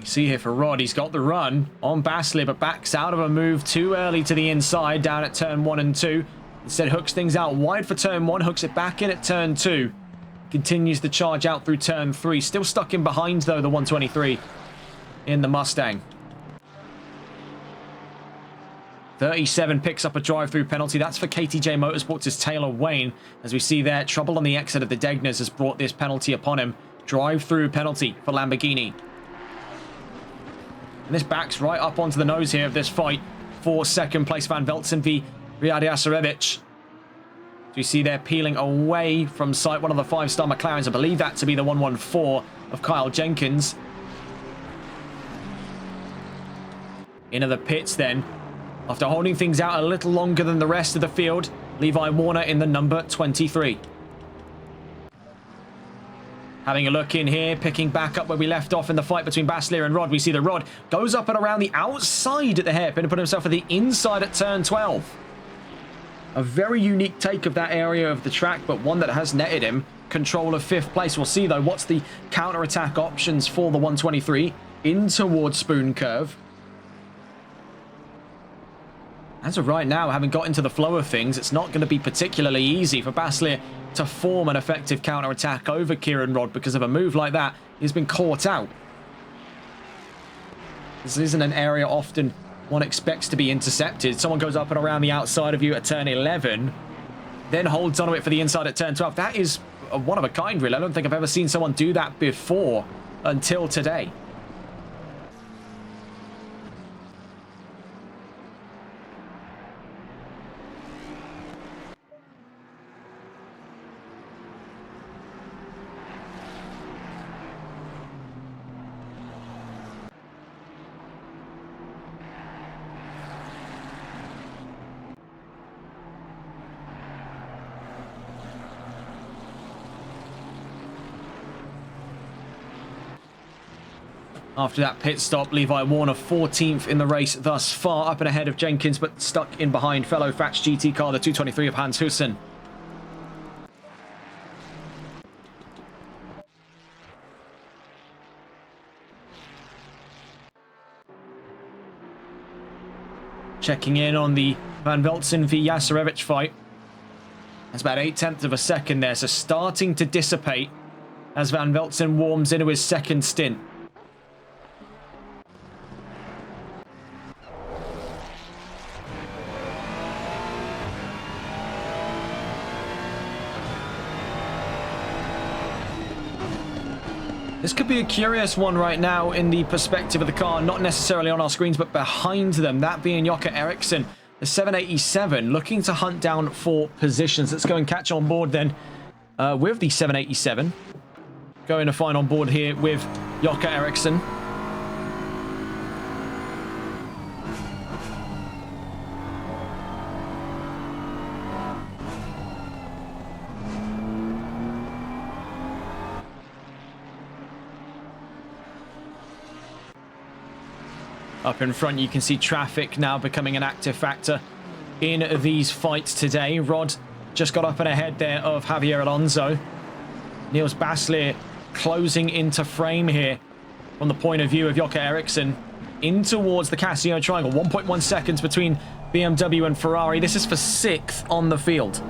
See here for Rod, he's got the run on Baslier, but backs out of a move too early to the inside down at turn 1 and 2. Instead hooks things out wide for turn 1, hooks it back in at turn 2. Continues the charge out through turn 3. Still stuck in behind, though, the 123 in the Mustang. 37 picks up a drive-through penalty. That's for KTJ Motorsports' Taylor Wayne. As we see there, trouble on the exit of the Degners has brought this penalty upon him. Drive-through penalty for Lamborghini. And this backs right up onto the nose here of this fight for second place. Van Veltzen v Riyad Jasarevich. You see they're peeling away from sight. One of the 5-star McLarens. I believe that to be the 114 of Kyle Jenkins. Into the pits then. After holding things out a little longer than the rest of the field, Levi Warner in the number 23. Having a look in here, picking back up where we left off in the fight between Baslier and Rod. We see the Rod goes up and around the outside at the hairpin and put himself at the inside at turn 12. A very unique take of that area of the track, but one that has netted him control of 5th place. We'll see, though, what's the counter-attack options for the 123 in towards Spoon Curve. As of right now, having got into the flow of things, it's not going to be particularly easy for Baslier to form an effective counter-attack over Kieran Rod, because of a move like that, he's been caught out. This isn't an area often one expects to be intercepted. Someone goes up and around the outside of you at turn 11, then holds onto it for the inside at turn 12. That is one of a kind, really. I don't think I've ever seen someone do that before until today. After that pit stop, Levi Warner 14th in the race thus far, up and ahead of Jenkins, but stuck in behind fellow Thatch GT car, the 223 of Hans Hussein. Checking in on the Van Veltzen v Jasarevich fight. That's about 0.8 of a second there, so starting to dissipate as Van Veltzen warms into his second stint. This could be a curious one right now in the perspective of the car, not necessarily on our screens, but behind them, that being Jocke Eriksson, the 787, looking to hunt down 4 positions. Let's go and catch on board then with the 787. Going to find on board here with Jocke Eriksson. Up in front, you can see traffic now becoming an active factor in these fights today. Rod just got up and ahead there of Javier Alonso. Niels Baslier closing into frame here from the point of view of Jocke Eriksson in towards the Casino Triangle. 1.1 seconds between BMW and Ferrari. This is for 6th on the field.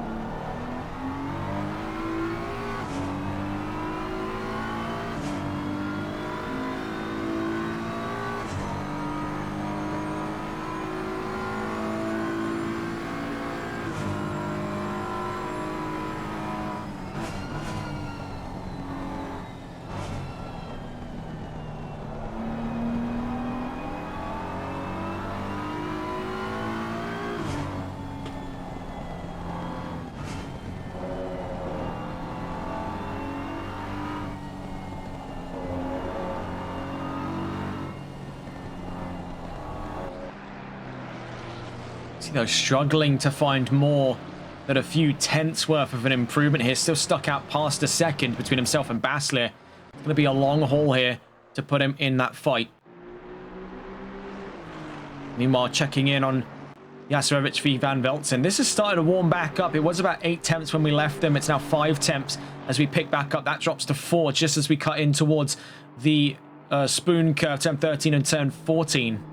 Struggling to find more than a few tenths worth of an improvement here. Still stuck out past a second between himself and Baslier. It's going to be a long haul here to put him in that fight. Meanwhile, checking in on Jasarevich v Van Veltzen. This has started to warm back up. It was about 8 tenths when we left them. It's now 5 tenths as we pick back up. That drops to 4 just as we cut in towards the Spoon Curve, turn 13 and turn 14.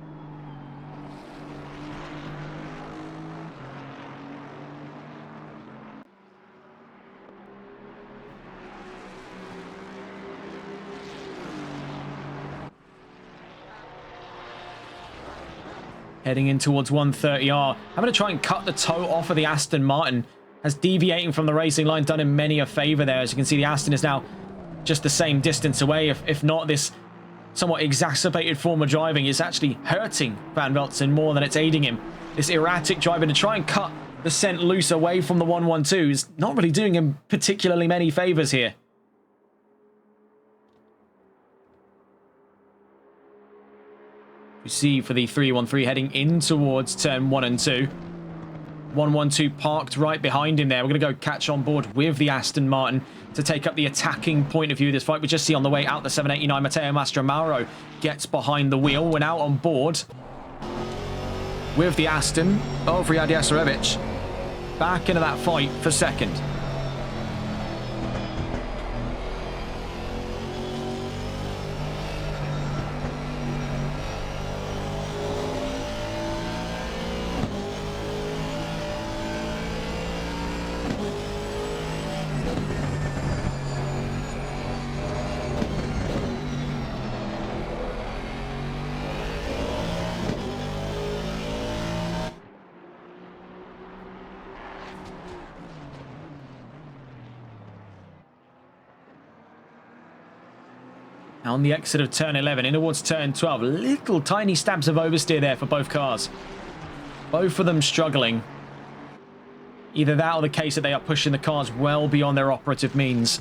Heading in towards 130R. I'm going to try and cut the toe off of the Aston Martin. As deviating from the racing line done him many a favour there. As you can see, the Aston is now just the same distance away. If not, this somewhat exacerbated form of driving is actually hurting Van Veltzen more than it's aiding him. This erratic driving to try and cut the scent loose away from the 112 is not really doing him particularly many favours here. We see for the 313 heading in towards turn 1 and 2. 112 parked right behind him there. We're going to go catch on board with the Aston Martin to take up the attacking point of view of this fight. We just see on the way out the 789, Matteo Mastramauro gets behind the wheel. We're now on board with the Aston of Riyad Jasarevich. Back into that fight for second. On the exit of turn 11, in towards turn 12. Little tiny stabs of oversteer there for both cars. Both of them struggling. Either that or the case that they are pushing the cars well beyond their operative means.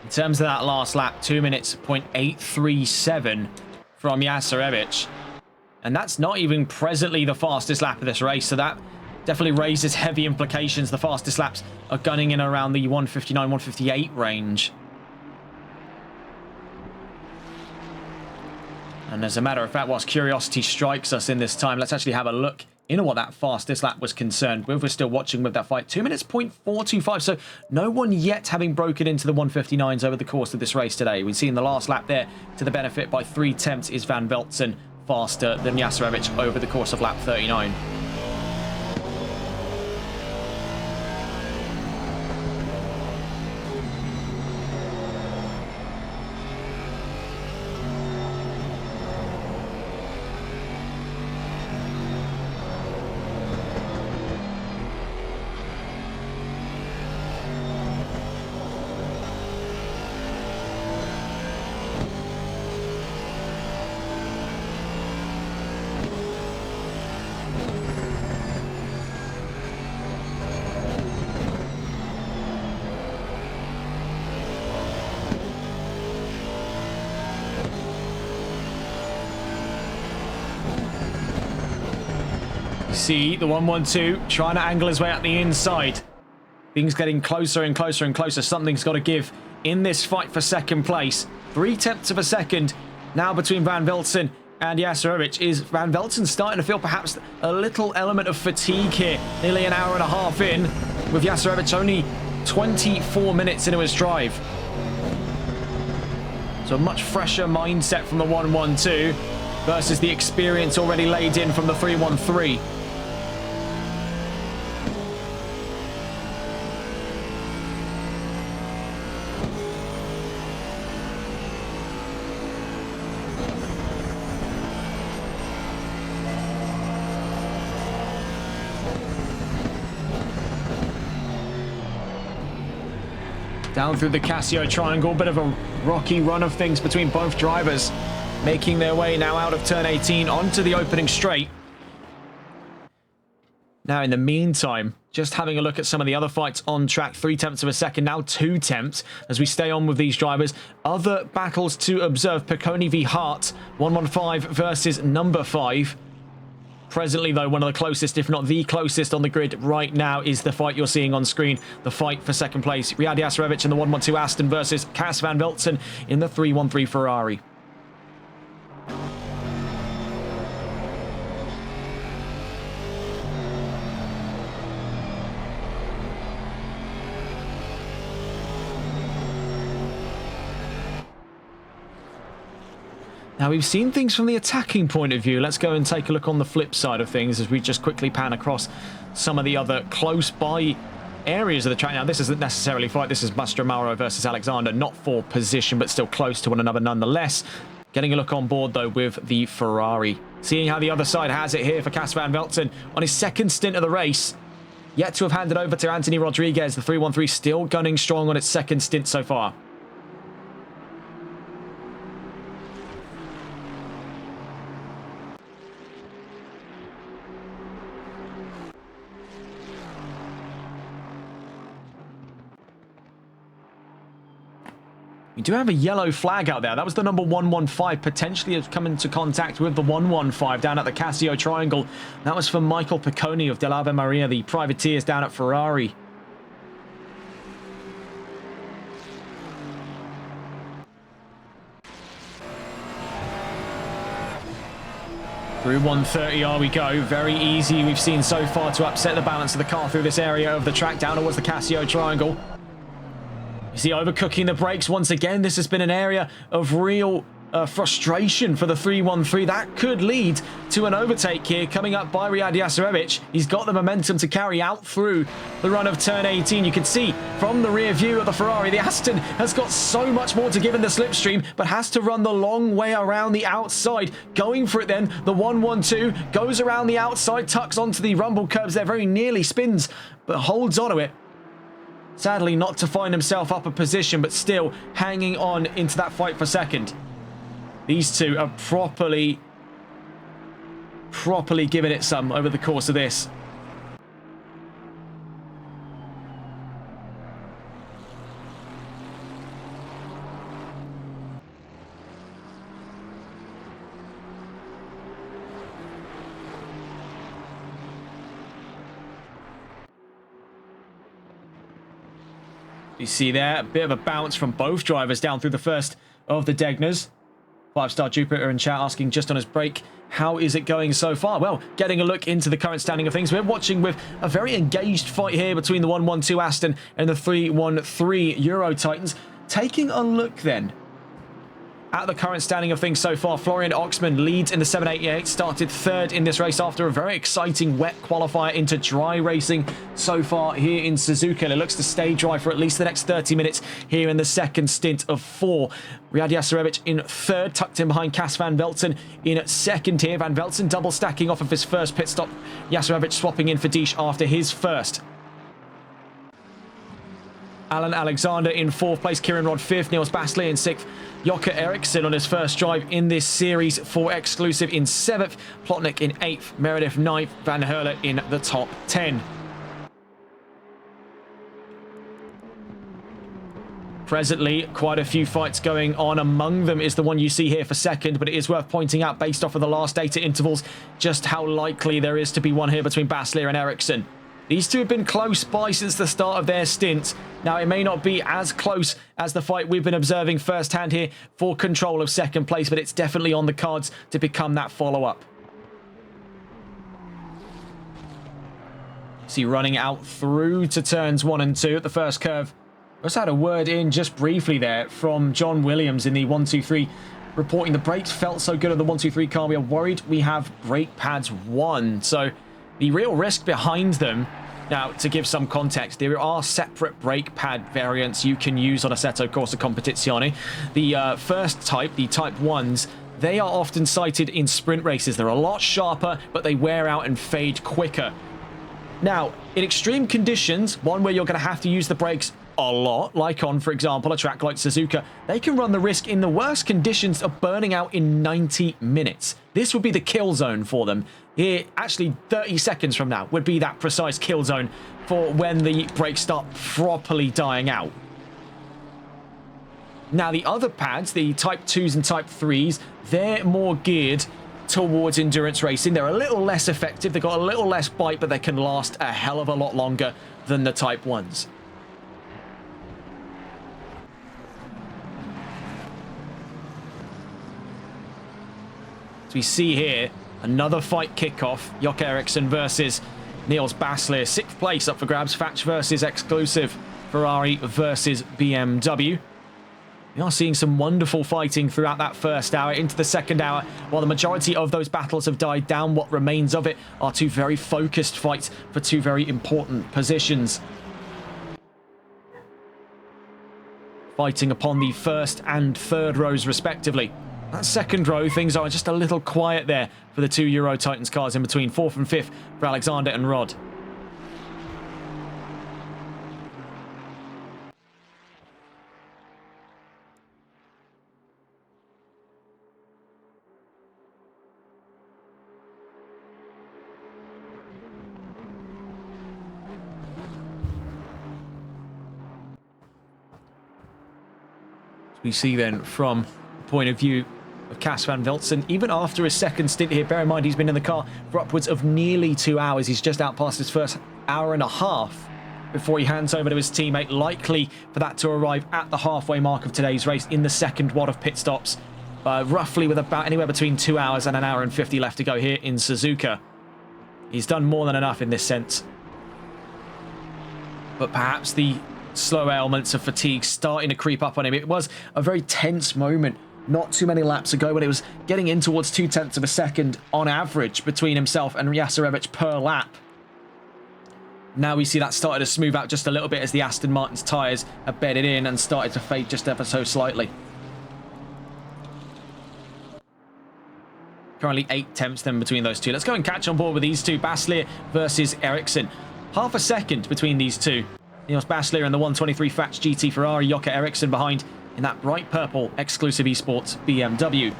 In terms of that last lap, 2 minutes, 0.837 from Jastrzębicz. And that's not even presently the fastest lap of this race, so that definitely raises heavy implications. The fastest laps are gunning in around the 159, 158 range. And as a matter of fact, whilst curiosity strikes us in this time, let's actually have a look into what that fastest lap was concerned with. We're still watching with that fight. 2 minutes, 0.425. So no one yet having broken into the 159s over the course of this race today. We've seen the last lap there to the benefit by 3/10 is Van Veltsen faster than Jastrzębicz over the course of lap 39. See the 112 trying to angle his way up the inside. Things getting closer and closer and closer. Something's got to give in this fight for second place. 3/10 of a second now between Van Veltsen and Jastrzębicz. Is Van Veltsen starting to feel perhaps a little element of fatigue here? Nearly an hour and a half in, with Jastrzębicz only 24 minutes into his drive. So a much fresher mindset from the 112 versus the experience already laid in from the 313. Down through the Casio triangle, bit of a rocky run of things between both drivers, making their way now out of turn 18 onto the opening straight. Now, in the meantime, just having a look at some of the other fights on track. 3/10 of a second, now 2/10 as we stay on with these drivers. Other battles to observe. Picconi v Hart, 115 versus number 5. Presently, though, one of the closest, if not the closest on the grid right now is the fight you're seeing on screen. The fight for second place. Riyad Jastrzębicz in the 112 Aston versus Cas Van Veltsen in the 313 Ferrari. Now, we've seen things from the attacking point of view. Let's go and take a look on the flip side of things as we just quickly pan across some of the other close-by areas of the track. Now, this isn't necessarily fight. This is Mastromaro versus Alexander. Not for position, but still close to one another nonetheless. Getting a look on board, though, with the Ferrari. Seeing how the other side has it here for Cas Van Veltsen on his second stint of the race. Yet to have handed over to Anthony Rodriguez. The 313 still gunning strong on its second stint so far. We do have a yellow flag out there. That was the number 115, potentially has come into contact with the 115 down at the Casio Triangle. That was for Michael Picconi of Del Ave Maria, the privateers down at Ferrari. Through 130 we go. Very easy, we've seen so far, to upset the balance of the car through this area of the track down towards the Casio Triangle. You see, overcooking the brakes once again. This has been an area of real frustration for the 3-1-3. That could lead to an overtake here coming up by Riyad Yasarevic. He's got the momentum to carry out through the run of turn 18. You can see from the rear view of the Ferrari, the Aston has got so much more to give in the slipstream, but has to run the long way around the outside. Going for it then, the 1-1-2 goes around the outside, tucks onto the rumble curbs there, very nearly spins, but holds onto it. Sadly, not to find himself up a position, but still hanging on into that fight for second. These two are properly giving it some over the course of this. You see there, a bit of a bounce from both drivers down through the first of the Degners. 5-star Jupiter in chat asking just on his break, how is it going so far? Well, getting a look into the current standing of things, we're watching with a very engaged fight here between the 1-1-2 Aston and the 3-1-3 Euro Titans. Taking a look then at the current standing of things so far, Florian Oxman leads in the 788, started third in this race after a very exciting wet qualifier into dry racing so far here in Suzuka. It looks to stay dry for at least the next 30 minutes here in the second stint of 4. Riyad Yasarevic in third, tucked in behind Cas van Velzen in second here. Van Velzen double stacking off of his first pit stop. Yasarevic swapping in for Diesch after his first. Alan Alexander in 4th place, Kieran Rod 5th, Niels Bastley in 6th, Jocke Eriksson on his first drive in this series for Exclusive in 7th, Plotnik in 8th, Meredith 9th, Van Herle in the top 10. Presently, quite a few fights going on. Among them is the one you see here for second, but it is worth pointing out, based off of the last data intervals, just how likely there is to be one here between Bastley and Eriksson. These two have been close by since the start of their stint. Now, it may not be as close as the fight we've been observing firsthand here for control of second place, but it's definitely on the cards to become that follow-up. See, running out through to turns 1 and 2 at the first curve. I just had a word in just briefly there from John Williams in the 1-2-3, reporting the brakes felt so good on the 1-2-3 car. We are worried we have brake pads 1. So the real risk behind them, now to give some context, there are separate brake pad variants you can use on Assetto Corsa Competizione. The first type, the Type 1s, they are often cited in sprint races. They're a lot sharper, but they wear out and fade quicker. Now, in extreme conditions, one where you're going to have to use the brakes a lot, like on, for example, a track like Suzuka, they can run the risk in the worst conditions of burning out in 90 minutes. This would be the kill zone for them. Here, actually 30 seconds from now would be that precise kill zone for when the brakes start properly dying out. Now, the other pads, the Type 2s and Type 3s, they're more geared towards endurance racing. They're a little less effective, they've got a little less bite, but they can last a hell of a lot longer than the Type 1s. We see here another fight kickoff. Jocke Eriksson versus Niels Bastley. 6th place up for grabs. Fatch versus Exclusive. Ferrari versus BMW. We are seeing some wonderful fighting throughout that first hour into the second hour. While the majority of those battles have died down, what remains of it are two very focused fights for two very important positions. Fighting upon the first and third rows respectively. That second row, things are just a little quiet there for the two Euro Titans cars in between. 4th and 5th for Alexander and Rod. We see then from the point of view of Cas van Velzen, even after his second stint here, bear in mind he's been in the car for upwards of nearly 2 hours. He's just out past his first hour and a half before he hands over to his teammate, likely for that to arrive at the halfway mark of today's race in the second wad of pit stops, roughly with about anywhere between 2 hours and an hour and 50 left to go here in Suzuka. He's done more than enough in this sense. But perhaps the slow elements of fatigue starting to creep up on him. It was a very tense moment not too many laps ago when it was getting in towards 0.2 of a second on average between himself and Jasarevic per lap. Now we see that started to smooth out just a little bit as the Aston Martin's tyres have bedded in and started to fade just ever so slightly. Currently 0.8 then between those two. Let's go and catch on board with these two. Baslier versus Ericsson. Half a second between these two. Niels Baslier in the 123 Fats GT Ferrari. Jocke Ericsson behind in that bright purple exclusive esports BMW.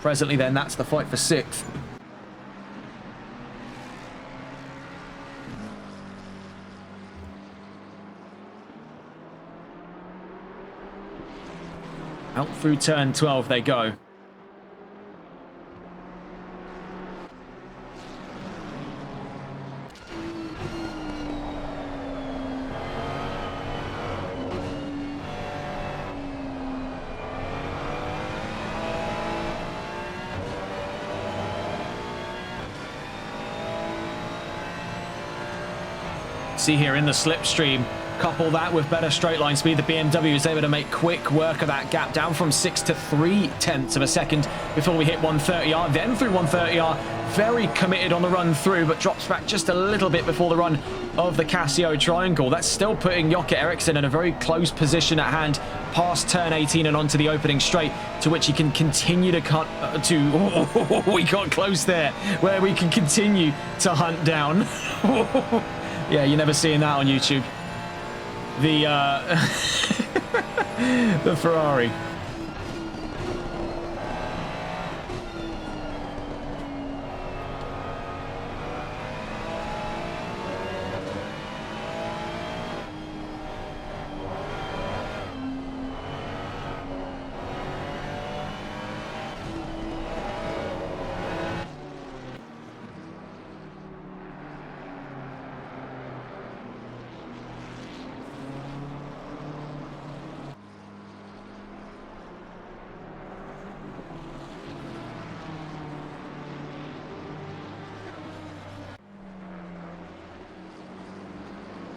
Presently then, that's the fight for 6th. Out through turn 12 they go. See here in the slipstream, couple that with better straight line speed, the BMW is able to make quick work of that gap down from 6 to 0.3 of a second before we hit 130R, then through 130R, very committed on the run through, but drops back just a little bit before the run of the Casio Triangle. That's still putting Jocke Ericsson in a very close position at hand past turn 18 and onto the opening straight, to which he can continue to cut we got close there, where we can continue to hunt down. Yeah, you're never seeing that on YouTube. The the Ferrari.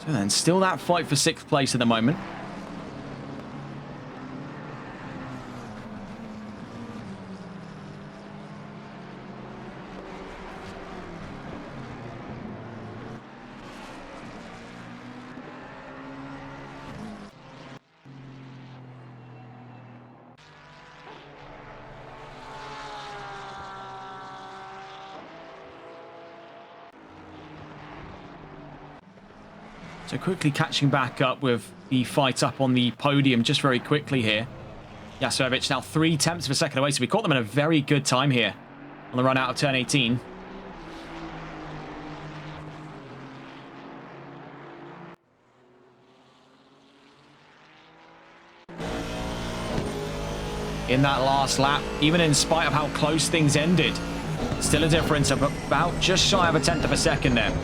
So then, still that fight for 6th place at the moment. So quickly catching back up with the fight up on the podium just very quickly here. Jasarevic now 0.3 of a second away, so we caught them in a very good time here on the run out of turn 18. In that last lap, even in spite of how close things ended, still a difference of about just shy of 0.1 of a second there.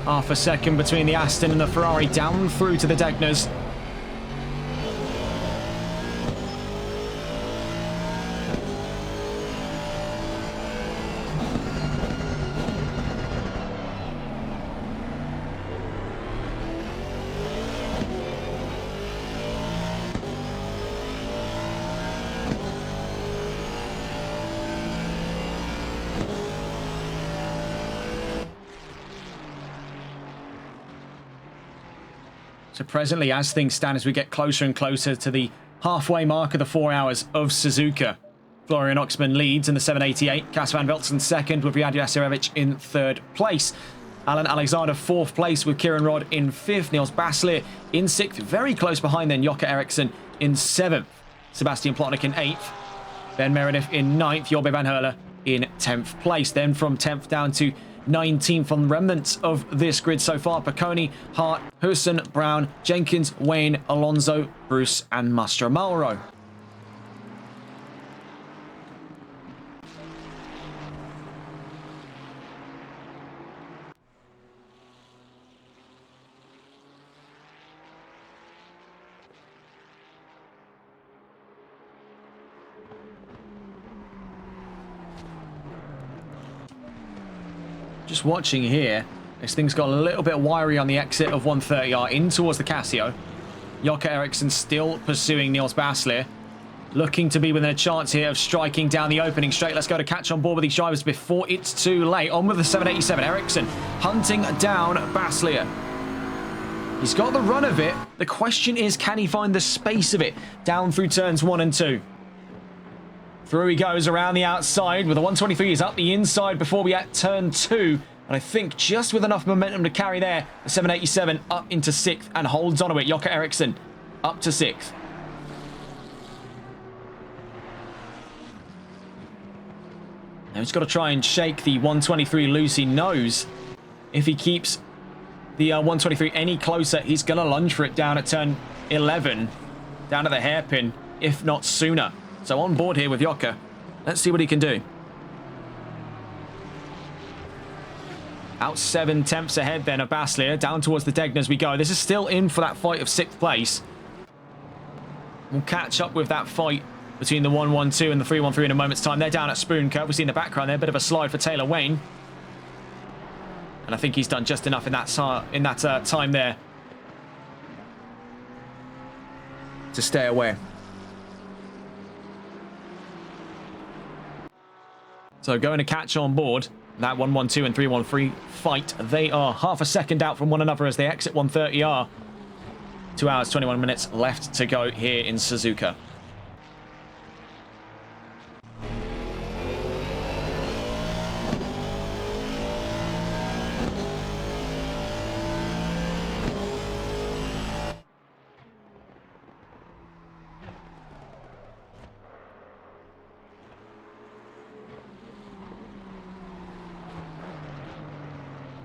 Half a second between the Aston and the Ferrari, down through to the Degners. So presently, as things stand, as we get closer and closer to the halfway mark of the 4 hours of Suzuka, Florian Oxman leads in the 788. Cas van Veltzen second, with Riyad Jasarevic in 3rd place. Alan Alexander 4th place, with Kieran Rod in 5th. Niels Baslier in 6th, very close behind then Jocke Ericsson in 7th. Sebastian Plotnik in 8th. Ben Meredith in 9th. Jorbe van Herle in 10th place. Then from 10th down to 19th on the remnants of this grid so far. Piccone, Hart, Husson, Brown, Jenkins, Wayne, Alonso, Bruce and Mastromauro. Just watching here, this thing's got a little bit wiry on the exit of 130R in towards the Casio. Jocke Eriksson still pursuing Niels Baslier, looking to be within a chance here of striking down the opening straight. Let's go to catch on board with these drivers before it's too late. On with the 787. Eriksson hunting down Baslier. He's got the run of it. The question is, can he find the space of it down through turns 1 and 2? Through he goes around the outside with the 123 is up the inside before we at turn 2. And I think just with enough momentum to carry there, the 787 up into 6th and holds on to it. Jocke Eriksson up to 6th. Now he's got to try and shake the 123 loose. He knows if he keeps the 123 any closer, he's going to lunge for it down at turn 11, down to the hairpin, if not sooner. So on board here with Jocke. Let's see what he can do. Out 7/10ths ahead then of Baslier, down towards the Degner as we go. This is still in for that fight of 6th place. We'll catch up with that fight between the 112 and the 313 in a moment's time. They're down at Spoon Curve. We see in the background there a bit of a slide for Taylor Wayne. And I think he's done just enough in that time there to stay away. So going to catch on board that 112 and 313 fight. They are half a second out from one another as they exit 130R. 2 hours, 21 minutes left to go here in Suzuka.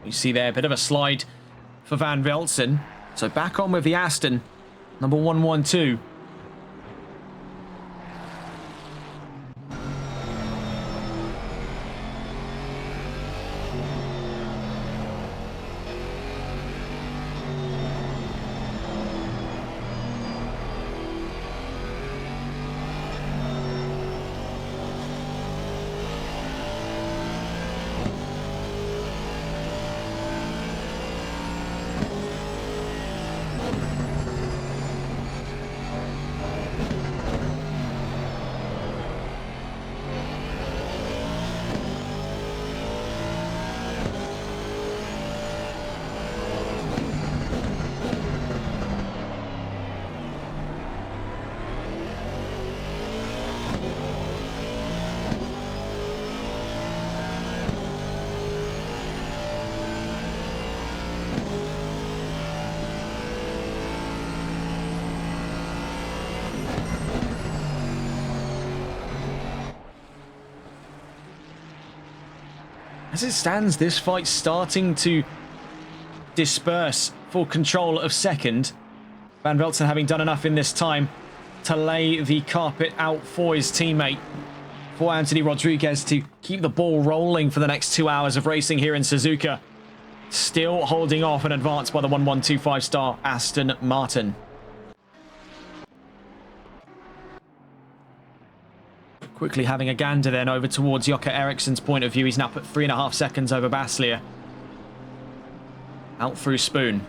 You see there, a bit of a slide for Van Velzen. So back on with the Aston, number 112. As it stands, this fight's starting to disperse for control of second. Van Velzen having done enough in this time to lay the carpet out for his teammate, for Anthony Rodriguez, to keep the ball rolling for the next 2 hours of racing here in Suzuka. Still holding off an advance by the 1125 star Aston Martin. Quickly having a gander then over towards Jocke Eriksson's point of view. He's now put 3.5 seconds over Baslier. Out through Spoon.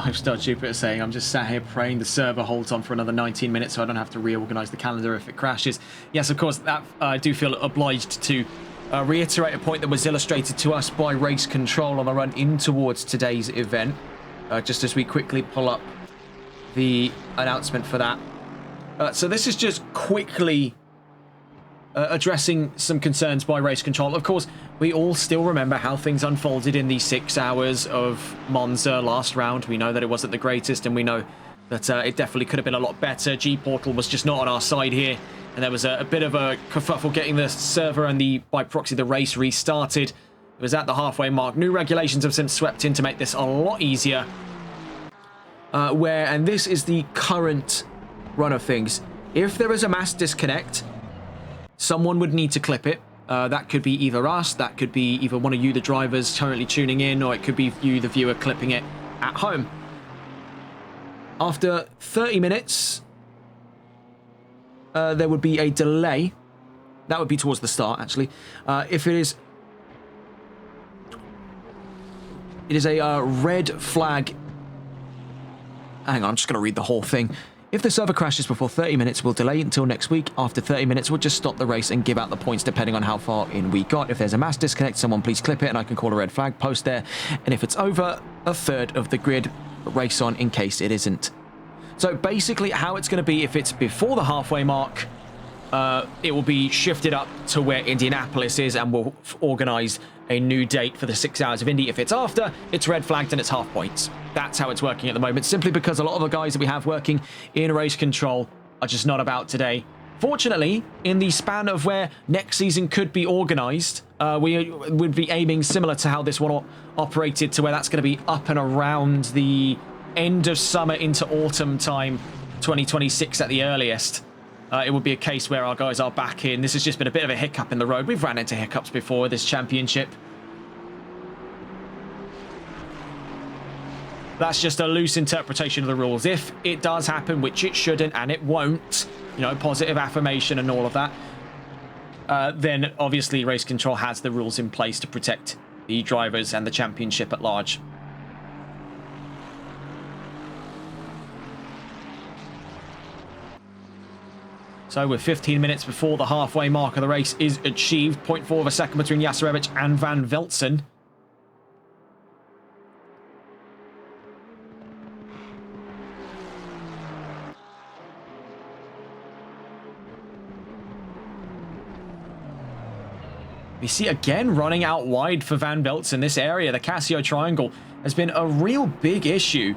5-star Jupiter saying, I'm just sat here praying the server holds on for another 19 minutes so I don't have to reorganize the calendar if it crashes. Yes, of course, that I do feel obliged to reiterate a point that was illustrated to us by Race Control on the run in towards today's event. Just as we quickly pull up the announcement for that. So this is just quickly addressing some concerns by Race Control. Of course, we all still remember how things unfolded in the 6 hours of Monza last round. We know that it wasn't the greatest, and we know that it definitely could have been a lot better. G-Portal was just not on our side here, and there was a bit of a kerfuffle getting the server and by proxy the race restarted. It was at the halfway mark. New regulations have since swept in to make this a lot easier. And this is the current run of things. If there is a mass disconnect, someone would need to clip it. That could be either us, that could be either one of you, the drivers, currently tuning in, or it could be you, the viewer, clipping it at home. After 30 minutes, there would be a delay. That would be towards the start, actually. If it is a red flag. Hang on, I'm just going to read the whole thing. If the server crashes before 30 minutes, we'll delay until next week. After 30 minutes, we'll just stop the race and give out the points depending on how far in we got. If there's a mass disconnect, someone please clip it and I can call a red flag post there. And if it's over a third of the grid, race on in case it isn't. So basically how it's going to be, if it's before the halfway mark, it will be shifted up to where Indianapolis is and we'll organise a new date for the 6 hours of Indy. If it's after, it's red flagged and it's half points. That's how it's working at the moment, simply because a lot of the guys that we have working in Race Control are just not about today. Fortunately, in the span of where next season could be organised, we would be aiming similar to how this one operated, to where that's going to be up and around the end of summer into autumn time, 2026 at the earliest. It would be a case where our guys are back in. This has just been a bit of a hiccup in the road. We've ran into hiccups before this championship. That's just a loose interpretation of the rules. If it does happen, which it shouldn't, and it won't, you know, positive affirmation and all of that, then obviously Race Control has the rules in place to protect the drivers and the championship at large. So with 15 minutes before the halfway mark of the race is achieved, 0.4 of a second between Jasarevich and Van Veltsen. We see again running out wide for Van Veltsen. This area, the Casio Triangle, has been a real big issue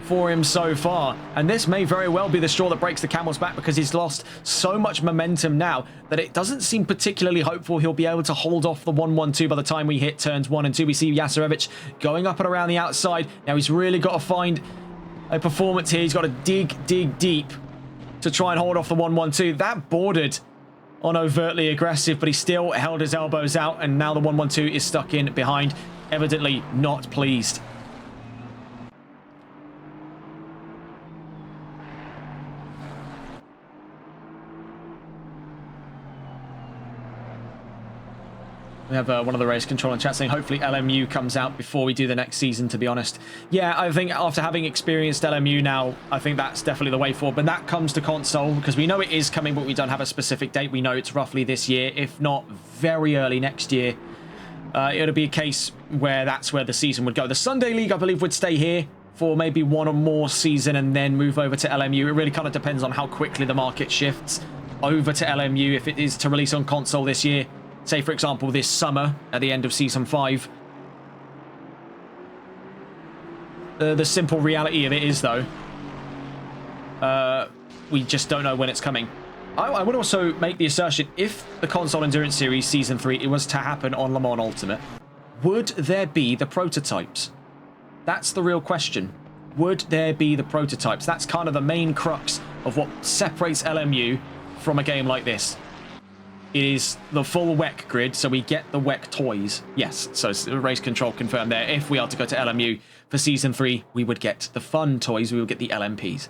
for him so far, and this may very well be the straw that breaks the camel's back, because he's lost so much momentum now that it doesn't seem particularly hopeful he'll be able to hold off the 112 by the time we hit turns 1 and 2. We see Jasarevich going up and around the outside. Now he's really got to find a performance here. He's got to dig deep to try and hold off the 112. That bordered on overtly aggressive, but he still held his elbows out, and now the 112 is stuck in behind, evidently not pleased. We have one of the Race Control in chat saying hopefully LMU comes out before we do the next season, to be honest. Yeah, I think after having experienced LMU now, I think that's definitely the way forward. But that comes to console, because we know it is coming, but we don't have a specific date. We know it's roughly this year, if not very early next year. It'll be a case where that's where the season would go. The Sunday League, I believe, would stay here for maybe one or more season and then move over to LMU. It really kind of depends on how quickly the market shifts over to LMU. If it is to release on console this year, say, for example, this summer at the end of Season 5. The simple reality of it is, though, we just don't know when it's coming. I would also make the assertion, if the Console Endurance Series Season 3 it was to happen on Le Mans Ultimate, would there be the prototypes? That's the real question. Would there be the prototypes? That's kind of the main crux of what separates LMU from a game like this. It is the full WEC grid, so we get the WEC toys. Yes, so Race Control confirmed there. If we are to go to LMU for Season 3, we would get the fun toys. We would get the LMPs.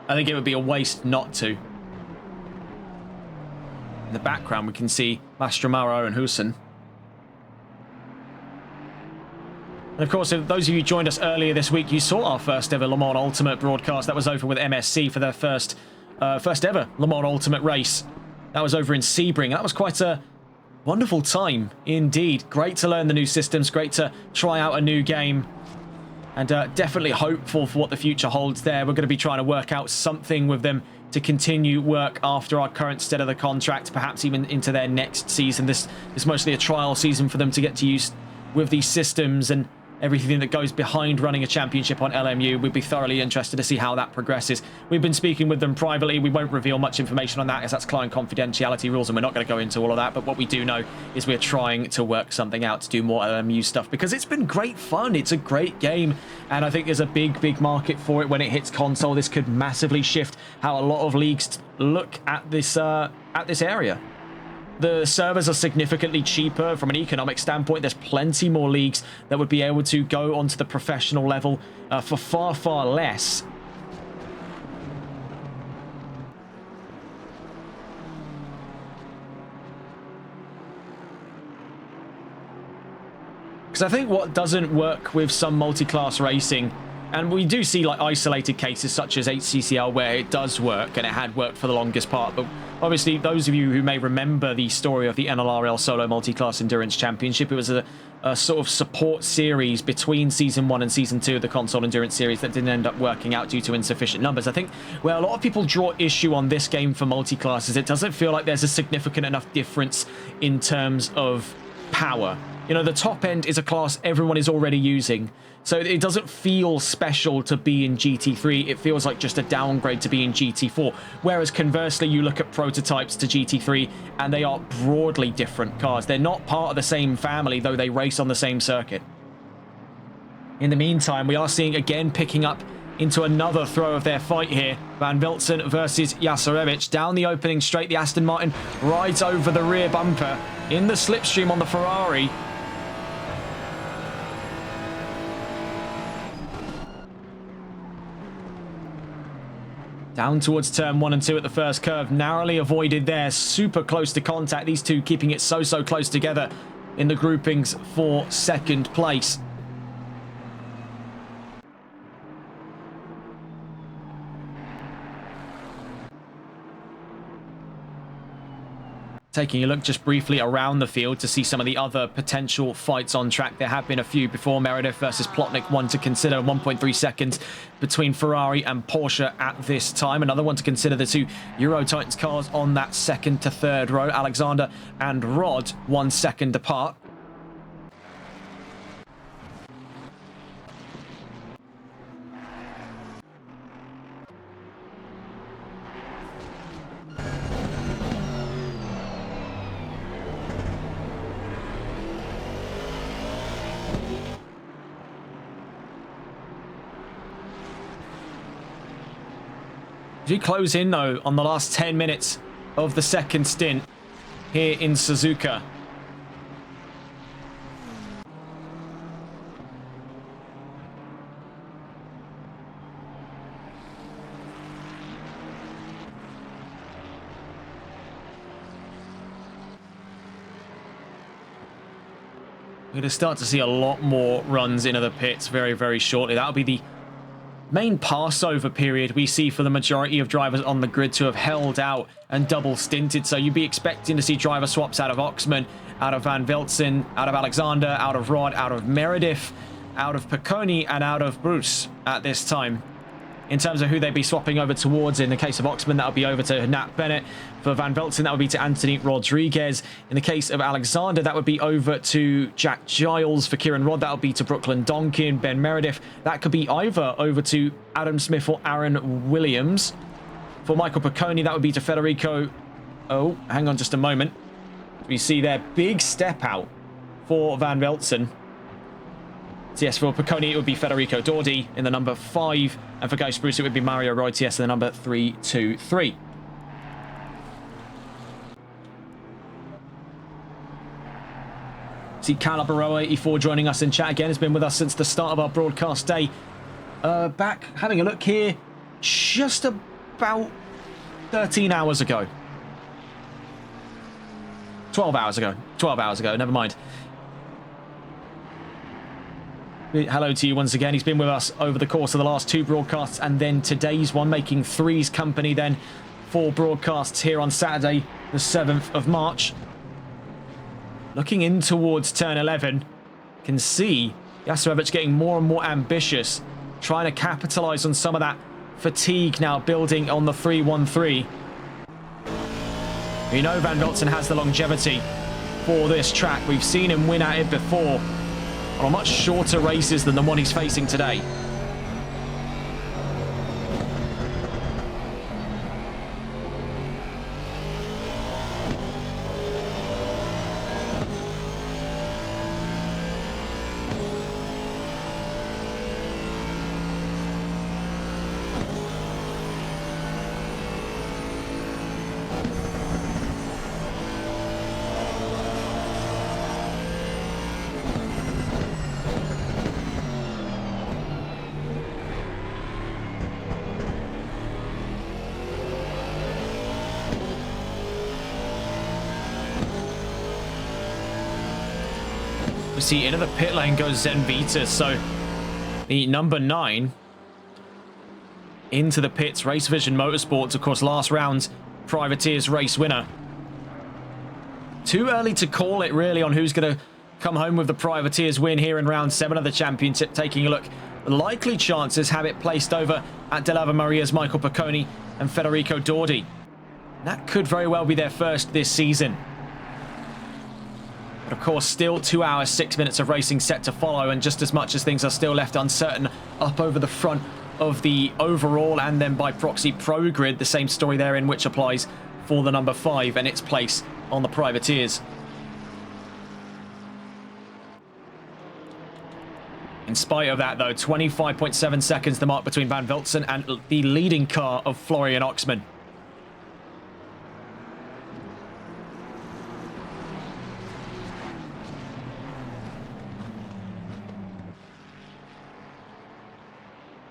I think it would be a waste not to. In the background, we can see Mastromaro and Hussen. And of course, if those of you who joined us earlier this week, you saw our first ever Le Mans Ultimate broadcast. That was over with MSC for their first ever Le Mans Ultimate race. That was over in Sebring. That was quite a wonderful time indeed. Great to learn the new systems, great to try out a new game, and definitely hopeful for what the future holds there. We're going to be trying to work out something with them to continue work after our current state of the contract, perhaps even into their next season. This is mostly a trial season for them to get to use with these systems and everything that goes behind running a championship on LMU. We'd be thoroughly interested to see how that progresses. We've been speaking with them privately. We won't reveal much information on that as that's client confidentiality rules, and we're not going to go into all of that. But what we do know is we're trying to work something out to do more LMU stuff, because it's been great fun. It's a great game, and I think there's a big market for it when it hits console. This could massively shift how a lot of leagues look at this area. The servers are significantly cheaper from an economic standpoint. There's plenty more leagues that would be able to go onto the professional level for far less. Because I think what doesn't work with some multi-class racing, and we do see like isolated cases such as HCCL where it does work, and it had worked for the longest part, but obviously those of you who may remember the story of the NLRL Solo Multi-Class Endurance Championship, it was a sort of support series between Season 1 and Season 2 of the Console Endurance Series that didn't end up working out due to insufficient numbers. I think where a lot of people draw issue on this game for multi-class is it doesn't feel like there's a significant enough difference in terms of power. You know, the top end is a class everyone is already using, so it doesn't feel special to be in GT3. It feels like just a downgrade to be in GT4. Whereas conversely, you look at prototypes to GT3 and they are broadly different cars. They're not part of the same family, though they race on the same circuit. In the meantime, we are seeing again picking up into another throw of their fight here. Van Velzen versus Jasarevich. Down the opening straight, the Aston Martin rides over the rear bumper in the slipstream on the Ferrari. Down towards turn 1 and 2 at the first curve. Narrowly avoided there. Super close to contact. These two keeping it so close together in the groupings for second place. Taking a look just briefly around the field to see some of the other potential fights on track. There have been a few before. Meredith versus Plotnik, one to consider. 1.3 seconds between Ferrari and Porsche at this time. Another one to consider, the two Euro Titans cars on that second to third row. Alexander and Rod 1 second apart. As we close in, though, on the last 10 minutes of the second stint here in Suzuka. We're going to start to see a lot more runs into the pits very shortly. That'll be the main Passover period we see for the majority of drivers on the grid to have held out and double stinted. So you'd be expecting to see driver swaps out of Oxman, out of Van Velzen, out of Alexander, out of Rod, out of Meredith, out of Picconi, and out of Bruce at this time. In terms of who they'd be swapping over towards, in the case of Oxman, that would be over to Nat Bennett. For Van Velzen, that would be to Anthony Rodriguez. In the case of Alexander, that would be over to Jack Giles. For Kieran Rod, that would be to Brooklyn Donkin. Ben Meredith, that could be either over to Adam Smith or Aaron Williams. For Michael Picconi, that would be to Federico. Oh, hang on just a moment. We see their big step out for Van Velzen. So yes, for Picconi, it would be Federico Dordi in the number 5. And for Ghost Bruce, it would be Mario Roitias in the number 323. See Calabaroa 84 joining us in chat again. Has been with us since the start of our broadcast day. Back, having a look here, just about 13 hours ago. 12 hours ago. 12 hours ago, never mind. Hello to you once again. He's been with us over the course of the last 2 broadcasts and then today's one, making Three's company then for broadcasts here on Saturday, the 7th of March. Looking in towards turn 11, can see Jastrzębicz getting more and more ambitious, trying to capitalise on some of that fatigue now building on the 313. We know Van Velzen has the longevity for this track. We've seen him win at it before on much shorter races than the one he's facing today. We see into the pit lane goes Zen Vitas, so the number 9 into the pits. Race Vision Motorsports, of course, last round Privateers race winner. Too early to call it really on who's going to come home with the Privateers win here in round 7 of the championship. Taking a look, the likely chances have it placed over at Dell'Ave Maria's Michael Picconi and Federico Dordi. That could very well be their first this season. But of course, still 2 hours, 6 minutes of racing set to follow, and just as much as things are still left uncertain up over the front of the overall and then by proxy pro grid, the same story therein which applies for the number 5 and its place on the Privateers. In spite of that though, 25.7 seconds the mark between Van Velzen and the leading car of Florian Oxman.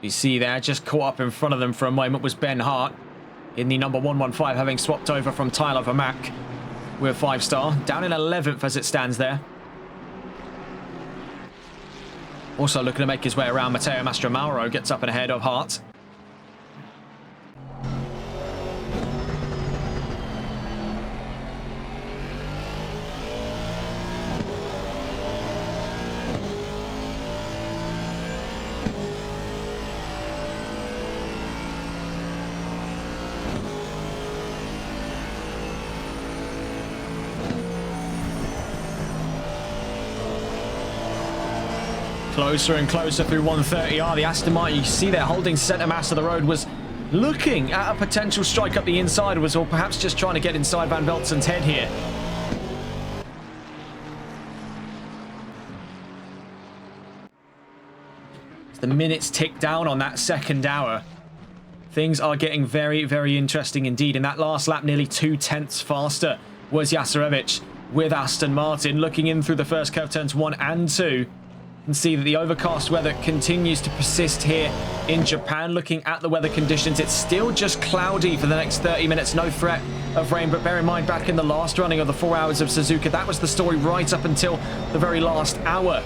You see there, just caught up in front of them for a moment was Ben Hart in the number 115, having swapped over from Tyler Vermack with 5-star. Down in 11th as it stands there. Also looking to make his way around, Matteo Mastromauro gets up and ahead of Hart. Closer and closer through 130R. The Aston Martin, you see there, holding centre mass of the road, was looking at a potential strike up the inside, or perhaps just trying to get inside Van Velzen's head here. As the minutes tick down on that second hour, things are getting very, very interesting indeed. In that last lap, nearly 2/10 faster was Jastrzębicz with Aston Martin. Looking in through the first curve, turns 1 and 2. And see that the overcast weather continues to persist here in Japan. Looking at the weather conditions, it's still just cloudy for the next 30 minutes. No threat of rain, but bear in mind, back in the last running of the 4 hours of Suzuka, that was the story right up until the very last hour.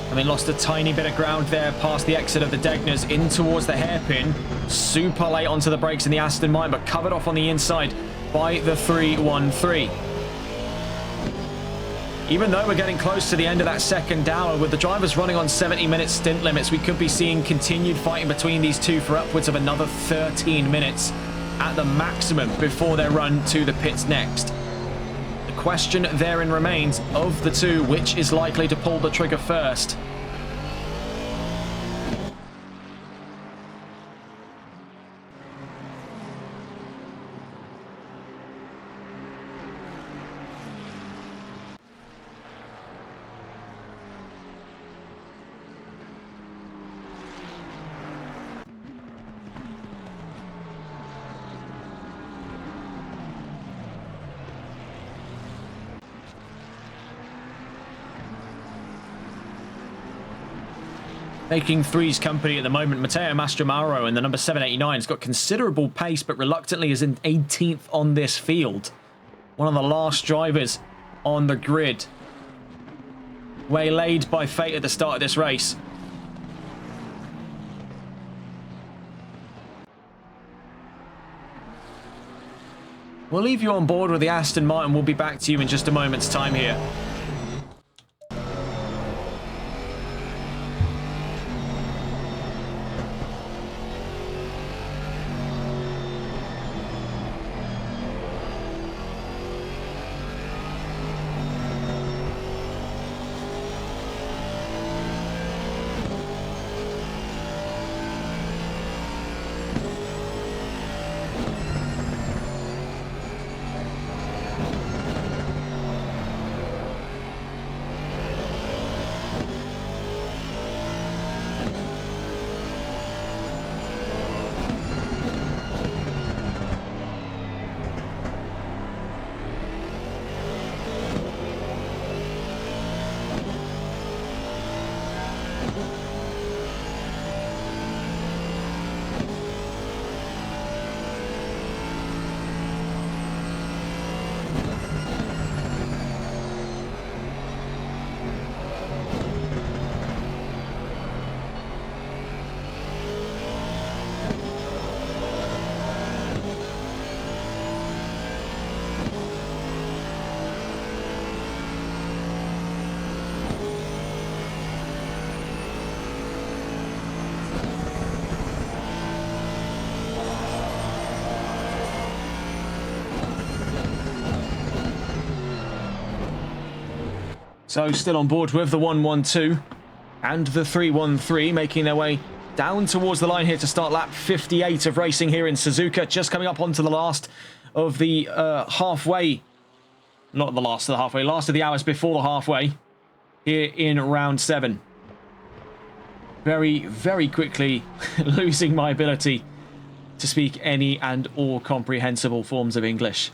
I mean, lost a tiny bit of ground there past the exit of the Degners in towards the hairpin. Super late onto the brakes in the Aston Martin, but covered off on the inside by the 313. Even though we're getting close to the end of that second hour, with the drivers running on 70-minute stint limits, we could be seeing continued fighting between these two for upwards of another 13 minutes at the maximum before their run to the pits next. The question therein remains, of the two, which is likely to pull the trigger first? Making threes company at the moment, Matteo Mastromaro in the number 789 has got considerable pace, but reluctantly is in 18th on this field. One of the last drivers on the grid. Waylaid by fate at the start of this race. We'll leave you on board with the Aston Martin. We'll be back to you in just a moment's time here. So still on board with the 112 and the 313, making their way down towards the line here to start lap 58 of racing here in Suzuka. Just coming up onto the last of the halfway, not the last of the halfway, last of the hours before the halfway here in round 7. Very, very quickly losing my ability to speak any and all comprehensible forms of English.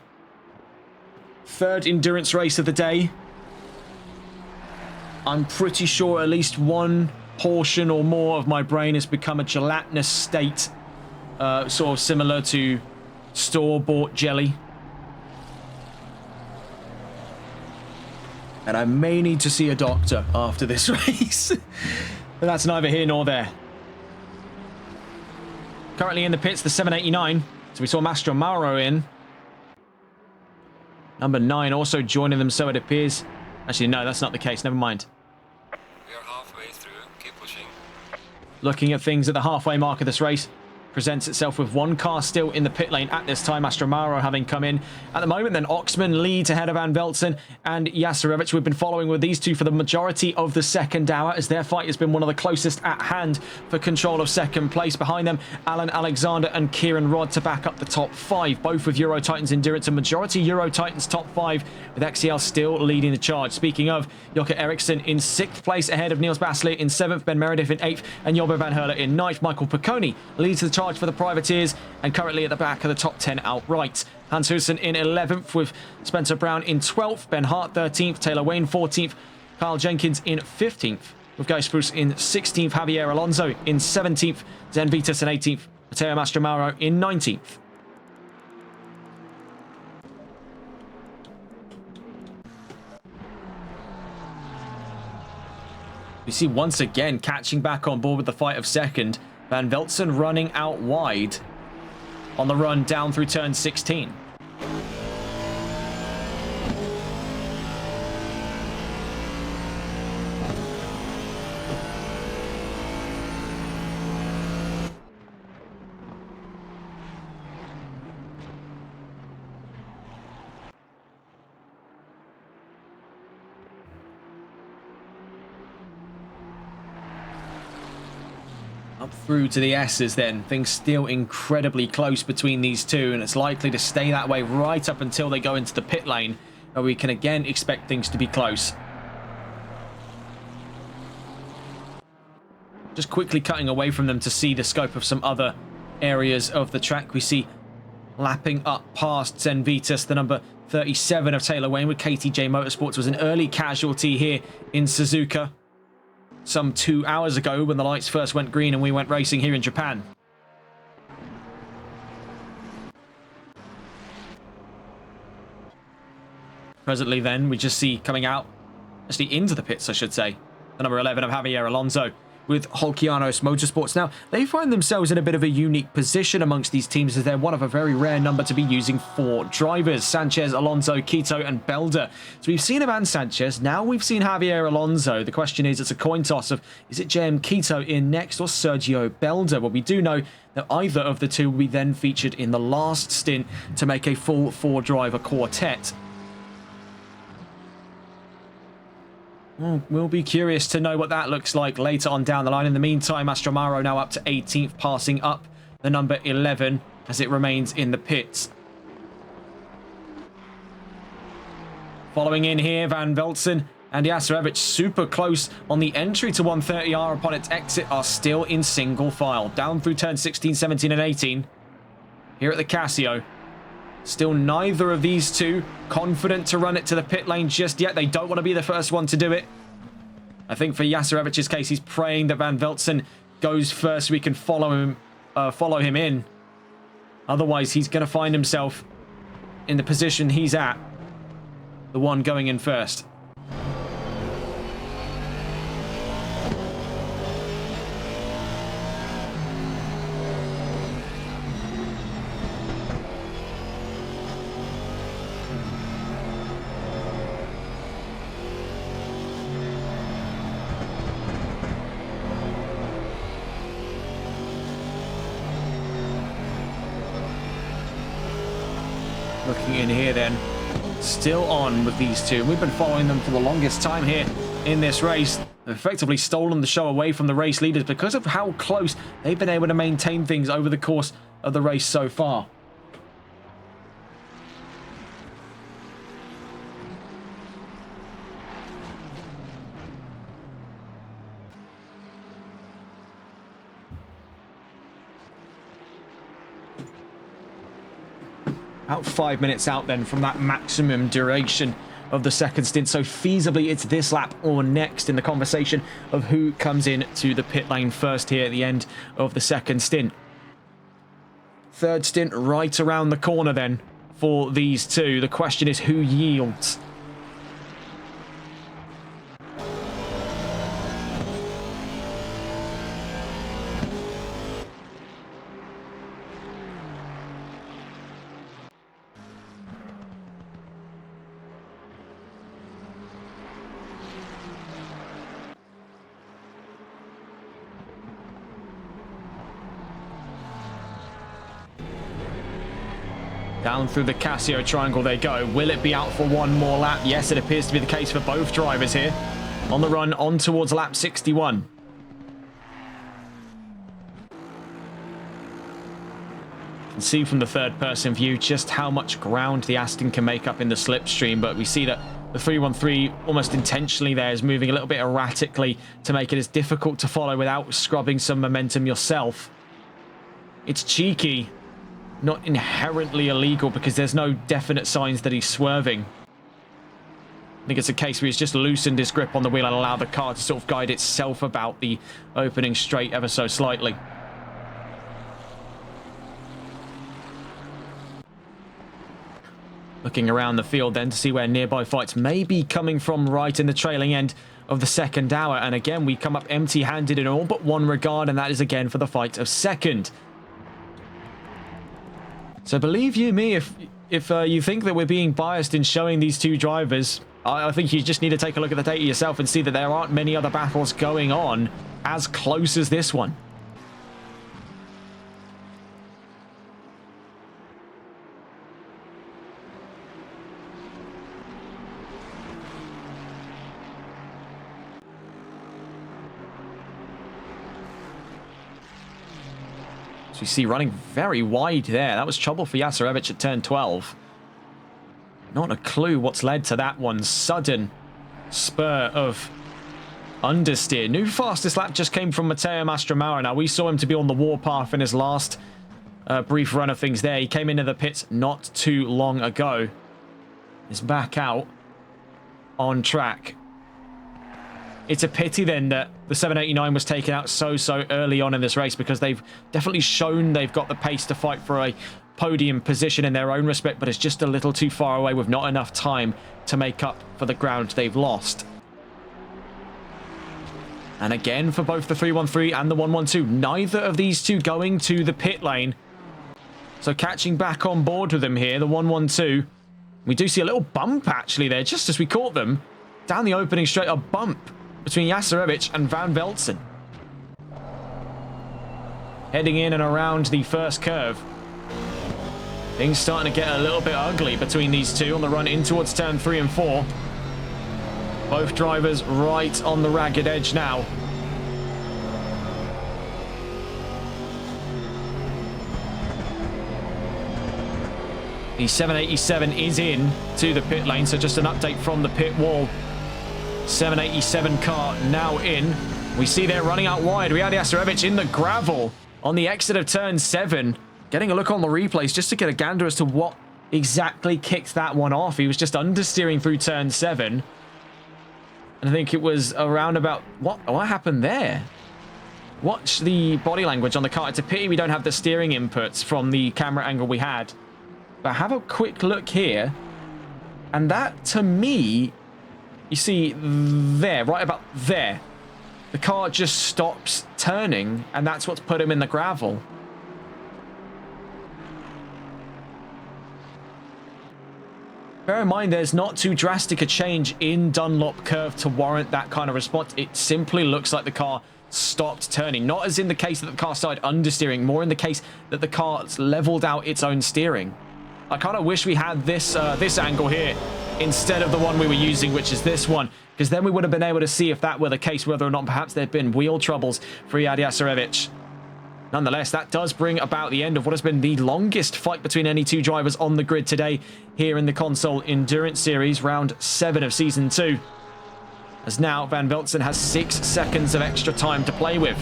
Third endurance race of the day. I'm pretty sure at least one portion or more of my brain has become a gelatinous state, sort of similar to store-bought jelly. And I may need to see a doctor after this race. But that's neither here nor there. Currently in the pits, the 789. So we saw Mastromaro in. Number 9 also joining them, so it appears. Actually, no, that's not the case. Never mind. We are halfway through. Keep pushing. Looking at things at the halfway mark of this race. Presents itself with one car still in the pit lane at this time. Mastromaro having come in at the moment. Then Oxman leads ahead of Van Velzen and Jasarevich. We've been following with these two for the majority of the second hour, as their fight has been one of the closest at hand for control of second place. Behind them, Alan Alexander and Kieran Rodd to back up the top 5, both with Euro Titans Endurance and majority Euro Titans top 5, with XCL still leading the charge. Speaking of, Jocke Eriksson in 6th place ahead of Niels Bassley in 7th, Ben Meredith in 8th, and Jobbe van Hurle in 9th. Michael Picconi leads the charge for the privateers and currently at the back of the top 10 outright. Hans Hussen in 11th with Spencer Brown in 12th, Ben Hart 13th, Taylor Wayne 14th, Kyle Jenkins in 15th, with Guy Spruce in 16th, Javier Alonso in 17th, Zen Vitas in 18th, Matteo Mastromaro in 19th. We see once again catching back on board with the fight of second. Van Velzen running out wide on the run down through turn 16. Up through to the S's then. Things still incredibly close between these two, and it's likely to stay that way right up until they go into the pit lane, where we can again expect things to be close. Just quickly cutting away from them to see the scope of some other areas of the track. We see lapping up past Zen Vitas, the number 37 of Taylor Wayne with KTJ Motorsports, was an early casualty here in Suzuka. some 2 hours ago when the lights first went green and we went racing here in Japan. Presently then, we just see coming out, actually into the pits, I should say, the number 11 of Javier Alonso with Holkianos Motorsports. Now, they find themselves in a bit of a unique position amongst these teams as they're one of a very rare number to be using 4 drivers: Sanchez, Alonso, Quito, and Belder. So we've seen Ivan Sanchez, now we've seen Javier Alonso. The question is, it's a coin toss of, is it JM Quito in next or Sergio Belder? Well, we do know that either of the two will be then featured in the last stint to make a full 4-driver quartet. We'll be curious to know what that looks like later on down the line. In the meantime, Astromaro now up to 18th, passing up the number 11 as it remains in the pits. Following in here, Van Velzen and Jasarevic super close on the entry to 130R upon its exit are still in single file. Down through turn 16, 17 and 18. Here at the Casio. Still neither of these two confident to run it to the pit lane just yet. They don't want to be the first one to do it. I think for Jasarevic's case, he's praying that Van Velzen goes first so we can follow him in. Otherwise, he's going to find himself in the position he's at, the one going in first. Looking in here then, still on with these two. We've been following them for the longest time here in this race. They've effectively stolen the show away from the race leaders because of how close they've been able to maintain things over the course of the race so far. About 5 minutes out then from that maximum duration of the second stint. So feasibly it's this lap or next in the conversation of who comes in to the pit lane first here at the end of the second stint. Third stint right around the corner then for these two. The question is who yields. Down through the Casio triangle they go. Will it be out for one more lap? Yes, it appears to be the case for both drivers here. On the run, on towards lap 61. You can see from the third-person view just how much ground the Aston can make up in the slipstream, but we see that the 313 almost intentionally there is moving a little bit erratically to make it as difficult to follow without scrubbing some momentum yourself. It's cheeky. Not inherently illegal because there's no definite signs that he's swerving. I think it's a case where he's just loosened his grip on the wheel and allowed the car to sort of guide itself about the opening straight ever so slightly. Looking around the field then to see where nearby fights may be coming from right in the trailing end of the second hour. And again, we come up empty-handed in all but one regard, and that is again for the fight of second. So believe you me, if you think that we're being biased in showing these two drivers, I think you just need to take a look at the data yourself and see that there aren't many other battles going on as close as this one. You see running very wide there. That was trouble for Jasarevic at turn 12. Not a clue what's led to that one. Sudden spur of understeer. New fastest lap just came from Matteo Mastromaro. Now, we saw him to be on the warpath in his last brief run of things there. He came into the pits not too long ago. He's back out on track It's a pity then that the 789 was taken out so early on in this race, because they've definitely shown they've got the pace to fight for a podium position in their own respect, but it's just a little too far away with not enough time to make up for the ground they've lost. And again, for both the 313 and the 112, neither of these two going to the pit lane. So catching back on board with them here, the 112. We do see a little bump actually there, just as we caught them. Down the opening straight, a bump between Jasarevich and Van Velzen. Heading in and around the first curve. Things starting to get a little bit ugly between these two on the run in towards turn 3 and 4. Both drivers right on the ragged edge now. The 787 is in to the pit lane, so just an update from the pit wall. 787 car now in. We see they're running out wide. Riyad Jasarevich in the gravel on the exit of turn 7. Getting a look on the replays just to get a gander as to what exactly kicked that one off. He was just understeering through turn 7. And I think it was around about... What happened there? Watch the body language on the car. It's a pity we don't have the steering inputs from the camera angle we had. But have a quick look here. And that, to me, you see there, right about there. The car just stops turning, and that's what's put him in the gravel. Bear in mind, there's not too drastic a change in Dunlop curve to warrant that kind of response. It simply looks like the car stopped turning. Not as in the case that the car started understeering, more in the case that the car's leveled out its own steering. I kind of wish we had this this angle here instead of the one we were using, which is this one, because then we would have been able to see if that were the case, whether or not perhaps there'd been wheel troubles for Riyad Jasarevich. Nonetheless, that does bring about the end of what has been the longest fight between any two drivers on the grid today here in the Console Endurance Series, round 7 of Season 2. As now, Van Velzen has 6 seconds of extra time to play with.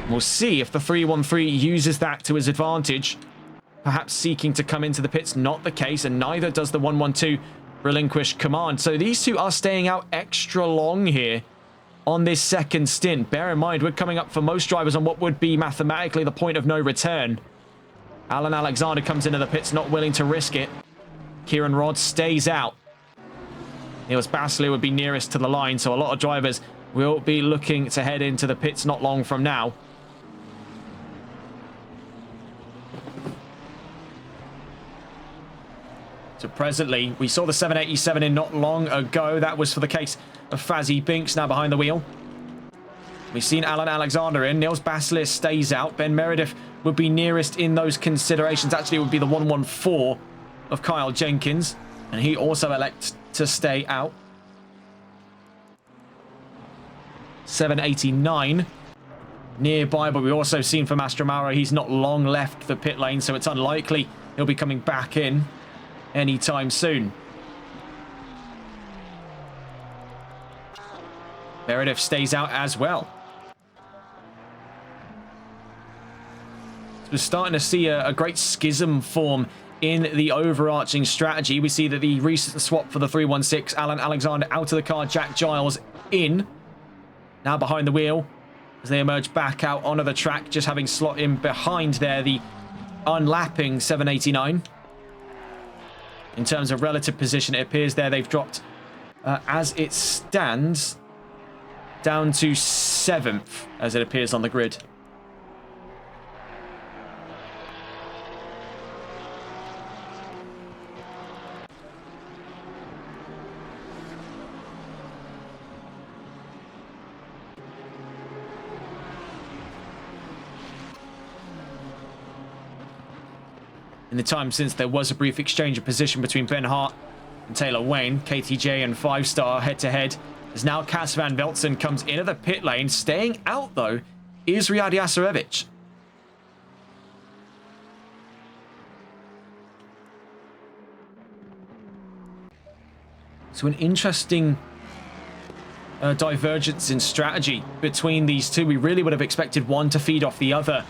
We'll see if the 313 uses that to his advantage, perhaps seeking to come into the pits. Not the case, and neither does the 112 relinquish command. So these two are staying out extra long here on this second stint. Bear in mind, we're coming up for most drivers on what would be mathematically the point of no return. Alan Alexander comes into the pits, not willing to risk it. Kieran Rodd stays out. Niels Basler would be nearest to the line, so a lot of drivers will be looking to head into the pits not long from now. So presently, we saw the 787 in not long ago. That was for the case of Fazzy Binks, now behind the wheel. We've seen Alan Alexander in. Niels Basler stays out. Ben Meredith would be nearest in those considerations. Actually, it would be the 114 of Kyle Jenkins, and he also elects to stay out. 789 nearby, but we've also seen from Astromauro he's not long left the pit lane, so it's unlikely he'll be coming back in anytime soon. Meredith stays out as well. So we're starting to see a great schism form in the overarching strategy. We see that the recent swap for the 316, Alan Alexander out of the car, Jack Giles in. Now behind the wheel as they emerge back out onto the track, just having slot in behind there the unlapping 789. In terms of relative position, it appears there they've dropped, as it stands, down to 7th, as it appears on the grid. In the time since there was a brief exchange of position between Ben Hart and Taylor Wayne, KTJ and 5-star head-to-head, as now Cas Van Velzen comes into the pit lane. Staying out, though, is Riyad Jasarevich. So an interesting divergence in strategy between these two. We really would have expected one to feed off the other,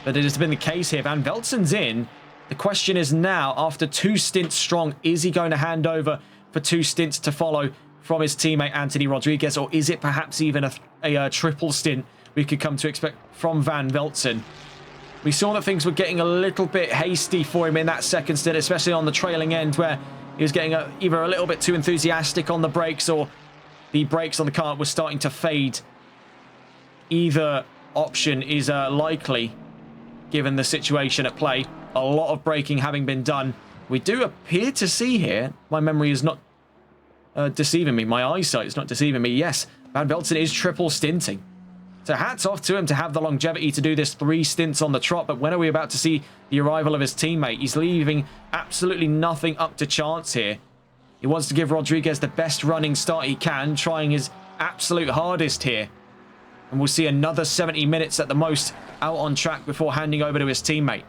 but it has been the case here. Van Velzen's in. The question is now, after 2 stints strong, is he going to hand over for 2 stints to follow from his teammate Anthony Rodriguez, or is it perhaps even a triple stint we could come to expect from Van Velzen? We saw that things were getting a little bit hasty for him in that second stint, especially on the trailing end, where he was getting either a little bit too enthusiastic on the brakes, or the brakes on the car were starting to fade. Either option is likely, given the situation at play. A lot of braking having been done. We do appear to see here, my memory is not deceiving me, my eyesight is not deceiving me. Yes, Van Velzen is triple stinting. So hats off to him to have the longevity to do this 3 stints on the trot, but when are we about to see the arrival of his teammate? He's leaving absolutely nothing up to chance here. He wants to give Rodriguez the best running start he can, trying his absolute hardest here. And we'll see another 70 minutes at the most out on track before handing over to his teammate.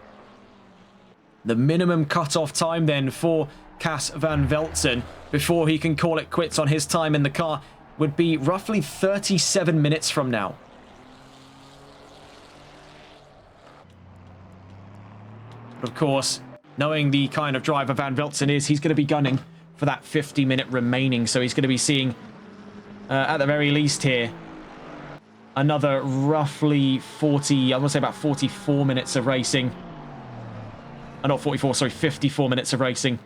The minimum cut-off time then for Cas Van Velzen before he can call it quits on his time in the car would be roughly 37 minutes from now. But of course, knowing the kind of driver Van Velzen is, he's going to be gunning for that 50-minute remaining. So he's going to be seeing, at the very least here, another roughly 40, I want to say about 44 minutes of racing. Not 44, sorry, 54 minutes of racing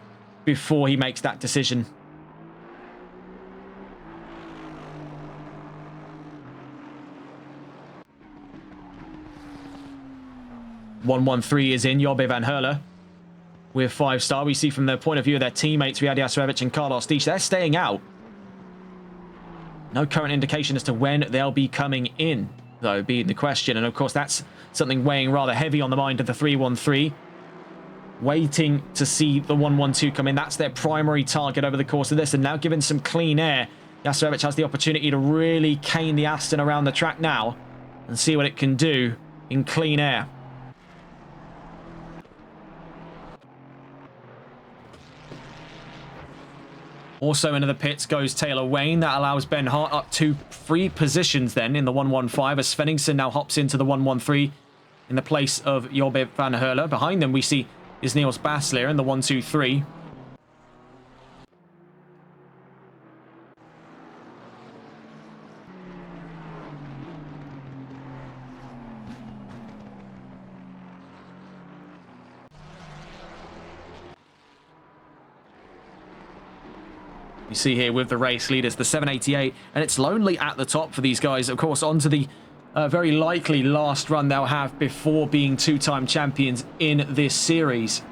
before he makes that decision. .113 is in, Jorbe van Herle with 5-star. We see from the point of view of their teammates, Riyad Jasrevic and Carlos Deech, they're staying out. No current indication as to when they'll be coming in, though, being the question. And of course, that's something weighing rather heavy on the mind of the 313. Waiting to see the 112 come in. That's their primary target over the course of this. And now given some clean air, Jasrevic has the opportunity to really cane the Aston around the track now and see what it can do in clean air. Also into the pits goes Taylor Wayne. That allows Ben Hart up to 3 positions then in the 115 as Svenningsson now hops into the 113 in the place of Jorbe van Herle. Behind them we see is Niels Basler in the 123. You see here with the race leaders, the 788, and it's lonely at the top for these guys. Of course, onto the very likely last run they'll have before being 2-time champions in this series.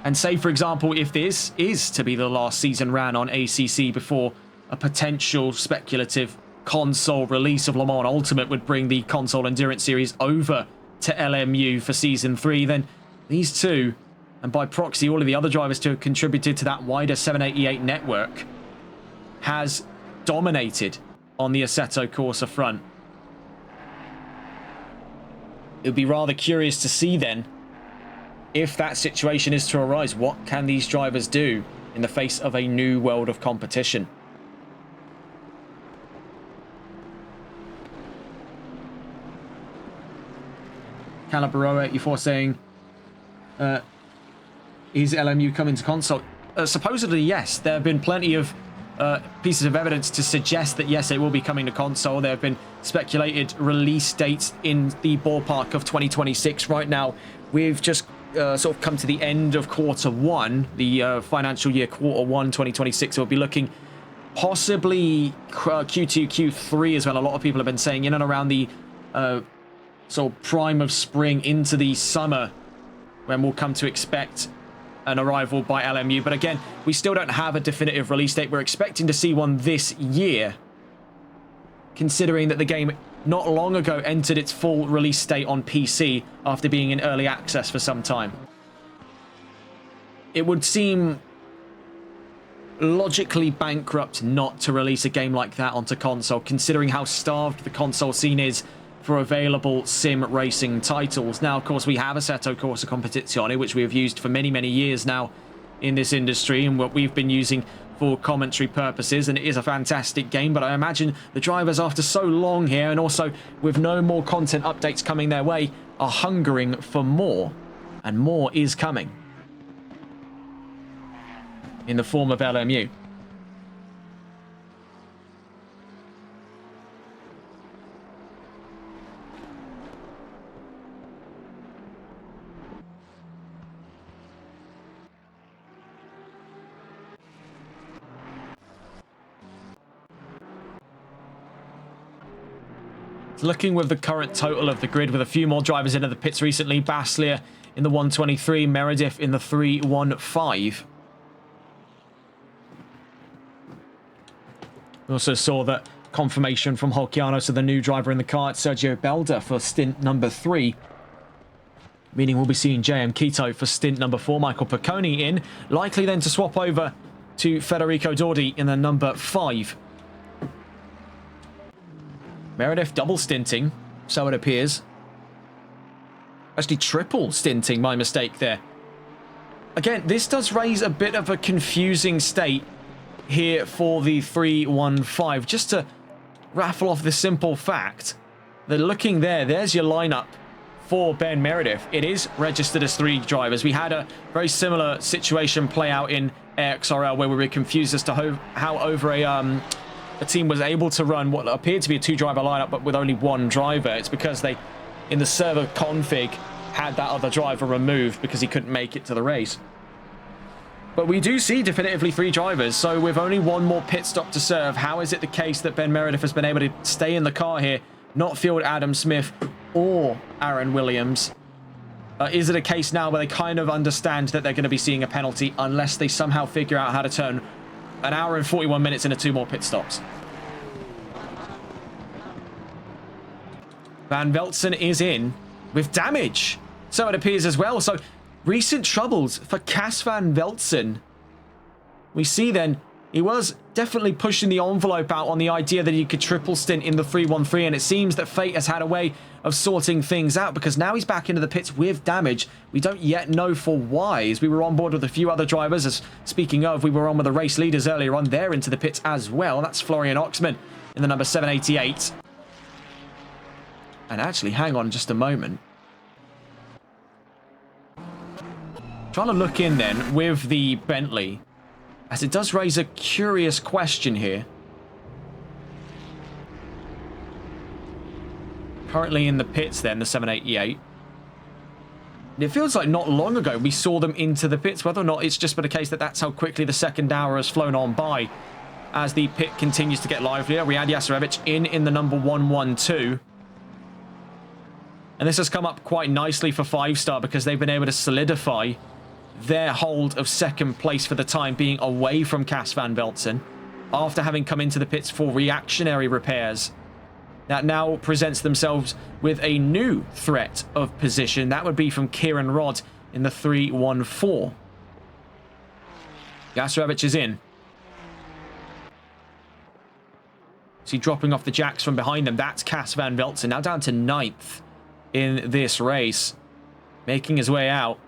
And say, for example, if this is to be the last season ran on ACC before a potential speculative console release of Le Mans Ultimate would bring the console endurance series over to LMU for season 3, then these two, and by proxy all of the other drivers to have contributed to that wider 788 network, has dominated on the Assetto Corsa front. It would be rather curious to see then, if that situation is to arise, what can these drivers do in the face of a new world of competition? Calabaroa 84 saying, is LMU coming to console? Supposedly, yes. There have been plenty of pieces of evidence to suggest that, yes, it will be coming to console. There have been speculated release dates in the ballpark of 2026. Right now, we've just sort of come to the end of Q1, the financial year Q1 2026. We'll be looking possibly Q2, Q3 as well. A lot of people have been saying in and around the sort of prime of spring into the summer, when we'll come to expect an arrival by LMU. But again, we still don't have a definitive release date. We're expecting to see one this year, considering that the game not long ago entered its full release date on PC after being in early access for some time. It would seem logically bankrupt not to release a game like that onto console, considering how starved the console scene is for available sim racing titles. Now, of course, we have Assetto Corsa Competizione, which we have used for many, many years now in this industry, and what we've been using for commentary purposes, and it is a fantastic game. But I imagine the drivers, after so long here, and also with no more content updates coming their way, are hungering for more, and more is coming. in the form of LMU. Looking with the current total of the grid, with a few more drivers into the pits recently, Baslier in the 123, Meredith in the 315. We also saw that confirmation from Holkiano, so the new driver in the car, Sergio Belda for stint number 3. Meaning we'll be seeing JM Quito for stint number 4. Michael Picconi in, likely then to swap over to Federico Dordi in the number 5. Meredith double stinting, so it appears. Actually, triple stinting, my mistake there. Again, this does raise a bit of a confusing state here for the 315. Just to raffle off the simple fact that looking there's your lineup for Ben Meredith. It is registered as 3 drivers. We had a very similar situation play out in XRL where we were confused as to how over a team was able to run what appeared to be a 2-driver lineup, but with only 1 driver. It's because they, in the server config, had that other driver removed because he couldn't make it to the race. But we do see definitively 3 drivers, so with only 1 more pit stop to serve, how is it the case that Ben Meredith has been able to stay in the car here, not field Adam Smith or Aaron Williams? Is it a case now where they kind of understand that they're going to be seeing a penalty unless they somehow figure out how to turn an hour and 41 minutes into 2 more pit stops? Van Veltzen is in with damage, so it appears as well. So recent troubles for Cas Van Veltzen. We see then he was definitely pushing the envelope out on the idea that he could triple stint in the 313, and it seems that fate has had a way of sorting things out because now he's back into the pits with damage. We don't yet know for why, as we were on board with a few other drivers. As speaking of, we were on with the race leaders earlier on. They're into the pits as well. That's Florian Oxman in the number 788. And actually, hang on just a moment. Trying to look in then with the Bentley, as it does raise a curious question here. Currently in the pits then, the 788. And it feels like not long ago we saw them into the pits, whether or not it's just been a case that that's how quickly the second hour has flown on by as the pit continues to get livelier. Riyad Yasarevich in the number 112. And this has come up quite nicely for 5-star because they've been able to solidify their hold of second place for the time being away from Cas Van Veltzen after having come into the pits for reactionary repairs. That now presents themselves with a new threat of position. That would be from Kieran Rodd in the 314. Yasarevich is in. See, dropping off the jacks from behind them. That's Cas Van Veltzen, now down to 9th in this race, making his way out.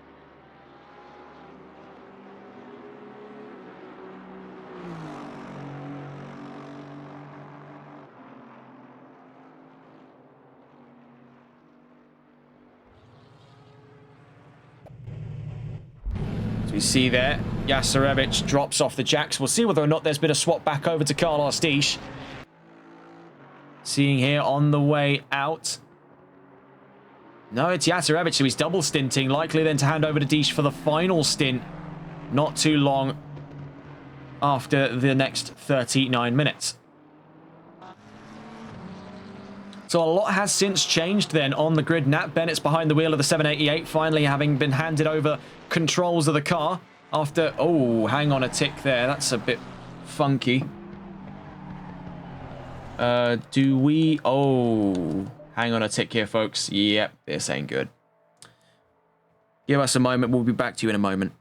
We see there, Yasarevich drops off the jacks. We'll see whether or not there's been a swap back over to Carlos Dish. Seeing here on the way out. No, it's Yasarevich, so he's double stinting. Likely then to hand over to Dish for the final stint. Not too long after the next 39 minutes. So a lot has since changed then on the grid. Nat Bennett's behind the wheel of the 788, finally having been handed over controls of the car after... Oh, hang on a tick there. That's a bit funky. Do we... Oh, hang on a tick here, folks. Yep, this ain't good. Give us a moment. We'll be back to you in a moment.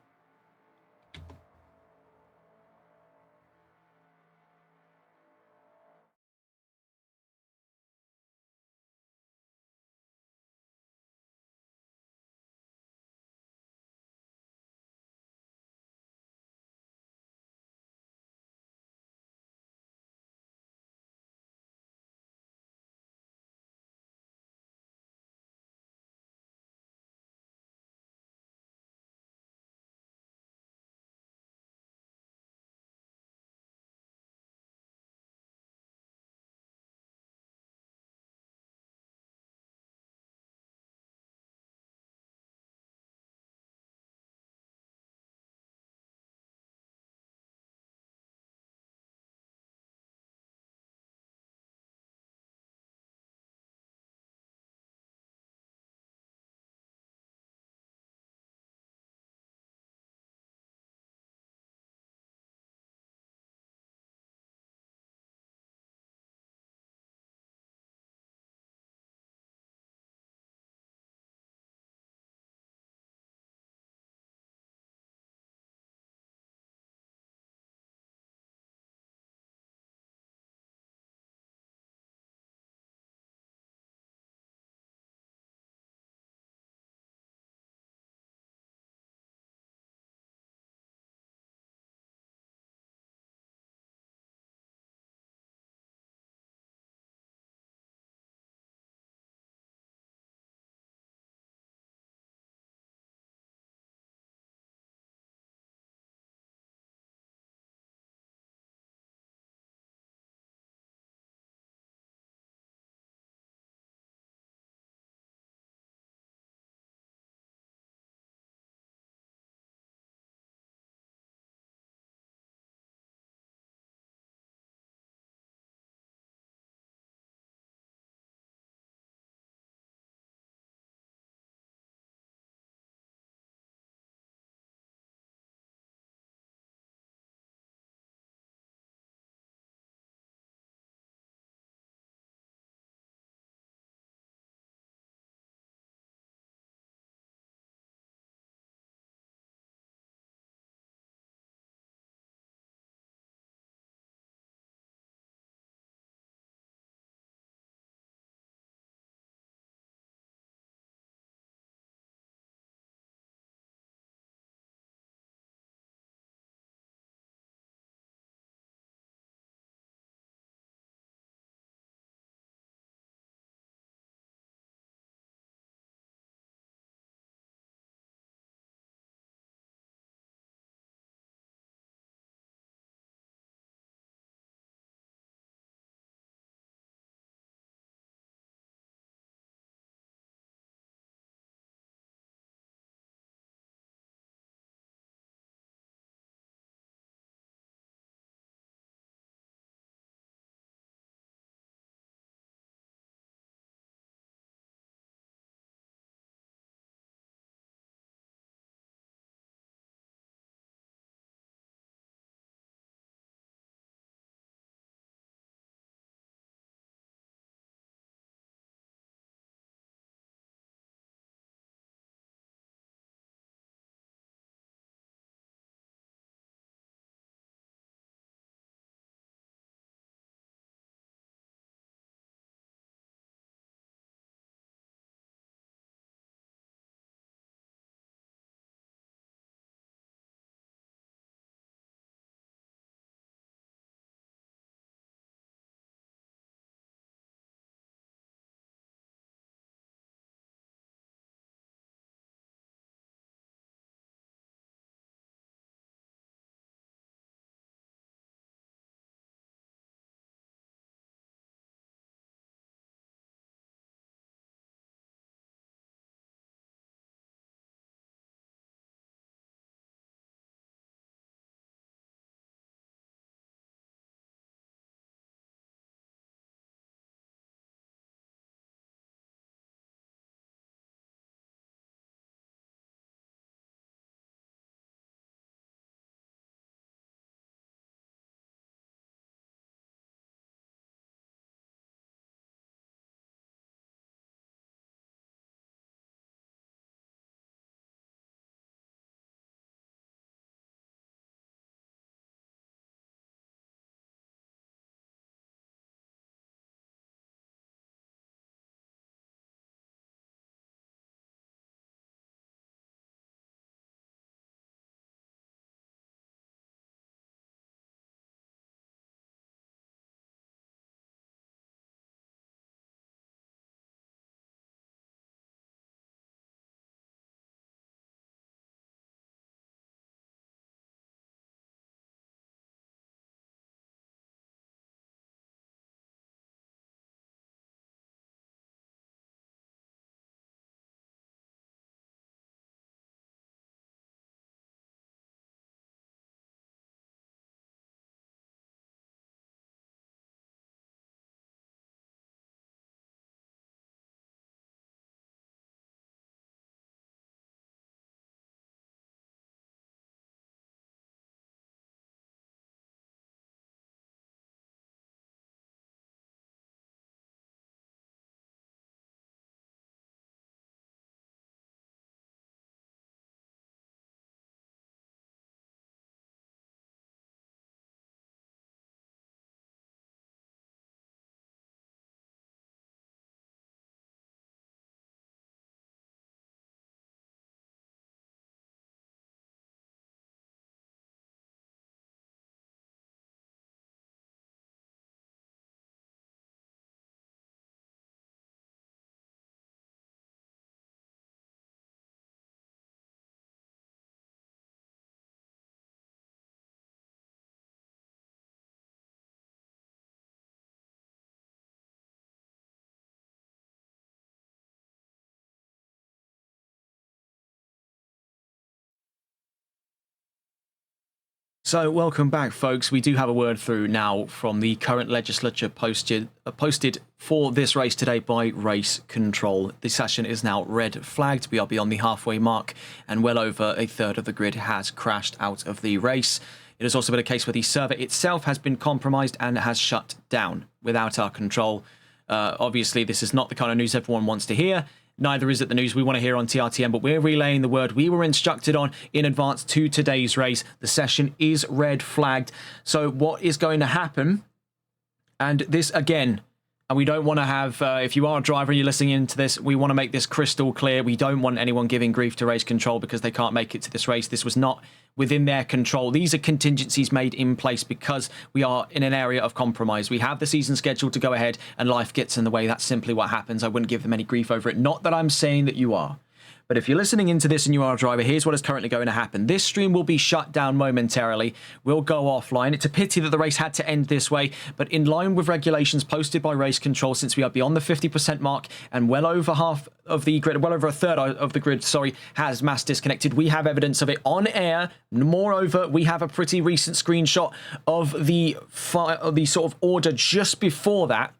So welcome back, folks. We do have a word through now from the current legislature posted for this race today by Race Control. The session is now red flagged. We are beyond the halfway mark, and well over a third of the grid has crashed out of the race. It has also been a case where the server itself has been compromised and has shut down without our control. Obviously, this is not the kind of news everyone wants to hear. Neither is it the news we want to hear on TRTN, but we're relaying the word we were instructed on in advance to today's race. The session is red flagged. So what is going to happen? And this, again, and we don't want to have, if you are a driver and you're listening into this, we want to make this crystal clear. We don't want anyone giving grief to Race Control because they can't make it to this race. This was not within their control. These are contingencies made in place because we are in an area of compromise. We have the season scheduled to go ahead and life gets in the way. That's simply what happens. I wouldn't give them any grief over it. Not that I'm saying that you are. But if you're listening into this and you are a driver, here's what is currently going to happen. This stream will be shut down momentarily. We'll go offline. It's a pity that the race had to end this way, but in line with regulations posted by Race Control, since we are beyond the 50% mark and well over half of the grid, well over a third of the grid, has mass disconnected. We have evidence of it on air. Moreover, we have a pretty recent screenshot of the sort of order just before that.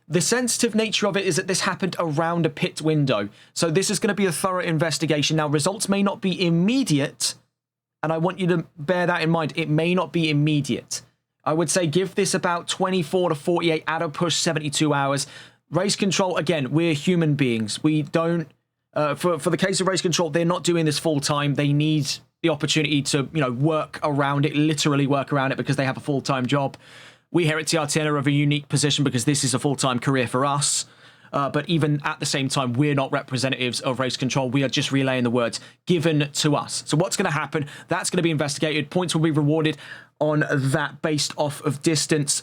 The sensitive nature of it is that this happened around a pit window. So this is going to be a thorough investigation. Now, results may not be immediate, and I want you to bear that in mind. It may not be immediate. I would say give this about 24 to 48, at a push 72 hours. Race Control, again, we're human beings. We don't, for the case of Race Control, they're not doing this full time. They need the opportunity to, work around it, literally work around it because they have a full-time job. We here at TRTN are of a unique position because this is a full-time career for us. But even at the same time, we're not representatives of Race Control. We are just relaying the words given to us. So what's going to happen? That's going to be investigated. Points will be rewarded on that based off of distance.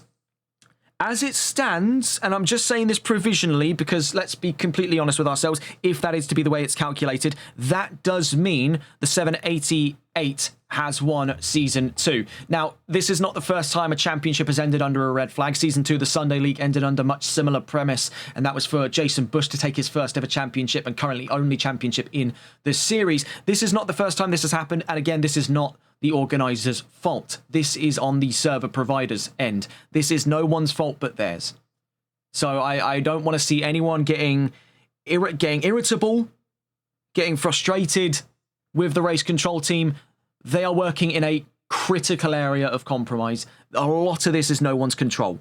As it stands, and I'm just saying this provisionally because let's be completely honest with ourselves, if that is to be the way it's calculated, that does mean the 788 has won Season 2. Now, this is not the first time a championship has ended under a red flag. Season 2, the Sunday League, ended under much similar premise, and that was for Jason Bush to take his first ever championship and currently only championship in the series. This is not the first time this has happened, and again, this is not the organisers' fault. This is on the server provider's end. This is no one's fault but theirs. So I don't want to see anyone getting irritable, getting frustrated with the Race Control team. They are working in a critical area of compromise. A lot of this is no one's control.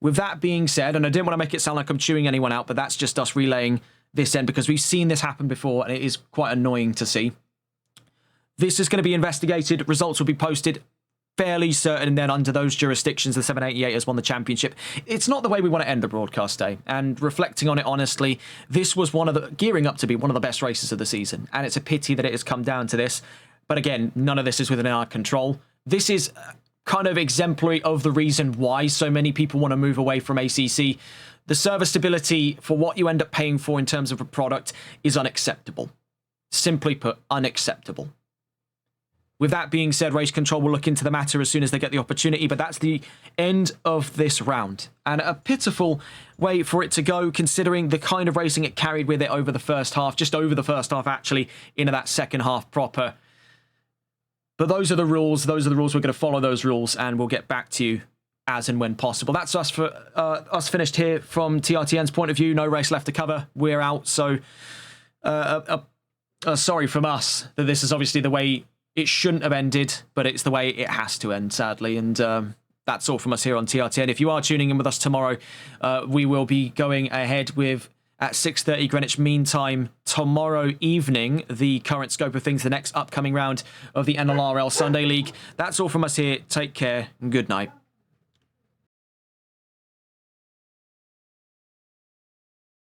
With that being said, and I didn't want to make it sound like I'm chewing anyone out, but that's just us relaying this end because we've seen this happen before and it is quite annoying to see. This is going to be investigated. Results will be posted. Fairly certain then under those jurisdictions, the 788 has won the championship. It's not the way we want to end the broadcast day. And reflecting on it honestly, this was gearing up to be one of the best races of the season. And it's a pity that it has come down to this. But again, none of this is within our control. This is kind of exemplary of the reason why so many people want to move away from ACC. The server stability for what you end up paying for in terms of a product is unacceptable. Simply put, unacceptable. With that being said, Race Control will look into the matter as soon as they get the opportunity, but that's the end of this round. And a pitiful way for it to go, considering the kind of racing it carried with it over the first half, just over the first half, actually, into that second half proper. But those are the rules. Those are the rules. We're going to follow those rules, and we'll get back to you as and when possible. That's us for us finished here from TRTN's point of view. No race left to cover. We're out. So, sorry from us that this is obviously the way it shouldn't have ended, but it's the way it has to end, sadly. And that's all from us here on TRTN. If you are tuning in with us tomorrow, we will be going ahead with, at 6:30 Greenwich Mean Time tomorrow evening, the current scope of things, the next upcoming round of the NLRL Sunday League. That's all from us here. Take care and good night.